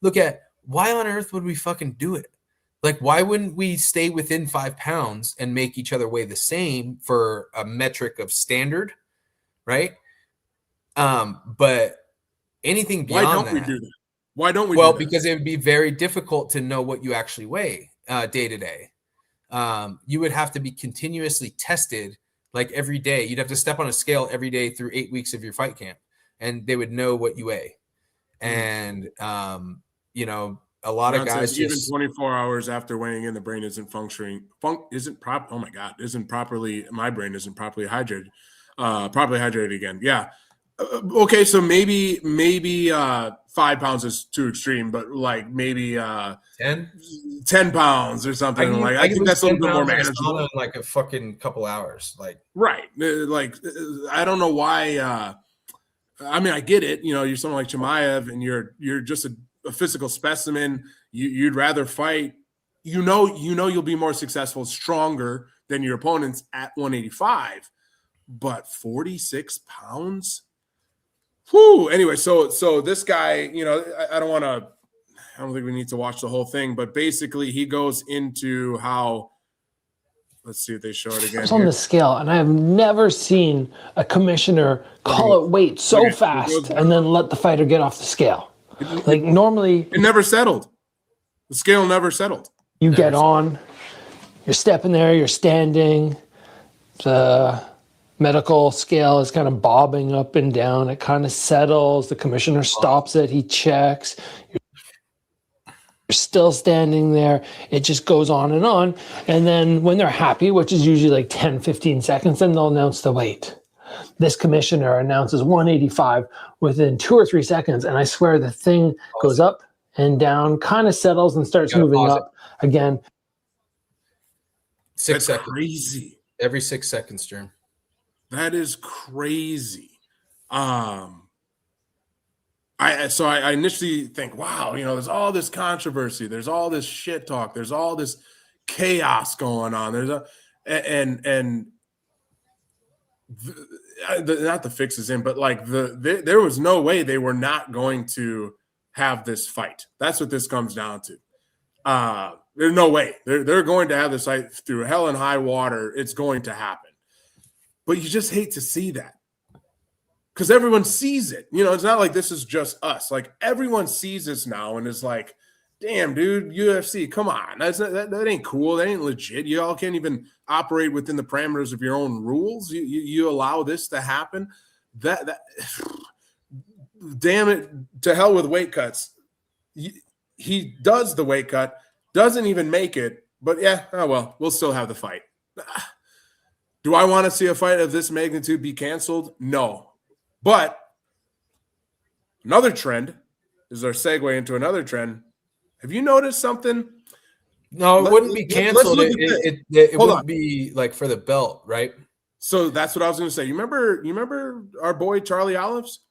Look at, why on earth would we fucking do it? Like, why wouldn't we stay within 5 pounds and make each other weigh the same for a metric of standard, right? But anything beyond why don't we do that? Why don't we? Well, do that? because it would be very difficult to know what you actually weigh day to day. You would have to be continuously tested, like every day. You'd have to step on a scale every day through 8 weeks of your fight camp, and they would know what you weigh. And a lot of guys even 24 hours after weighing in, the brain isn't functioning. My brain isn't properly hydrated. Probably hydrated again. Yeah. Okay, so maybe 5 pounds is too extreme, but like maybe 10 pounds or something. I think that's a little bit more manageable. In like a fucking couple hours. Like right. Like I don't know why. I mean, I get it. You know, you're someone like Chimaev, and you're just a physical specimen. You'd rather fight. You know, you'll be more successful, stronger than your opponents at 185. But 46 pounds. Whew. Anyway, so this guy, you know, I don't think we need to watch the whole thing, but basically he goes into how, let's see if they show it again. It's on the scale, and I have never seen a commissioner call it weight so fast and then let the fighter get off the scale. Like normally, it never settled. The scale never settled. You get on, you're stepping there, you're standing. The medical scale is kind of bobbing up and down. It kind of settles. The commissioner stops it. He checks. You're still standing there. It just goes on. And then when they're happy, which is usually like 10, 15 seconds, then they'll announce the weight. This commissioner announces 185 within 2 or 3 seconds. And I swear the thing goes up and down, kind of settles and starts moving up again. 6 seconds. Crazy. Every 6 seconds, Jerm. That is crazy. I initially think, wow, you know, there's all this controversy, there's all this shit talk, there's all this chaos going on. Not the fix is in, but like there was no way they were not going to have this fight. That's what this comes down to. There's no way they're going to have this fight through hell and high water. It's going to happen. But you just hate to see that because everyone sees it. You know, it's not like this is just us. Like everyone sees this now and is like, damn, dude, UFC, come on. That ain't cool. That ain't legit. You all can't even operate within the parameters of your own rules. You allow this to happen. That damn it, to hell with weight cuts. He does the weight cut, doesn't even make it. But yeah, oh well, we'll still have the fight. Do I want to see a fight of this magnitude be canceled? No. But another trend is our segue into another trend. Have you noticed something? No, it wouldn't be canceled. It would be like for the belt, right? So that's what I was going to say. You remember our boy Charlie Olives?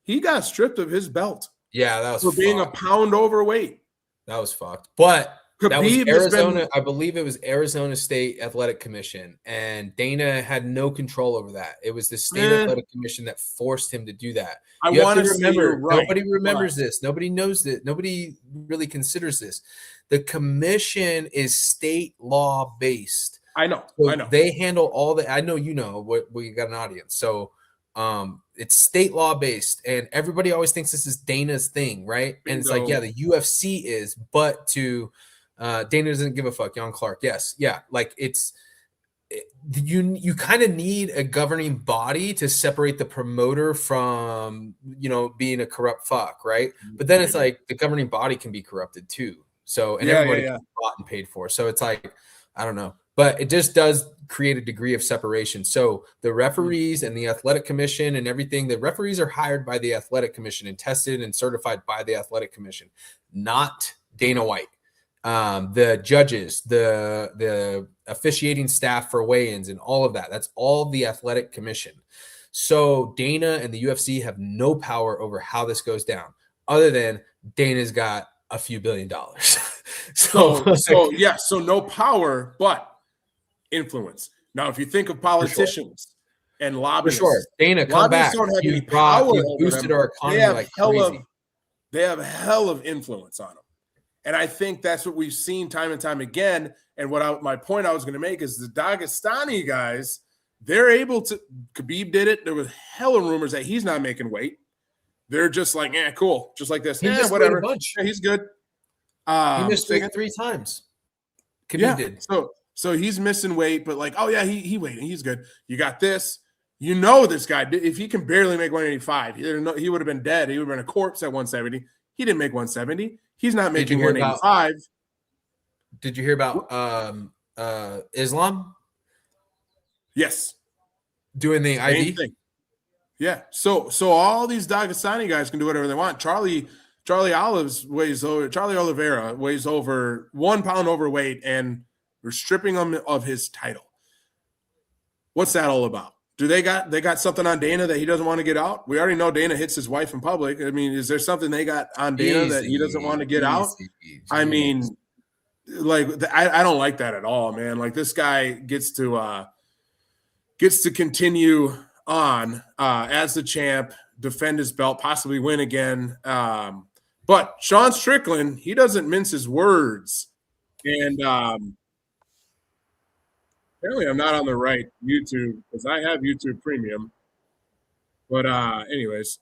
He got stripped of his belt. Yeah, that was for being a pound overweight. That was fucked. But that was Khabib Arizona. I believe it was Arizona State Athletic Commission, and Dana had no control over that. It was the State Athletic Commission that forced him to do that. You have to remember, nobody remembers this. Nobody knows that. Nobody really considers this. The commission is state law based. I know. So I know. They handle all the. I know you know what we got an audience. So it's state law based, and everybody always thinks this is Dana's thing, right? And it's like, yeah, the UFC is, but to Dana doesn't give a fuck. Jan Clark, yes, yeah, like you kind of need a governing body to separate the promoter from being a corrupt fuck, right? But then it's like the governing body can be corrupted too. So everybody can be bought and paid for. So it's like I don't know, but it just does create a degree of separation. So the referees and the athletic commission and everything, the referees are hired by the athletic commission and tested and certified by the athletic commission, not Dana White. The judges, the officiating staff for weigh-ins and all of that, that's all the athletic commission. So Dana and the UFC have no power over how this goes down, other than Dana's got a few $1 billion. So no power, but influence. Now, if you think of politicians and lobbyists, Dana, come back. You boosted our economy like crazy. They have hell of influence on them. And I think that's what we've seen time and time again. And my point I was going to make is the Dagestani guys, they're able to. Khabib did it. There was hella rumors that he's not making weight. They're just like, cool, just like this. Whatever. Yeah, he's good. He missed weight 3 times. Khabib did. So he's missing weight, but like, oh yeah, he waiting. He's good. You got this. You know this guy. If he can barely make 185, he would have been dead. He would have been a corpse at 170. He didn't make 170. He's not making 185. Did you hear about Islam? Yes. doing the Same IV. thing. Yeah. So all these Dagestani guys can do whatever they want. Charlie Oliveira weighs over 1 pound overweight, and we're stripping him of his title. What's that all about? Do they got something on Dana that he doesn't want to get out? We already know Dana hits his wife in public. I mean, is there something they got on Dana that he doesn't want to get out? I mean, like, I don't like that at all, man. Like, this guy gets to continue on as the champ, defend his belt, possibly win again. But Sean Strickland, he doesn't mince his words. And apparently I'm not on the right YouTube because I have YouTube Premium. But anyways,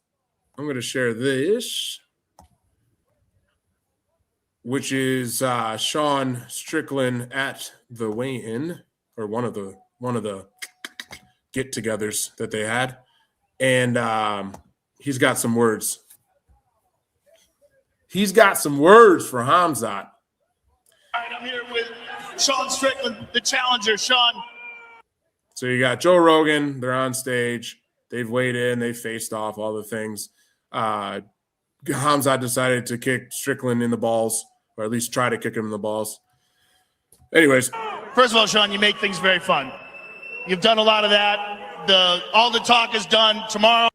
I'm going to share this, which is Sean Strickland at the weigh-in, or one of the get-togethers that they had. And he's got some words. He's got some words for Hamzat. All right, I'm here with Sean Strickland, the challenger. Sean. So you got Joe Rogan. They're on stage. They've weighed in. They faced off, all the things. Hamzat decided to kick Strickland in the balls, or at least try to kick him in the balls. Anyways. First of all, Sean, you make things very fun. You've done a lot of that. All the talk is done. Tomorrow,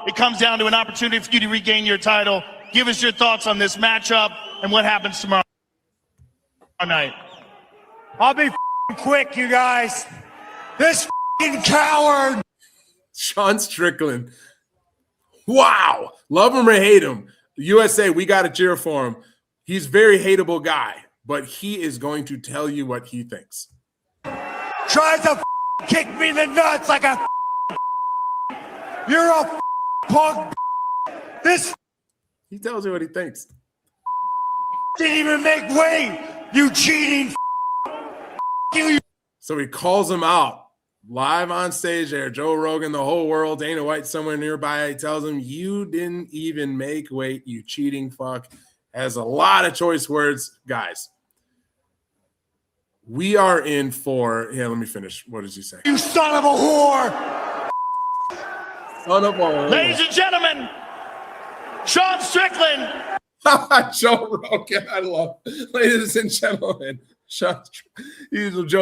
it comes down to an opportunity for you to regain your title. Give us your thoughts on this matchup and what happens tomorrow night. I'll be quick, you guys. This coward. Sean Strickland. Wow. Love him or hate him. USA, we got to cheer for him. He's a very hateable guy, but he is going to tell you what he thinks. Tries to kick me in the nuts like a you're a punk. This he tells you what he thinks. Didn't even make weight, you cheating you. So he calls him out live on stage there. Joe Rogan, the whole world, Dana White somewhere nearby. He tells him, you didn't even make weight, you cheating fuck. Has a lot of choice words. Guys, we are in for, let me finish. What does he say? You son of a whore. Son of a whore. Ladies and gentlemen, Sean Strickland. Joe Rogan, I love it. Ladies and gentlemen, Joe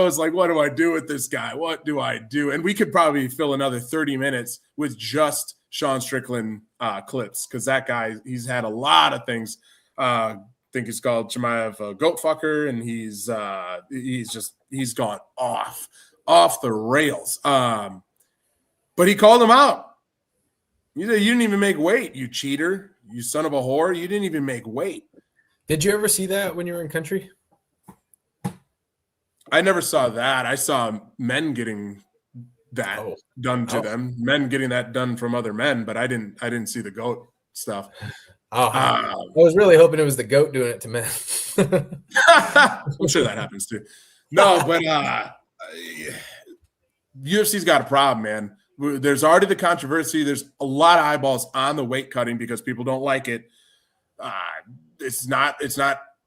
is like, what do I do with this guy? What do I do? And we could probably fill another 30 minutes with just Sean Strickland clips, because that guy, he's had a lot of things. I think he's called Chimaev goat fucker, and he's gone off the rails. But he called him out. You didn't even make weight, you cheater, you son of a whore. You didn't even make weight. Did you ever see that when you were in country? I never saw that. I saw men getting that done to them. Men getting that done from other men, but I didn't see the goat stuff. I was really hoping it was the goat doing it to men. I'm sure that happens too. No, but UFC's got a problem, man. There's already the controversy. There's a lot of eyeballs on the weight cutting because people don't like it. It's not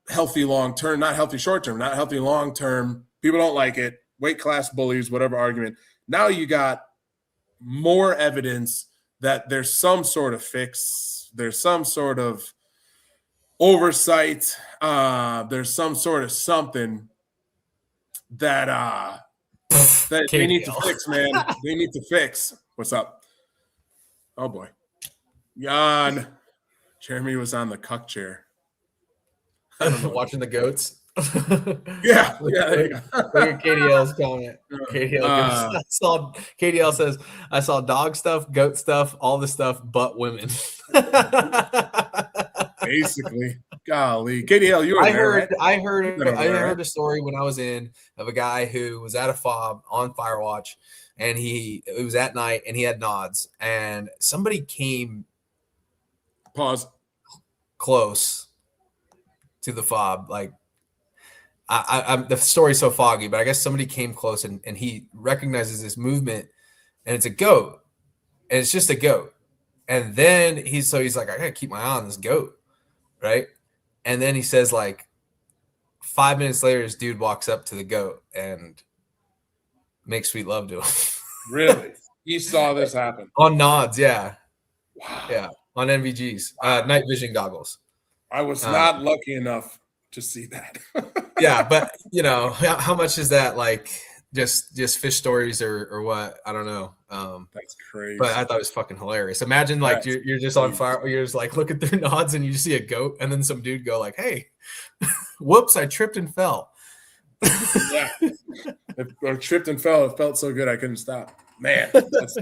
healthy long term, not healthy short term, not healthy long term. People don't like it. Weight class bullies, whatever argument. Now you got more evidence that there's some sort of fix. There's some sort of oversight. There's some sort of something that they need to fix, man. They need to fix. What's up? Oh boy. Jan. Jeremy was on the cuck chair. Watching the goats. Yeah, there you go. Look at KDL's comment. KDL says, I saw dog stuff, goat stuff, all the stuff but women. Basically. Golly. KDL, you were there, right? I heard a story when I was in of a guy who was at a fob on Firewatch, and it was at night and he had nods, and somebody came close to the fob. Like I'm the story's so foggy, but I guess somebody came close and he recognizes this movement, and it's a goat, and it's just a goat. And then he's like, I gotta keep my eye on this goat, right? And then he says, like, 5 minutes later, this dude walks up to the goat, and make sweet love to him. Really? He saw this happen on nods, yeah. Wow. Yeah, on NVGs, night vision goggles. I was not lucky enough to see that. Yeah, but how much is that like just fish stories or what? I don't know. That's crazy. But I thought it was fucking hilarious. Imagine like you're just on fire, you're just like looking through nods and you see a goat and then some dude go like, hey, whoops, I tripped and fell. Yeah. I tripped and fell. It felt so good I couldn't stop. Man, that's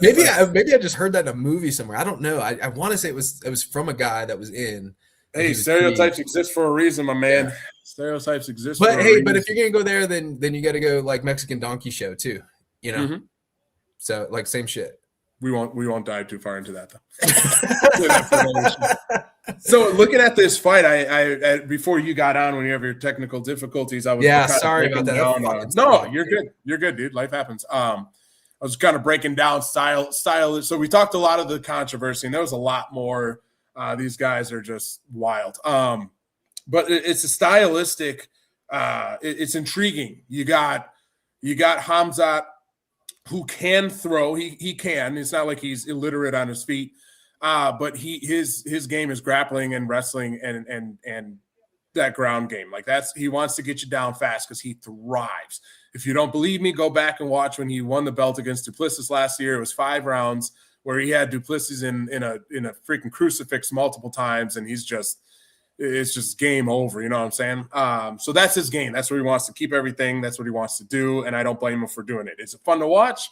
maybe I just heard that in a movie somewhere. I don't know. I want to say it was from a guy that was in. Hey, stereotypes exist for a reason, my man. Yeah. Stereotypes exist. But hey, but if you're gonna go there, then you got to go like Mexican donkey show too. So like same shit. We won't dive too far into that though. So looking at this fight, I before you got on when you have your technical difficulties, I was sorry about that. No, you're good. You're good, dude. Life happens. I was kind of breaking down style. So we talked a lot of the controversy, and there was a lot more. These guys are just wild. But it's a stylistic. It's intriguing. You got Khamzat, who can throw. He can. It's not like he's illiterate on his feet. But his game is grappling and wrestling and that ground game. Like he wants to get you down fast because he thrives. If you don't believe me, go back and watch when he won the belt against Duplessis last year. It was 5 rounds where he had Duplessis in a freaking crucifix multiple times, and it's just game over. You know what I'm saying? So that's his game. That's where he wants to keep everything. That's what he wants to do, and I don't blame him for doing it. Is it fun to watch?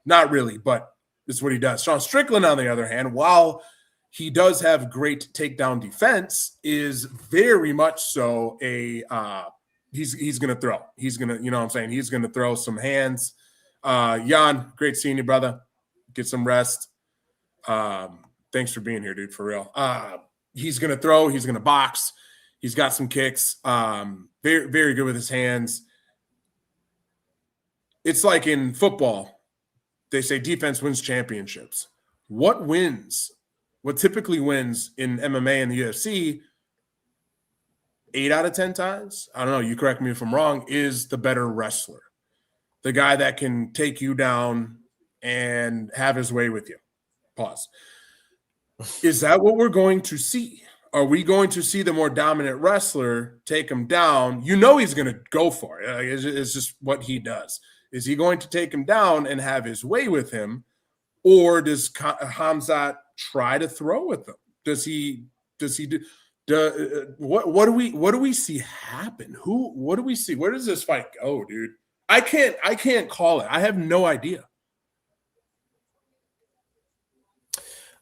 Not really, but it's what he does. Sean Strickland, on the other hand, while he does have great takedown defense, is very much so a he's going to throw. He's going to, you know what I'm saying? He's going to throw some hands. Jan, great seeing you, brother. Get some rest. Thanks for being here, dude, for real. He's going to throw. He's going to box. He's got some kicks. Very, very good with his hands. It's like in football. They say defense wins championships. What typically wins in MMA and the UFC, 8 out of 10 times, I don't know, you correct me if I'm wrong, is the better wrestler. The guy that can take you down and have his way with you. Pause. Is that what we're going to see? Are we going to see the more dominant wrestler take him down? You know he's going to go for it. It's just what he does. Is he going to take him down and have his way with him, or does Khamzat try to throw with him? Does he do? What do we see happen? What do we see? Where does this fight go, dude? I can't call it. I have no idea.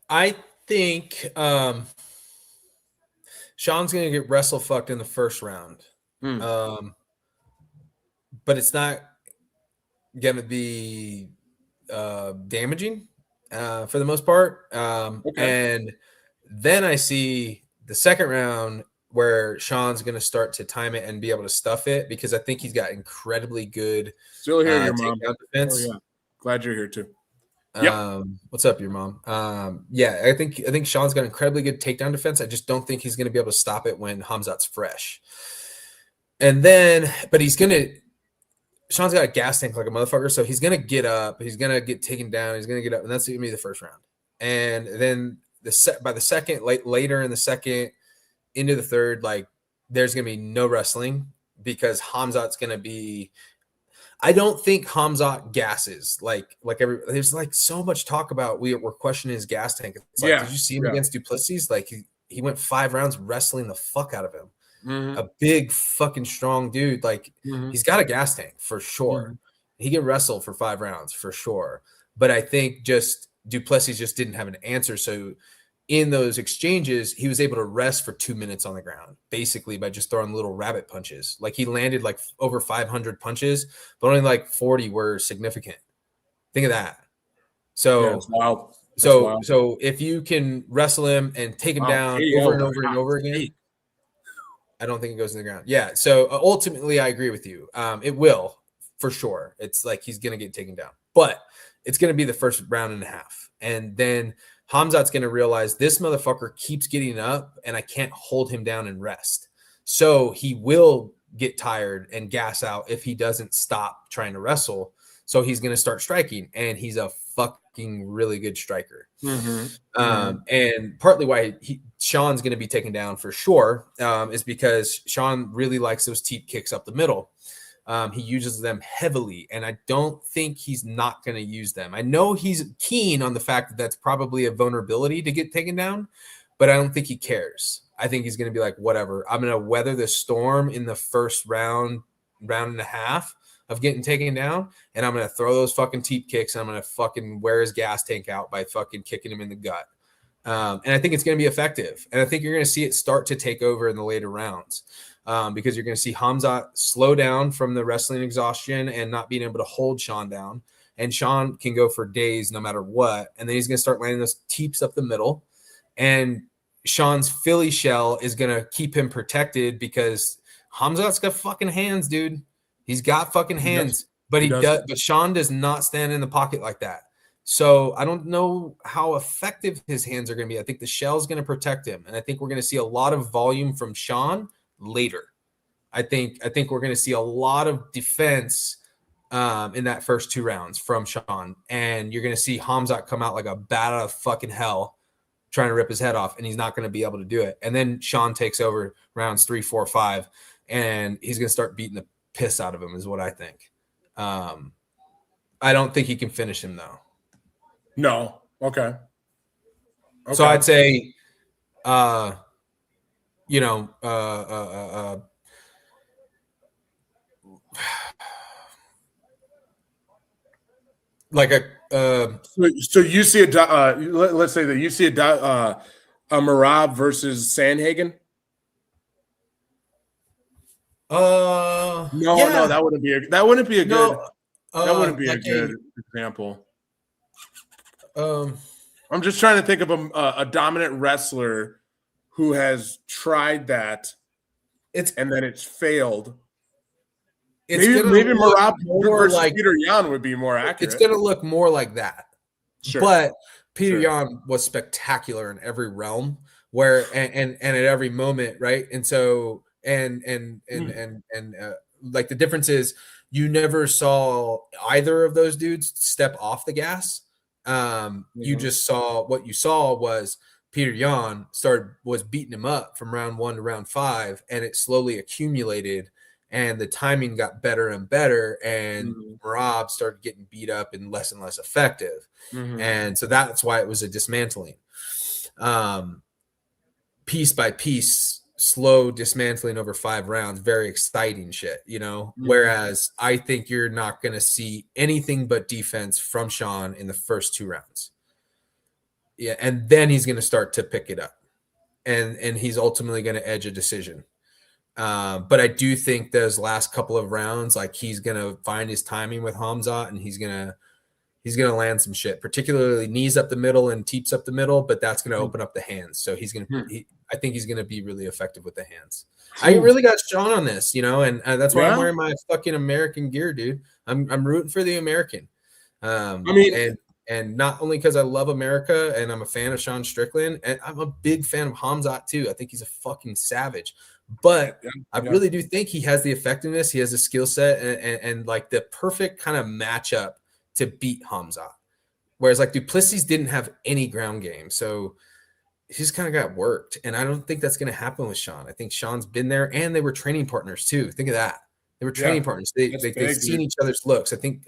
I think Sean's going to get wrestle fucked in the first round, but it's not going to be damaging for the most part. And then I see the second round where Sean's going to start to time it and be able to stuff it, because I think he's got incredibly good still here your mom defense. Oh, yeah. Glad you're here too. Yep. What's up, your mom? I think Sean's got incredibly good takedown defense. I just don't think he's going to be able to stop it when Khamzat's fresh. And then, but Sean's got a gas tank like a motherfucker, so he's going to get up, he's going to get taken down, he's going to get up, and that's going to be the first round. And then by the second, later in the second, into the third, like there's going to be no wrestling, because Khamzat's going to be. I don't think Khamzat gasses there's like so much talk about we're questioning his gas tank. It's like, did you see him against Duplessis? Like he went 5 rounds wrestling the fuck out of him. Mm-hmm. A big fucking strong dude. Like he's got a gas tank for sure. Mm-hmm. He can wrestle for 5 rounds for sure. But I think just Duplessis just didn't have an answer. So in those exchanges, he was able to rest for 2 minutes on the ground, basically by just throwing little rabbit punches. Like he landed like over 500 punches, but only like 40 were significant. Think of that. So, wild. So if you can wrestle him and take him down over and over and over again, I don't think it goes in the ground. Yeah. So ultimately, I agree with you. It will for sure. It's like he's going to get taken down, but it's going to be the first round and a half, and then Khamzat's going to realize this motherfucker keeps getting up and I can't hold him down and rest. So he will get tired and gas out if he doesn't stop trying to wrestle. So he's going to start striking, and he's a fucking really good striker. And partly why Sean's going to be taken down for sure is because Sean really likes those teep kicks up the middle. He uses them heavily, and I don't think he's not going to use them. I know he's keen on the fact that that's probably a vulnerability to get taken down, but I don't think he cares. I think he's going to be like, whatever, I'm going to weather the storm in the first round and a half of getting taken down, and I'm going to throw those fucking teep kicks, and I'm going to fucking wear his gas tank out by fucking kicking him in the gut. And I think it's going to be effective. And I think you're going to see it start to take over in the later rounds because you're going to see Hamzat slow down from the wrestling exhaustion and not being able to hold Sean down. And Sean can go for days no matter what. And then he's going to start landing those teeps up the middle. And Sean's Philly shell is going to keep him protected because Hamzat's got fucking hands, dude. He's got fucking hands, but he does. But Sean does not stand in the pocket like that. So I don't know how effective his hands are going to be. I think the shell's going to protect him, and I think we're going to see a lot of volume from Sean later. I think we're going to see a lot of defense in that first 2 rounds from Sean, and you're going to see Hamzat come out like a bat out of fucking hell, trying to rip his head off, and he's not going to be able to do it. And then Sean takes over rounds 3, 4, 5, and he's going to start beating the piss out of him, is what I think. I don't think he can finish him though. No. Okay. So I'd say, like a. So you see let's say that you see a Merab versus Sandhagen. No, that wouldn't be a good example. I'm just trying to think of a dominant wrestler who has tried that, and then it's failed. Maybe Merab versus like Peter Yan would be more accurate. It's going to look more like that. Sure. But Peter Yan was spectacular in every realm, where and at every moment, right? And so and like the difference is you never saw either of those dudes step off the gas. You just saw what you saw was Peter Yan was beating him up from round 1 to round 5, and it slowly accumulated, and the timing got better and better, and Merab started getting beat up and less effective. And so that's why it was a dismantling. Piece by piece, slow dismantling over 5 rounds, very exciting shit, whereas I think you're not going to see anything but defense from Sean in the first 2 rounds. Yeah, and then he's going to start to pick it up, and he's ultimately going to edge a decision. But I do think those last couple of rounds, like, he's going to find his timing with Hamzat, and he's going to land some shit, particularly knees up the middle and teeps up the middle, but that's going to open up the hands. So he's going to I think he's going to be really effective with the hands. I really got Sean on this, and that's why I'm wearing my fucking American gear, dude. I'm rooting for the American. And not only because I love America and I'm a fan of Sean Strickland, and I'm a big fan of Hamzat too. I think he's a fucking savage, but I really do think he has the effectiveness. He has the skill set and like the perfect kind of matchup to beat Hamzat. Whereas like Duplessis didn't have any ground game. So he just kind of got worked. And I don't think that's going to happen with Sean. I think Sean's been there, and they were training partners too. Think of that. They were training partners. They've seen each other's looks. I think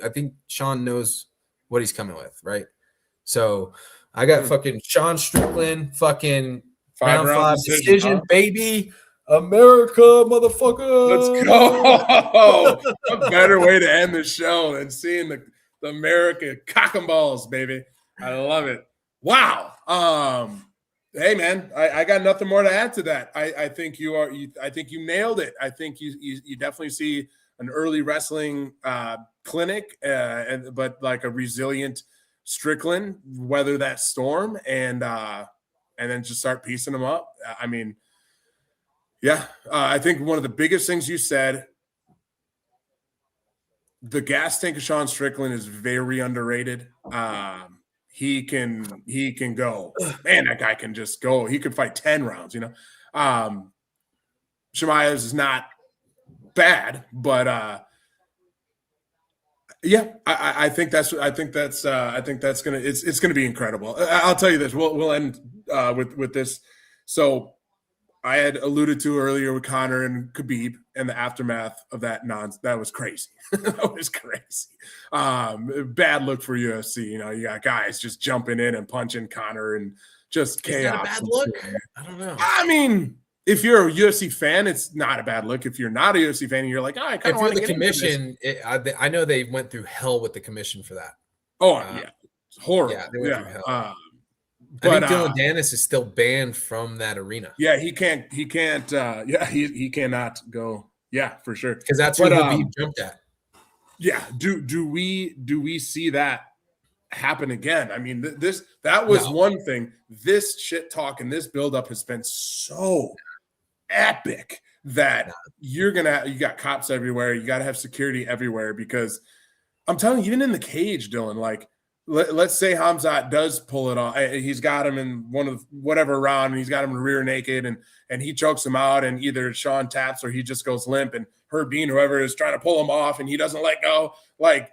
Sean knows what he's coming with, right? So I got fucking Sean Strickland, fucking round 5 decision, baby. America, motherfucker. Let's go. A better way to end the show than seeing the American cock and balls, baby. I love it. Wow. Hey man, I got nothing more to add to that. I think I think you nailed it. I think you definitely see an early wrestling clinic, but like a resilient Strickland weather that storm, and then just start piecing them up. I mean, yeah, I think one of the biggest things you said, the gas tank of Sean Strickland is very underrated. He can go. Man, that guy can just go. He could fight 10 rounds, Chimaev is not bad, but yeah, I think that's gonna it's gonna be incredible. I'll tell you this. We'll end with this. So I had alluded to earlier with Conor and Khabib and the aftermath of that that was crazy. That was crazy. Bad look for UFC. You know, you got guys just jumping in and punching Conor and just chaos. Is that a bad look? I don't know. I mean, if you're a UFC fan, it's not a bad look. If you're not a UFC fan and you're like, I kind of want to the get commission, I know they went through hell with the commission for that. Oh, yeah. It's horrible. Yeah, they went through hell. I think Dillon Danis is still banned from that arena. Yeah, he can't he cannot go. Yeah, for sure. Because that's what Khabib jumped at. Yeah. Do we see that happen again? I mean, that was one thing. This shit talk and this buildup has been so epic that you got cops everywhere. You got to have security everywhere, because I'm telling you, even in the cage, Dillon, like, let's say Hamzat does pull it off. He's got him in one of whatever round, and he's got him rear naked, and he chokes him out, and either Sean taps or he just goes limp, and Herb Dean, whoever is trying to pull him off, and he doesn't let go. Like,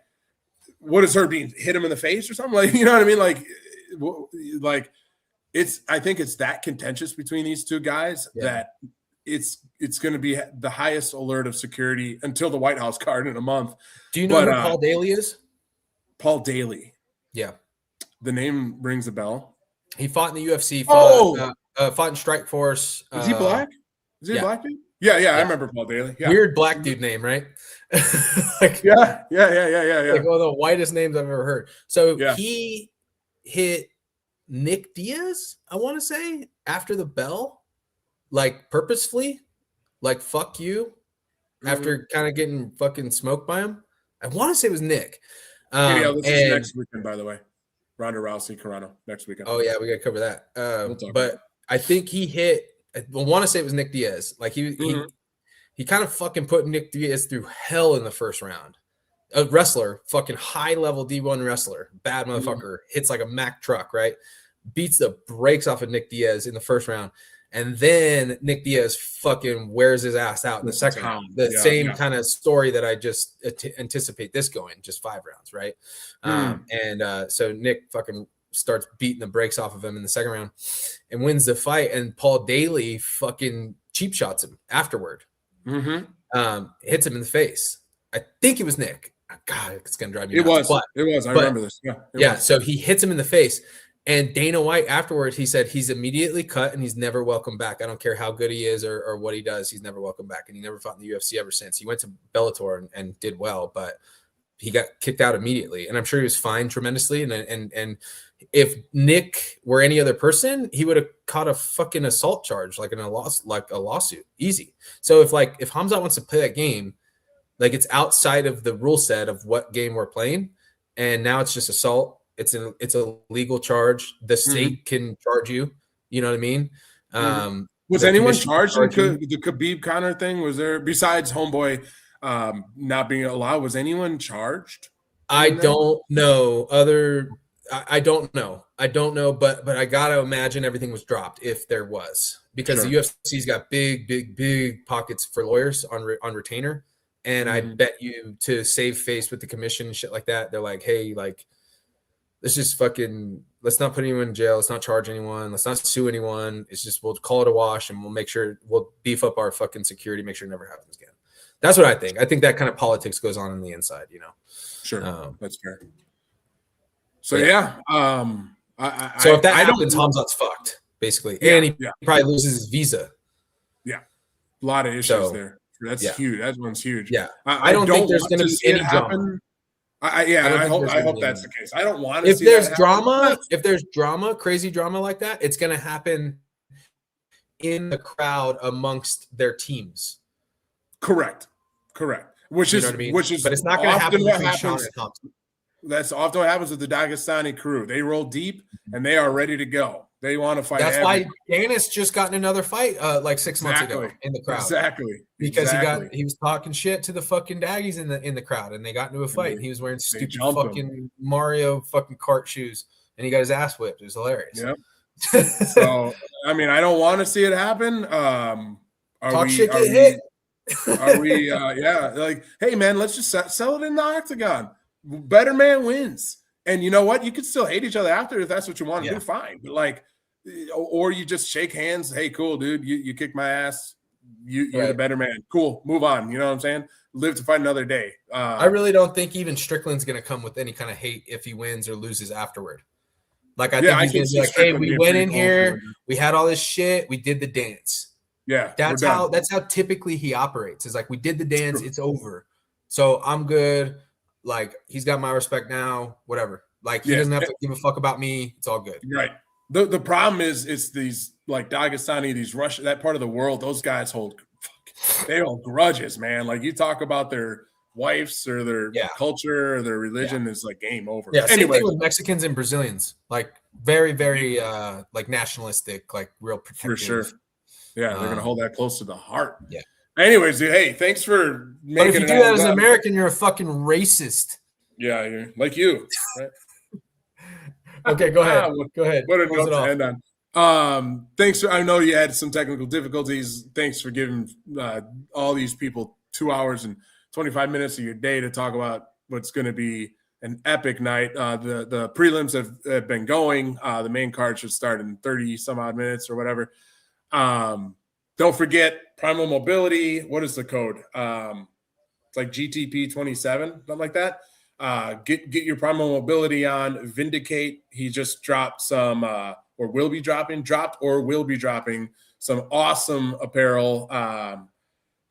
what does Herb Dean hit him in the face or something? Like, you know what I mean? Like I think it's that contentious between these two guys that it's going to be the highest alert of security until the White House card in a month. Do you know who Paul Daly is? Paul Daly. Yeah. The name rings a bell. He fought in the UFC, fought in Strikeforce. Is he black? Is he a black dude? Yeah, I remember Paul Daly. Yeah. Weird black dude name, right? Like, yeah. Like one of the whitest names I've ever heard. So he hit Nick Diaz, I want to say, after the bell, like purposefully, like fuck you, after kind of getting fucking smoked by him. I want to say it was Nick. This is next weekend, by the way. Ronda Rousey, Carano, next weekend. Oh yeah, we got to cover that. But I think he hit. I want to say it was Nick Diaz. Like he kind of fucking put Nick Diaz through hell in the first round. A wrestler, fucking high level D1 wrestler, bad motherfucker, hits like a Mack truck, right? Beats the brakes off of Nick Diaz in the first round. And then Nick Diaz fucking wears his ass out in the second round. The same kind of story that I just anticipate this going, just 5 rounds, right? So Nick fucking starts beating the brakes off of him in the second round and wins the fight. And Paul Daly fucking cheap shots him afterward. Hits him in the face. I think it was Nick. God, it's going to drive me nuts. It was. I remember this. Yeah. So he hits him in the face. And Dana White afterwards, he said he's immediately cut and he's never welcome back. I don't care how good he is or what he does. He's never welcome back. And he never fought in the UFC ever since. He went to Bellator and did well, but he got kicked out immediately. And I'm sure he was fined tremendously. And if Nick were any other person, he would have caught a fucking assault charge, like a lawsuit, easy. So if Hamzat wants to play that game, like it's outside of the rule set of what game we're playing, and now it's just assault. It's a legal charge. The state can charge you. You know what I mean? Was anyone charged in the Khabib Conor thing? Was there, besides Homeboy not being allowed, was anyone charged? I don't know. I don't know. But I gotta imagine everything was dropped if there was, because the UFC's got big pockets for lawyers on retainer, and I bet you to save face with the commission and shit like that, they're like, hey, like, let's not put anyone in jail. Let's not charge anyone. Let's not sue anyone. It's just, we'll call it a wash and we'll beef up our fucking security, make sure it never happens again. That's what I think. I think that kind of politics goes on the inside, you know? Sure. That's fair. So, so if that happens, Hamzat's fucked, basically. And he probably loses his visa. Yeah. A lot of issues there. That's huge. That one's huge. Yeah. I don't think there's going to be any drama. I hope that's the case. I don't want to. If there's drama, crazy drama like that, it's going to happen in the crowd amongst their teams. Correct. Which is, but it's not going to happen between Sean and Thompson. That's often what happens with the Dagestani crew. They roll deep and they are ready to go. They want to fight. That's why Danis just got in another fight like 6 months ago in the crowd. Because he was talking shit to the fucking daggies in the crowd, and they got into a fight. And he was wearing stupid fucking Mario fucking Kart shoes, and he got his ass whipped. It was hilarious. Yep. So I mean, I don't want to see it happen. Talk shit, get hit. Are we? Yeah, like, hey man, let's just sell it in the octagon. Better man wins. And you know what? You could still hate each other after if that's what you want to do. Fine, but like, or you just shake hands. Hey, cool, dude. You kicked my ass. You're the better man. Cool. Move on. You know what I'm saying? Live to fight another day. I really don't think even Strickland's going to come with any kind of hate if he wins or loses afterward. Like, I think he's going to be like, hey, we went in here. We had all this shit. We did the dance. Yeah. That's how typically he operates. It's like, we did the dance. It's over. So I'm good. Like, he's got my respect now, whatever. Like, he doesn't have to give a fuck about me. It's all good. Right. The problem is it's these like Dagestani, these Russian, that part of the world, those guys hold grudges, man. Like, you talk about their wives or their culture or their religion, is like game over. Yeah, same thing with Mexicans and Brazilians. Like, very, very like nationalistic, like real protective. For sure. Yeah, they're gonna hold that close to the heart. Yeah. Anyways, dude, hey, thanks for making But if you do that as an American, you're a fucking racist. Yeah, you're like you. Right? Okay, go ahead. Go ahead. What a note to end on. Thanks. I know you had some technical difficulties. Thanks for giving all these people 2 hours and 25 minutes of your day to talk about what's going to be an epic night. The prelims have been going. The main card should start in 30 some odd minutes or whatever. Don't forget Primal Mobility. What is the code? It's like GTP 27, something like that. Get your Primal Mobility on. Vindicate. He just dropped some, or will be dropping some awesome apparel.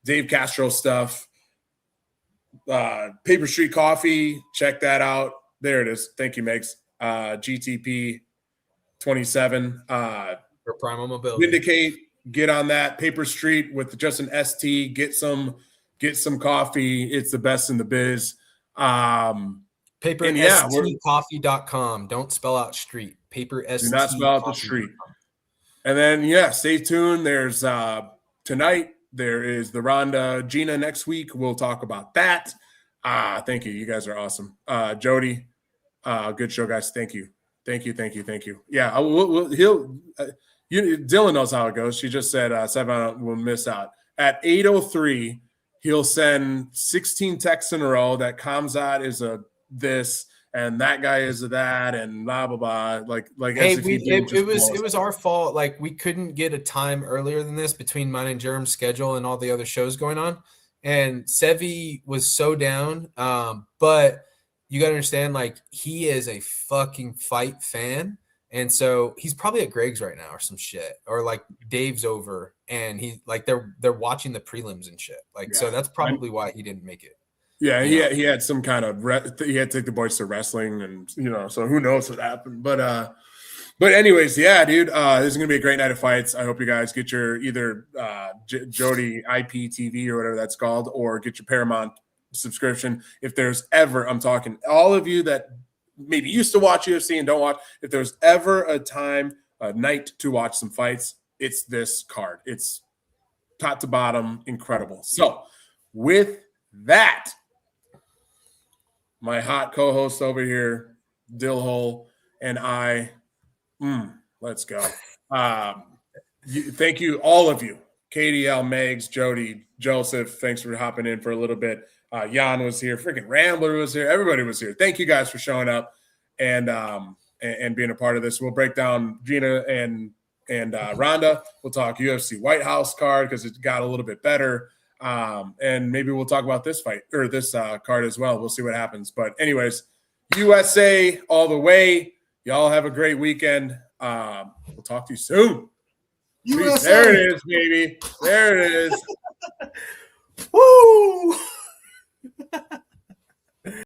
Dave Castro stuff. Paper Street Coffee. Check that out. There it is. Thank you, Megs. GTP 27. For Primal Mobility. Vindicate. Get on that. Paper Street with just an ST. Get some coffee. It's the best in the biz. PaperSTcoffee.com. Don't spell out street. Paper ST. Do not spell out the street. And then stay tuned. There's tonight. There is the Ronda Gina next week. We'll talk about that. Thank you. You guys are awesome. Jody, good show, guys. Thank you. Yeah, Dillon knows how it goes. She just said 7 will miss out. At 8:03, he'll send 16 texts in a row that Kamzat is a this and that guy is a that and blah blah blah. Like hey, it was our fault. Like, we couldn't get a time earlier than this between mine and Jerem's schedule and all the other shows going on. And Sevi was so down. But you gotta understand, like, he is a fucking fight fan. And so he's probably at Greg's right now or some shit, or like Dave's over and he like they're watching the prelims and shit. Like, so that's probably why he didn't make it. Yeah, he had some kind of he had to take the boys to wrestling, and so who knows what happened. But anyways, yeah, dude, this is gonna be a great night of fights. I hope you guys get your either Jody IPTV or whatever that's called, or get your Paramount subscription. If there's ever, I'm talking all of you that maybe used to watch UFC and don't watch, if there's ever a night to watch some fights, it's this card. It's top to bottom, incredible. So with that, my hot co-host over here, Dillhole, and I, let's go. Thank you, all of you. KDL, Megs, Jody, Joseph, thanks for hopping in for a little bit. Jan was here, freaking Rambler was here, everybody was here. Thank you guys for showing up and being a part of this. We'll break down Gina and Ronda. We'll talk UFC White House card because it got a little bit better. And maybe we'll talk about this fight or this card as well. We'll see what happens. But anyways, USA all the way. Y'all have a great weekend. We'll talk to you soon. USA. There it is, baby. There it is. Woo!